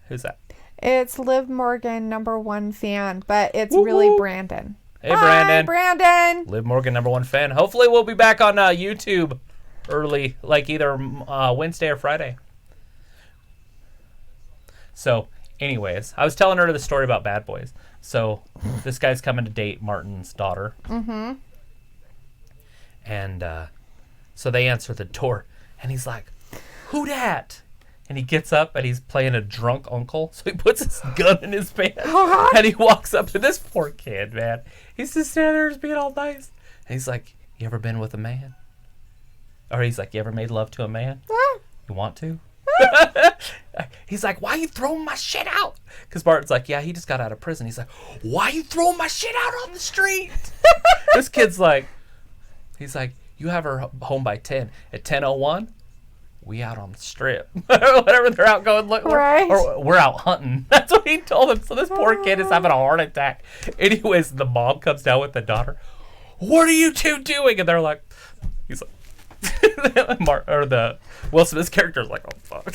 Who's that?
It's Liv Morgan, #1 fan, but it's
Woo-hoo.
really Brandon.
Hey,
Hi,
Brandon.
Brandon.
Liv Morgan, #1 fan. Hopefully we'll be back on YouTube early, like either Wednesday or Friday. So, anyways, I was telling her the story about Bad Boys. So, this guy's coming to date Martin's daughter. Mm-hmm. And so they answer the door, and he's like, "Who dat?" And he gets up, and he's playing a drunk uncle. So he puts his gun in his pants, and he walks up to this poor kid, man. He's just standing there just being all nice. And he's like, "You ever been with a man?" Or he's like, "You ever made love to a man? You want to?" He's like, "Why you throwing my shit out?" Because Martin's like, "Yeah, he just got out of prison." He's like, "Why you throwing my shit out on the street?" This kid's like, he's like, "You have her home by 10. At 10:01, we out on the strip." Whatever they're out going, look,
Right.
or we're out hunting. That's what he told him. So this poor kid is having a heart attack. Anyways, the mom comes down with the daughter. "What are you two doing?" And they're like, he's like, the Will Smith's character is like, "Oh fuck,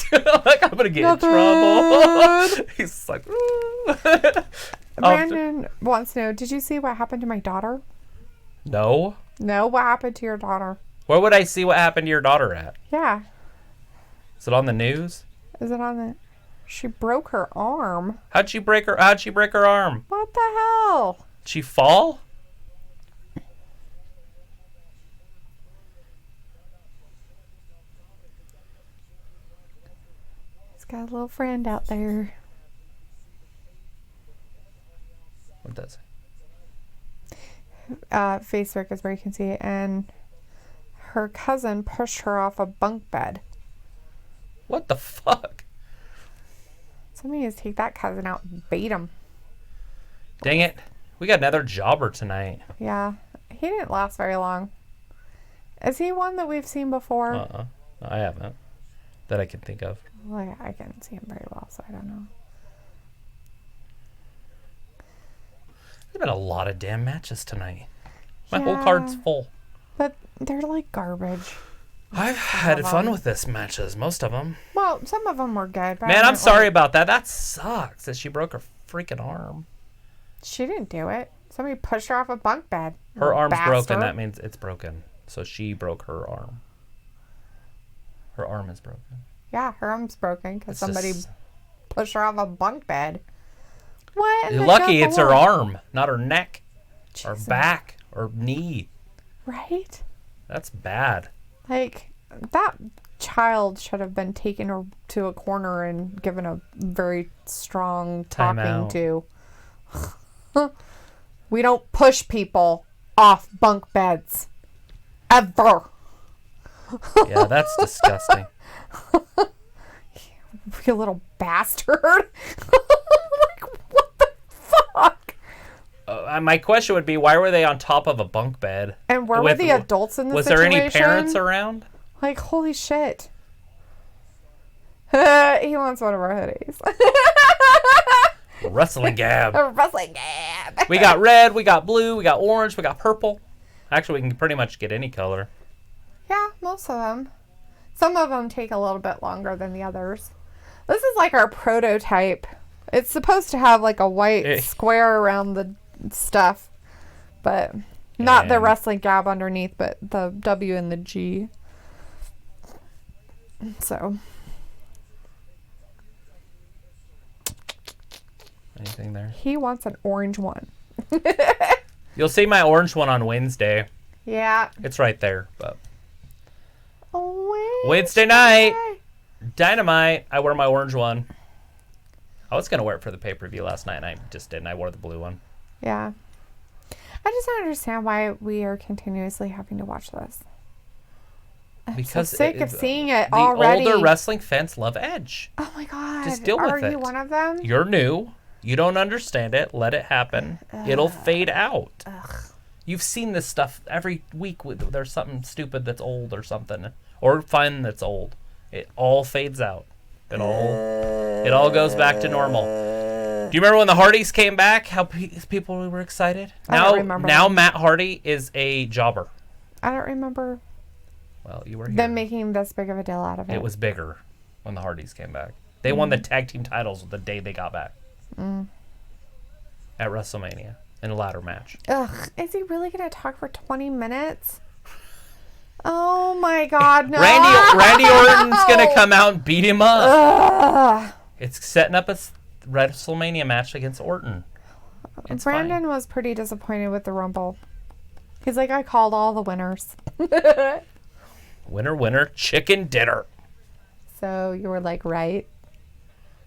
like I'm gonna get in trouble." He's like,
Brandon wants to know, did you see what happened to my daughter?
"No.
No, what happened to your daughter?
Where would I see what happened to your daughter at?
Yeah.
Is it on the news?
Is it on the... She broke her arm.
How'd she break her arm?
What the hell?
Did she fall?"
He's got a little friend out there.
What does it?
Facebook is where you can see it. And her cousin pushed her off a bunk bed.
What the fuck?
Somebody needs to take that cousin out and bait him.
Dang it. We got another jobber tonight.
Yeah. He didn't last very long. Is he one that we've seen before?
I haven't. That I can think of.
Well, I can't see him very well, so I don't know.
There's been a lot of damn matches tonight. My whole
Yeah.
card's full.
But they're like garbage.
I've had fun with this matches, most of them.
Well, some of them were good. But I
Man, I'm
meant,
sorry
like,
about that. That sucks that she broke her freaking arm.
She didn't do it. Somebody pushed her off a bunk bed.
Her
Little
arm's
bastard.
broken. That means it's broken. So she broke her arm. Her arm is broken.
Yeah, her arm's broken because
It's
somebody
just-
pushed her off a bunk bed. What? in
You're
the
lucky
hell
it's
for
her
what?
arm, not her neck, or
Jesus.
back, or knee.
Right?
That's bad.
Like, that child should have been taken to a corner and given a very strong talking
Timeout.
to. We don't push people off bunk beds. Ever.
Yeah, that's disgusting.
You little bastard. Like, what the fuck?
My question would be, why were they on top of a bunk bed?
And where were the adults in the
Was
situation?
there any parents around?
Like, holy shit. He wants one of our hoodies.
Wrestling Gab.
A wrestling game.
We got red, we got blue, we got orange, we got purple. Actually, we can pretty much get any color.
Yeah, most of them. Some of them take a little bit longer than the others. This is like our prototype. It's supposed to have like a white square around the stuff, but not the
And-
wrestling Gab underneath, but the W and the G. So,
Anything there?
he wants an orange one.
You'll see my orange one on Wednesday.
Yeah.
It's right there. But
Oh,
Wednesday night, Dynamite. I wear my orange one. I was gonna wear it for the pay-per-view last night, and I just didn't. I wore the blue one.
Yeah. I just don't understand why we are continuously having to watch this.
Because
so sick of seeing it
the
already.
older wrestling fans love Edge.
Oh my god.
Just deal with
Are
it.
you one of them?
You're new. You don't understand it. Let it happen. It'll fade out. You've seen this stuff every week. There's something stupid that's old or something, or fun that's old. It all fades out. It all goes back to normal. Do you remember when the Hardys came back? How people were excited?
I don't remember
Now
that.
Matt Hardy is a jobber.
I don't remember
Well, you were here.
them making this big of a deal out of it.
It was bigger when the Hardys came back. They won the tag team titles the day they got back. At WrestleMania in a ladder match.
Ugh, is he really going to talk for 20 minutes? Oh my god, no.
Randy Orton's gonna come out and beat him up.
Ugh.
It's setting up a WrestleMania match against Orton. It's
Brandon
fine.
was pretty disappointed with the Rumble. He's like, I called all the winners.
Winner, winner, chicken dinner.
So you were like, right?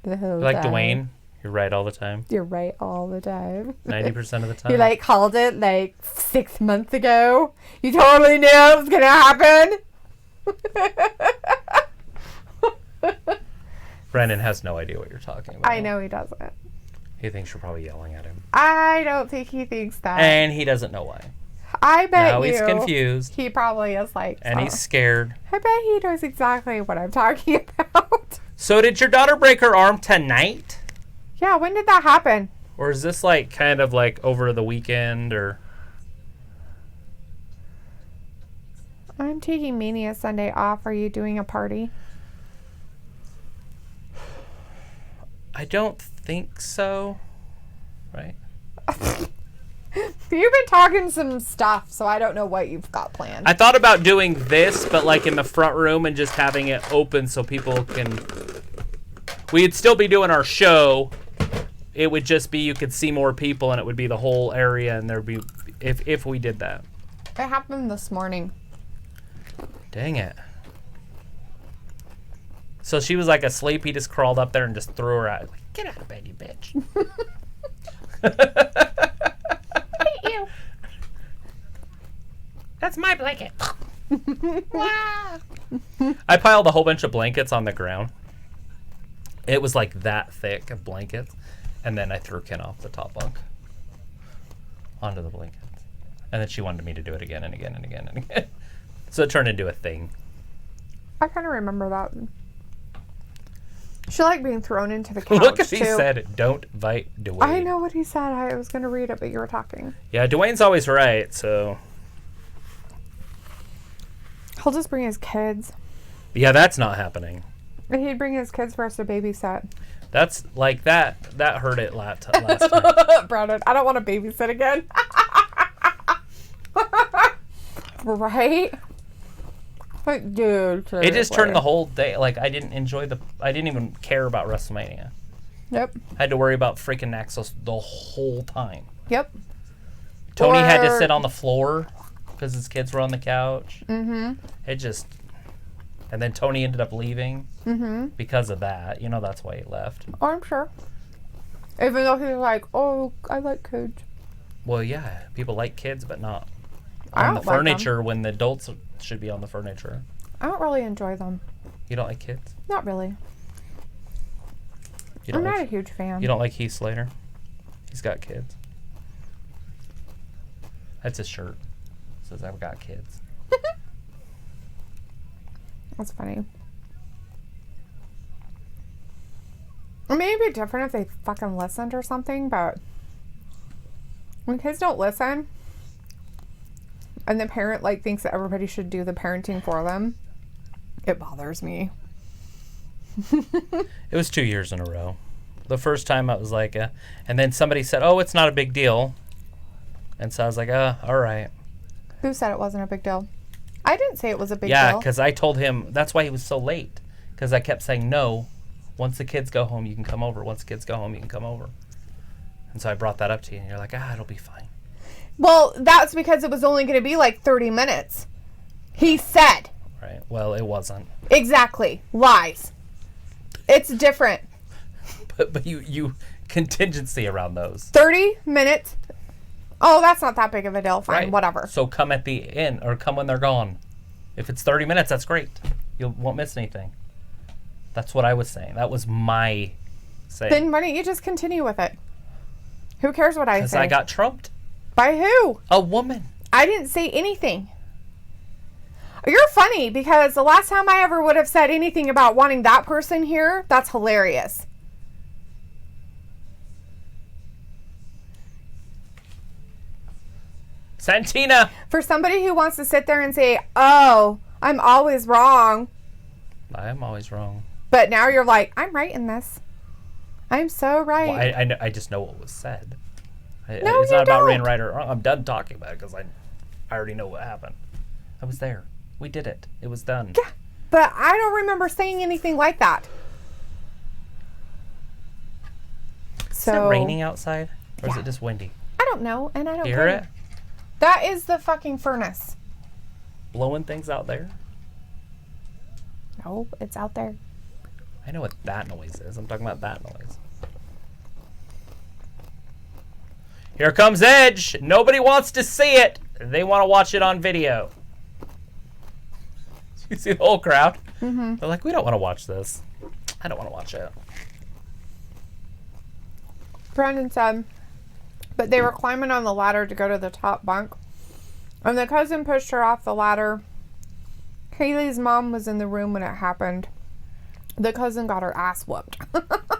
The whole
Like
time.
Dwayne, you're right all the time.
You're right all the time.
90% of the time.
You like called it like 6 months ago. You totally knew it was gonna happen.
Brandon has no idea what you're talking about.
I know he doesn't.
He thinks you're probably yelling at him.
I don't think he thinks that.
And he doesn't know why.
I bet
Now
you.
he's confused.
He probably is like.
And
oh.
he's scared.
I bet he knows exactly what I'm talking about.
So did your daughter break her arm tonight?
Yeah, when did that happen?
Or is this like kind of like over the weekend or...
I'm taking Mania Sunday off. Are you doing a party?
I don't think so. Right?
You've been talking some stuff, so I don't know what you've got planned.
I thought about doing this, but like in the front room and just having it open so people can... We'd still be doing our show. It would just be you could see more people and it would be the whole area and there'd be... If we did that.
It happened this morning.
Dang it. So she was like asleep. He just crawled up there and just threw her out. Like, get out of bed, you bitch.
Hate you.
That's my blanket. I I piled a whole bunch of blankets on the ground. It was like that thick of blankets. And then I threw Ken off the top bunk onto the blankets. And then she wanted me to do it again and again and again and again. So it turned into a thing.
I kind of remember that. She liked being thrown into the couch,
Look, he
too.
said, don't bite Dwayne.
I know what he said. I was going to read it, but you were talking.
Yeah, Dwayne's always right, so...
He'll just bring his kids.
Yeah, that's not happening.
And he'd bring his kids for us to babysit.
That's like that hurt it last time.
Brandon, I don't want to babysit again. Right? Like, dude.
It just turned the whole day, like, I didn't even care about WrestleMania.
Yep.
I had to worry about freaking Naxos the whole time.
Yep.
Tony had to
Or-
sit on the floor because his kids were on the couch.
Mm-hmm.
It just... And then Tony ended up leaving because of that. You know, that's why he left.
Oh, I'm sure. Even though he was like, oh, I like kids.
Well, yeah, people like kids, but not
I
on
don't
the
like 'em.
furniture when the adults should be on the furniture.
I don't really enjoy them.
You don't like kids?
Not really.
You
I'm
don't
not a
like,
huge fan.
you don't like Heath Slater? He's got kids. That's his shirt. It says, I've got kids.
That's funny. I mean, it'd be different if they fucking listened or something, but when kids don't listen and the parent like thinks that everybody should do the parenting for them, it bothers me.
It was 2 years in a row. The first time I was like, and then somebody said, oh, it's not a big deal. And so I was like, all right.
Who said it wasn't a big deal? I didn't say it was a big
Yeah,
deal.
because I told him, that's why he was so late. Because I kept saying, no, once the kids go home, you can come over. Once the kids go home, you can come over. And so I brought that up to you, and you're like, it'll be fine.
Well, that's because it was only going to be like 30 minutes. He said.
Right. Well, it wasn't.
Exactly. Lies. It's different.
But you contingency around those.
30 minutes. Oh, that's not that big of a deal. Fine,
Right.
whatever.
So come at the end, or come when they're gone. If it's 30 minutes, that's great. You won't miss anything. That's what I was saying. That was my saying.
Then why don't you just continue with it? Who cares what I
Because
say?
I got trumped.
By who?
A woman.
I didn't say anything. You're funny because the last time I ever would have said anything about wanting that person here, that's hilarious.
Santina.
For somebody who wants to sit there and say, oh, I'm always wrong,
I am always wrong.
but now you're like, I'm right in this. I'm so right.
Well, I just know what was said.
No,
it's
you
not about
don't.
being right or wrong. I'm done talking about it because I already know what happened. I was there. We did it. It was done.
Yeah, but I don't remember saying anything like that.
Is
So
it raining outside? Or is
Yeah.
it just windy?
I don't know, and I don't
Do you hear
care.
it?
That is the fucking furnace.
Blowing things out there?
No, it's out there.
I know what that noise is. I'm talking about that noise. Here comes Edge. Nobody wants to see it. They want to watch it on video. You see the whole crowd? Mm-hmm. They're like, we don't want to watch this. I don't want to watch it.
Brandon said, but they were climbing on the ladder to go to the top bunk. And the cousin pushed her off the ladder. Kaylee's mom was in the room when it happened. The cousin got her ass whooped.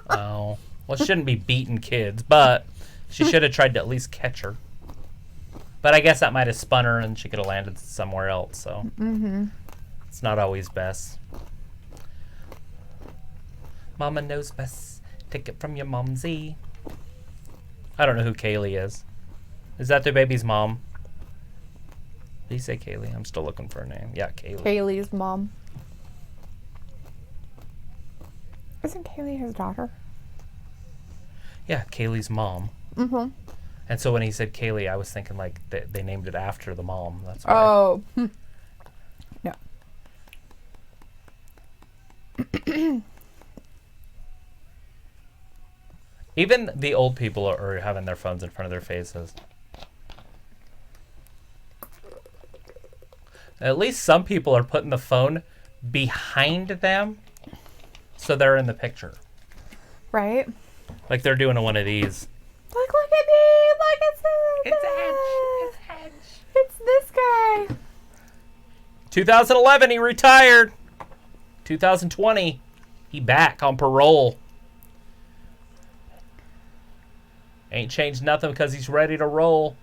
Oh. Well, she shouldn't be beating kids, but she should have tried to at least catch her. But I guess that might have spun her and she could have landed somewhere else, so. Mm-hmm. It's not always best. Mama knows best. Take it from your momsy. I don't know who Kaylee is. Is that their baby's mom? Did you say Kaylee? I'm still looking for her name. Yeah, Kaylee.
Kaylee's mom. Isn't Kaylee his daughter?
Yeah, Kaylee's mom.
Mm-hmm.
And so when he said Kaylee, I was thinking like they named it after the mom. That's why.
Oh. No.
Even the old people are having their phones in front of their faces. At least some people are putting the phone behind them, so they're in the picture.
Right?
Like they're doing one of these.
Look at me! Look,
It's Edge.
It's this guy.
2011, he retired. 2020, he back on parole. Ain't changed nothing because he's ready to roll.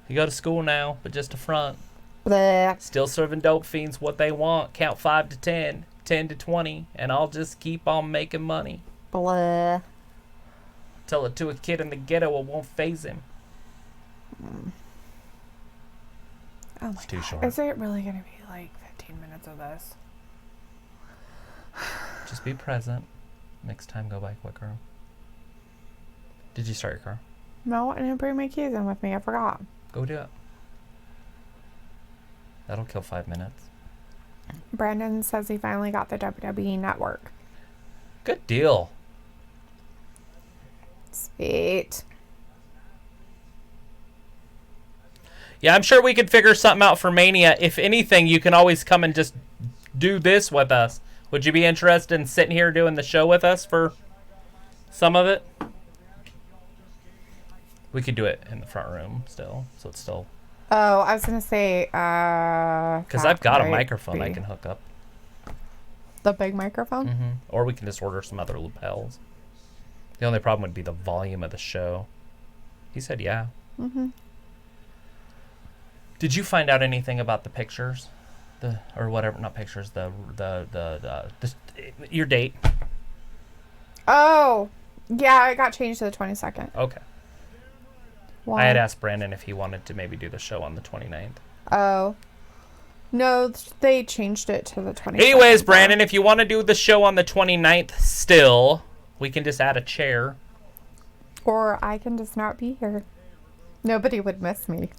He go to school now, but just a front.
Bleh.
Still serving dope fiends what they want. Count 5 to 10, 10 to 20, and I'll just keep on making money.
Bleh.
Tell it to a kid in the ghetto, it won't phase him.
Oh my
It's too
God.
short.
Is it really going to be like 15 minutes of this?
Just be present. Next time, go by quicker. Did you start your car?
No, I didn't bring my keys in with me. I forgot.
Go do it. That'll kill 5 minutes.
Brandon says he finally got the WWE Network.
Good deal.
Sweet.
Yeah, I'm sure we could figure something out for Mania. If anything, you can always come and just do this with us. Would you be interested in sitting here doing the show with us for some of it? We could do it in the front room still, so it's still...
Oh, I was going to say,
Because I've got a microphone I can hook up.
The big microphone?
Mm-hmm. Or we can just order some other lapels. The only problem would be the volume of the show. He said yeah.
Mm-hmm.
Did you find out anything about the pictures? Or whatever, not pictures, your date?
Oh, yeah, it got changed to the 22nd.
Okay.
Why?
I had asked Brandon if he wanted to maybe do the show on the 29th.
Oh. No, they changed it to the 22nd.
Anyways, Brandon, if you want to do the show on the 29th still, we can just add a chair.
Or I can just not be here. Nobody would miss me.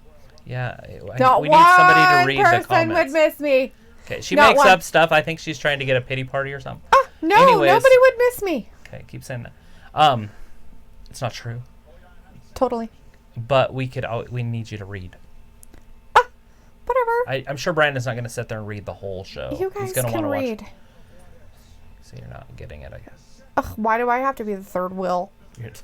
Yeah,
Not
we need somebody to
one
read the
person would
comments.
miss me.
Okay, she
Not
makes
one.
up stuff. I think she's trying to get a pity party or something.
Ah, no,
Anyways.
nobody would miss me.
Okay, keep saying that. It's not true.
Totally.
But we need you to read.
Whatever.
I'm sure Brandon's not going to sit there and read the whole show.
You
He's
guys
gonna
can
wanna
read.
Watch. So you're not getting it, I guess.
Ugh, why do I have to be the third wheel?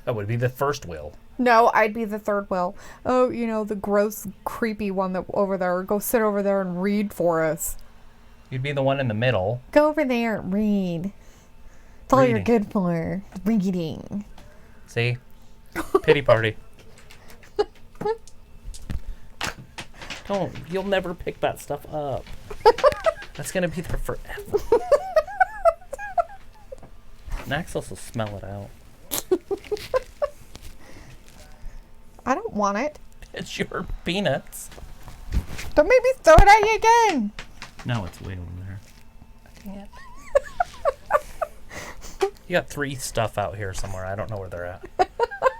That would be the first will.
No, I'd be the third wheel. Oh, the gross, creepy one that over there. Go sit over there and read for us.
You'd be the one in the middle.
Go over there and read. That's all you're
Reading.
good for. Reading.
See? Pity party. You'll never pick that stuff up. That's going to be there forever. Naxos will smell it out.
I don't want it.
It's your peanuts.
Don't make me throw it at you again.
No, it's way over there. You got 3 stuff out here somewhere. I don't know where they're at.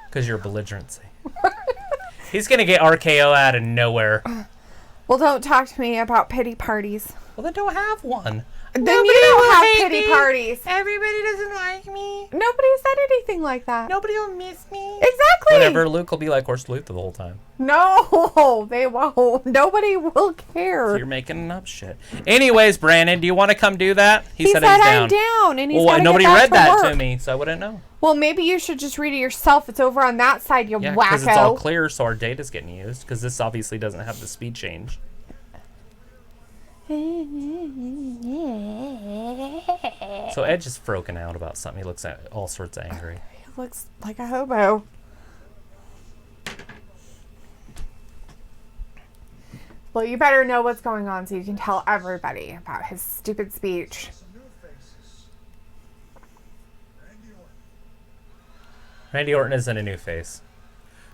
Because you're belligerency. He's going to get RKO out of nowhere.
Well, don't talk to me about pity parties.
Well, then don't have one.
Then
Nobody
you don't
will
have
hate
pity
me.
parties.
Everybody doesn't like me.
Nobody said anything like that.
Nobody will miss me.
Exactly.
Whatever. Luke will be like Horse Luke the whole time.
No, they won't. Nobody will care.
You're making up shit. Anyways, Brandon, do you want to come do that?
He said
he's
I'm down, and he's
Well,
gotta
nobody
get back
read
to
that
work.
to me, so I wouldn't know.
Well, maybe you should just read it yourself. It's over on that side, you
Yeah, because it's all
wacko.
clear, so our data's getting used. Because this obviously doesn't have the speed change. So Edge is broken out about something. He looks at all sorts of angry.
He looks like a hobo. Well, you better know what's going on so you can tell everybody about his stupid speech.
Some new faces. Randy Orton.
Randy Orton isn't a new face.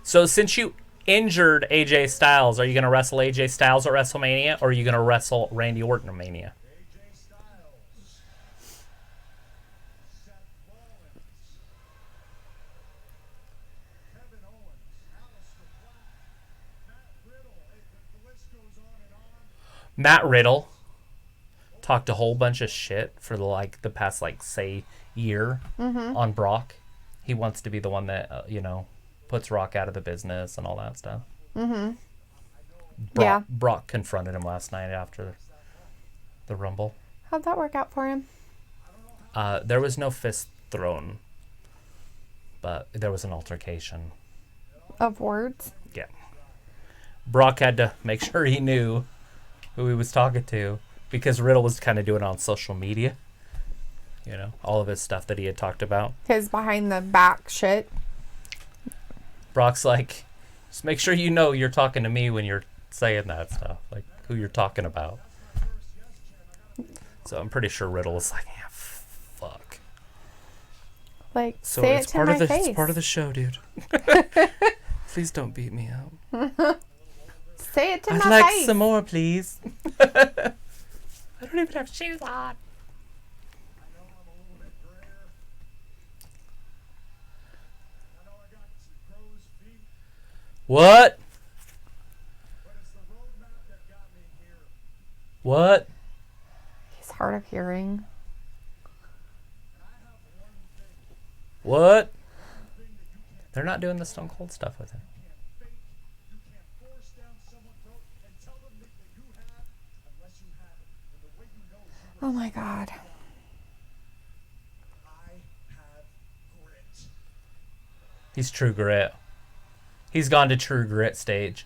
So since you injured AJ Styles, are you going to wrestle AJ Styles at WrestleMania, or are you going to wrestle Randy Orton at Mania?
AJ Styles. Seth Rollins. Kevin Owens. Aleister Black. Matt Riddle. The list goes on and on.
Matt Riddle talked a whole bunch of shit for the past say year on Brock. He wants to be the one that puts Rock out of the business and all that stuff.
Yeah.
Brock confronted him last night after the Rumble.
How'd that work out for him?
There was no fist thrown, but there was an altercation.
Of words?
Yeah. Brock had to make sure he knew who he was talking to because Riddle was kind of doing it on social media. You know, all of his stuff that he had talked about.
His behind the back shit.
Brock's like, just make sure you know you're talking to me when you're saying that stuff, like who you're talking about. So I'm pretty sure Riddle was like, yeah, fuck.
Like,
So
say
it's
it to
part
my
of the
face.
it's part of the show, dude. Please don't beat me up.
Say it to
I'd
my
like
face.
some more, please. I don't even have shoes on.
I know I'm a little bit grayer. I know I got some crow's feet,
What?
but it's the roadmap that got me here.
What?
He's hard of hearing.
And I have one thing.
What?
Thing that you can't
They're not doing the Stone Cold stuff with him.
fake. You can't force down someone's throat and tell them that you have unless you have it. And the way you know is you
Oh my god.
I have grit.
He's True Grit. He's gone to True Grit stage.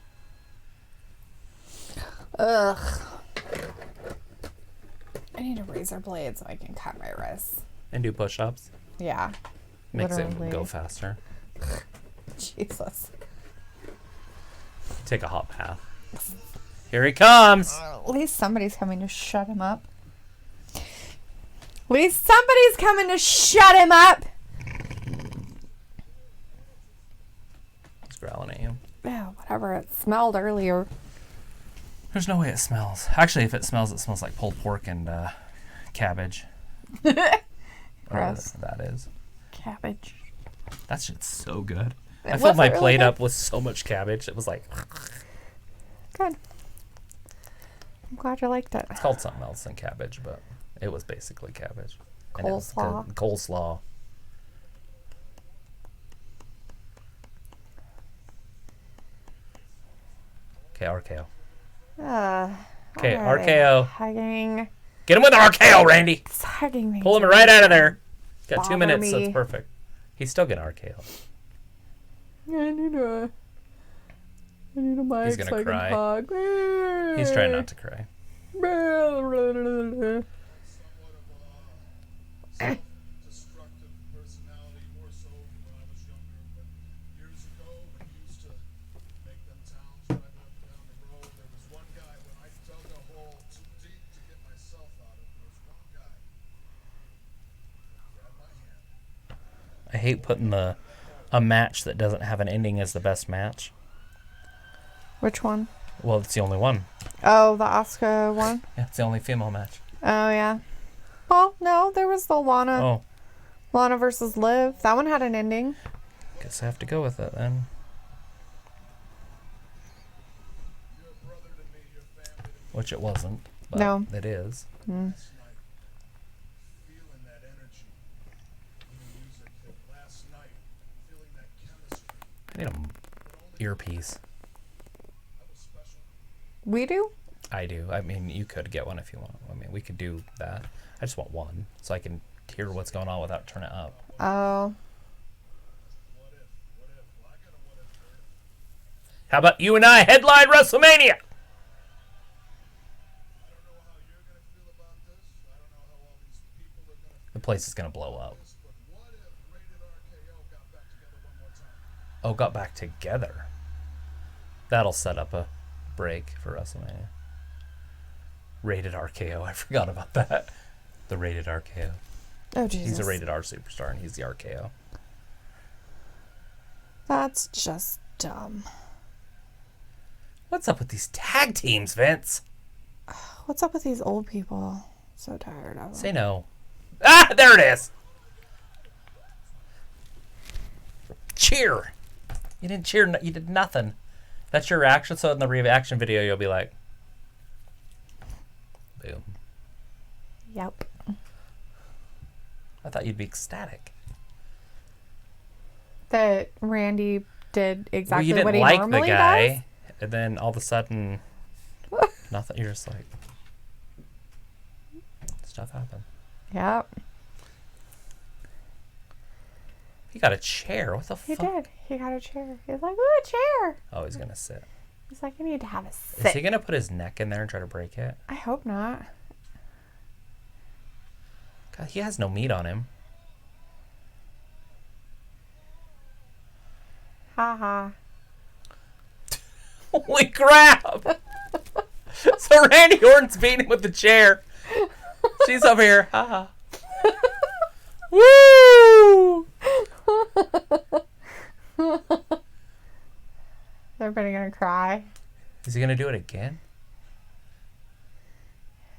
Ugh. I need a razor blade so I can cut my wrists.
And do push-ups.
Yeah.
Makes it
Literally.
go faster.
Jesus.
Take a hot bath. Here he comes.
At least somebody's coming to shut him up. At least somebody's coming to shut him up.
He's growling at you.
Yeah, whatever. It smelled earlier.
There's no way it smells. Actually, if it smells like pulled pork and cabbage.
Gross.
That is.
Cabbage.
That shit's so good. I
Was
filled my
it really
plate
good?
up with so much cabbage. It was like,
Good. I'm glad you liked it.
it's called something else than cabbage, but it was basically cabbage. And it was
Coleslaw.
good. Coleslaw. Okay, RKO. Okay,
alright.
RKO.
Hugging.
Get him with the RKO, Randy.
It's hugging me.
Pull him right out of there. Got 2
Bother
minutes, so
me.
it's perfect. He's still getting RKO.
I need a mic
He's gonna
so I can
cry.
hug.
He's trying not to cry.
Destructive personality, more so when I was younger. But years ago, when you used to make them towns right up and down the road, there was one guy when I dug a hole too deep to get myself out of. There was one guy. Grabbed my hand.
I hate putting a match that doesn't have an ending as the best match.
Which one?
Well, it's the only one.
Oh, the Asuka one?
Yeah, it's the only female match.
Oh, yeah. Well, no, there was the
Oh,
Lana versus Liv. That one had an ending.
guess I have to go with it then.
You're a brother to me, your family to me.
Which it wasn't. But
No.
it is.
Last night, feeling that energy in the music. That last night, feeling that chemistry.
I need an earpiece.
That was special.
We do?
I do. I mean, you could get one if you want. I mean, we could do that. I just want one so I can hear what's going on without turning it up.
Oh.
What if? What if? Well, I got a what if for you.
How about you and I headline WrestleMania?
I don't know how you're going to feel about this. I don't know how all these people are going to
The place is going to blow up.
feel this, but what if Rated RKO got back together one more time?
Oh, got back together. That'll set up a break for WrestleMania. Rated RKO. I forgot about that. The Rated RKO.
Oh, Jesus.
He's a Rated R superstar, and he's the RKO.
That's just dumb.
What's up with these tag teams, Vince?
What's up with these old people? So tired of them.
Say no. Ah, there it is. Cheer. You didn't cheer. You did nothing. That's your reaction. So in the reaction video, you'll be like, boom.
Yep.
I thought you'd be ecstatic.
That Randy did
Well,
exactly
you didn't
what he
like
normally
the guy, and then all of a sudden, nothing. You're just like, Stuff happens.
Yep.
He got a chair. What the
He
fuck?
did. He got a chair. He's like, ooh, a chair.
Oh, he's gonna sit.
He's like, I need to have a
Is
sit.
he gonna put his neck in there and try to break it?
I hope not.
God, he has no meat on him.
Ha ha.
Holy crap! So Randy Orton's beating him with the chair. She's over here. Ha ha. Woo!
Is everybody gonna cry?
Is he gonna do it again?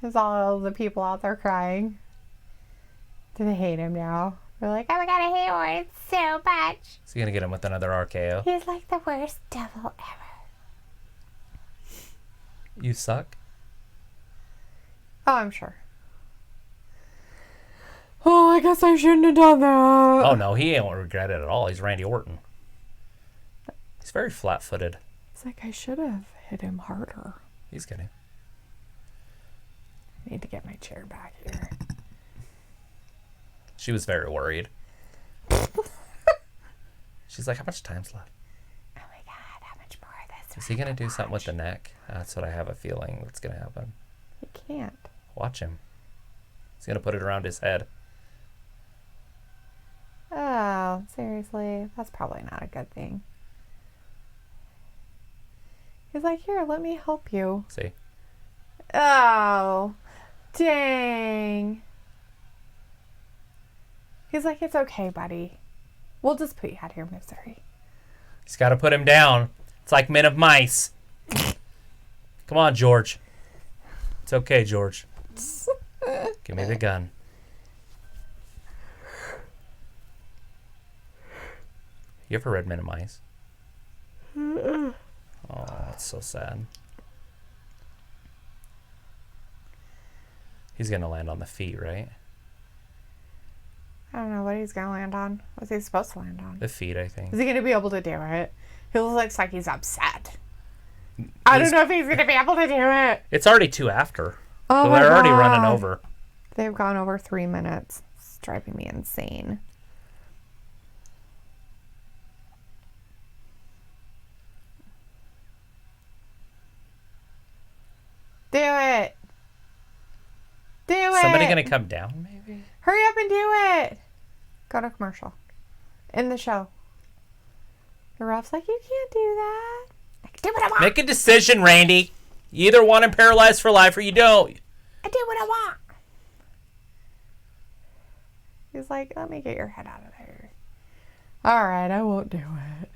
Is all the people out there crying? Do they hate him now? They're like, oh my god, I hate Orton so much.
Is he gonna get him with another RKO?
He's like the worst devil ever.
You suck.
Oh, I'm sure. Oh, I guess I shouldn't have done that.
Oh no, he ain't regret it at all. He's Randy Orton. He's very flat-footed.
It's like I should have hit him harder.
He's kidding.
I need to get my chair back here.
She was very worried. She's like, how much time's left?
Oh my god, how much more of this?
Is he gonna do something with the neck? That's what I have a feeling that's gonna happen.
He can't.
Watch him. He's gonna put it around his head.
Oh, seriously? That's probably not a good thing. He's like, here, let me help you.
See?
Oh, dang. He's like, it's okay, buddy. We'll just put you out of your misery.
He's gotta put him down. It's like Men of Mice. Come on, George. It's okay, George. Give me the gun. You ever read Men of Mice? Oh, that's so sad. He's gonna land on the feet, right?
I don't know what he's going to land on. What's he supposed to land on?
The feet, I think.
Is he going to be able to do it? He looks like he's upset. I don't know if he's going to be able to do it.
It's already 2 after.
Oh
So
my
they're already
God.
running over.
They've gone over 3 minutes. It's driving me insane. Do it. Do it.
Somebody gonna come down, maybe?
Hurry up and do it. Go to commercial. In the show. The ref's like, you can't do that. I can do what I want.
Make a decision, Randy. You either want him paralyzed for life or you don't.
I do what I want. He's like, let me get your head out of there. All right, I won't do it.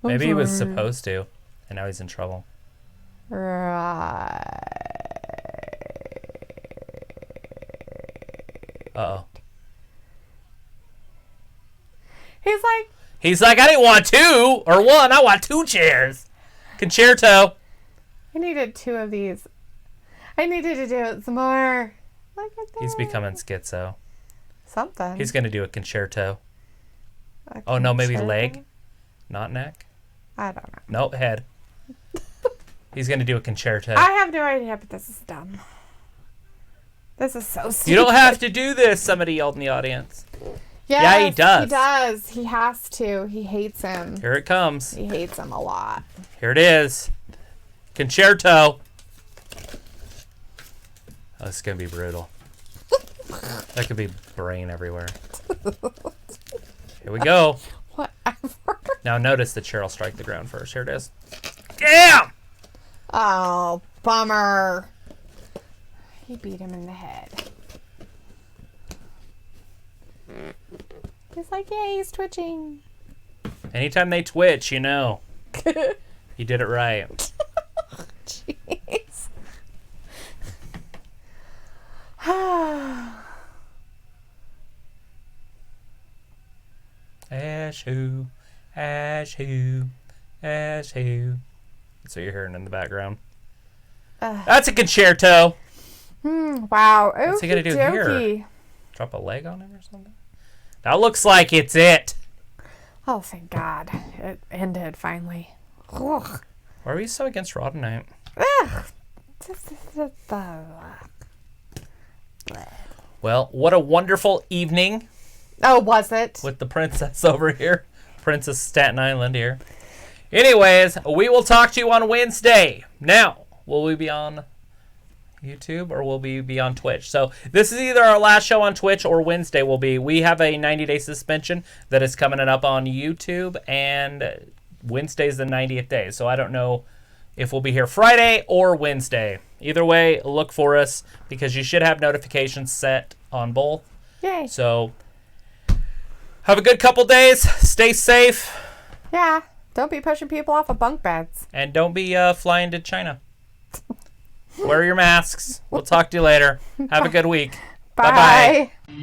I'm
Maybe he was
sorry.
supposed to, and now he's in trouble.
Right.
Uh-oh.
He's like,
I didn't want 2 or 1. I want 2 chairs. Concerto.
I needed 2 of these. I needed to do it some more. Look at that.
He's becoming schizo.
something.
He's going to do a concerto.
A
Oh, no, maybe
concerto?
leg? Not neck?
I don't know.
Nope, head. He's going to do a concerto.
I have no idea, but this is dumb. This is so stupid.
You don't have to do this, somebody yelled in the audience.
Yes,
Yeah, he does.
He does. He has to. He hates him.
Here it comes.
He hates him a lot.
Here it is. Concerto. Oh, this is going to be brutal. That could be brain everywhere. Here we go.
Whatever.
Now notice that Cheryl strike the ground first. Here it is. Damn!
Oh, bummer. He beat him in the head. He's like, yeah, he's twitching.
Anytime they twitch, you know. You did it right.
Jeez.
Ash who, ash who, ash who. That's what you're hearing in the background. That's a concerto.
Wow.
What's he gonna do here?
Okey-dokey.
Drop a leg on him or something? That looks like it's it.
Oh, thank God. It ended finally. Ugh.
Why are we so against Raw tonight?
Ugh.
Well, what a wonderful evening
Oh, was it?
with the princess over here. Princess Staten Island here. Anyways, we will talk to you on Wednesday. Now, will we be on YouTube or will we be on Twitch? So this is either our last show on Twitch or Wednesday will be. We have a 90-day suspension that is coming up on YouTube, and Wednesday's the 90th day. So I don't know if we'll be here Friday or Wednesday. Either way, look for us because you should have notifications set on both.
Yay.
So have a good couple days. Stay safe.
Yeah. Don't be pushing people off of bunk beds.
And don't be flying to China. Wear your masks. We'll talk to you later. Have a good week.
Bye.
Bye-bye.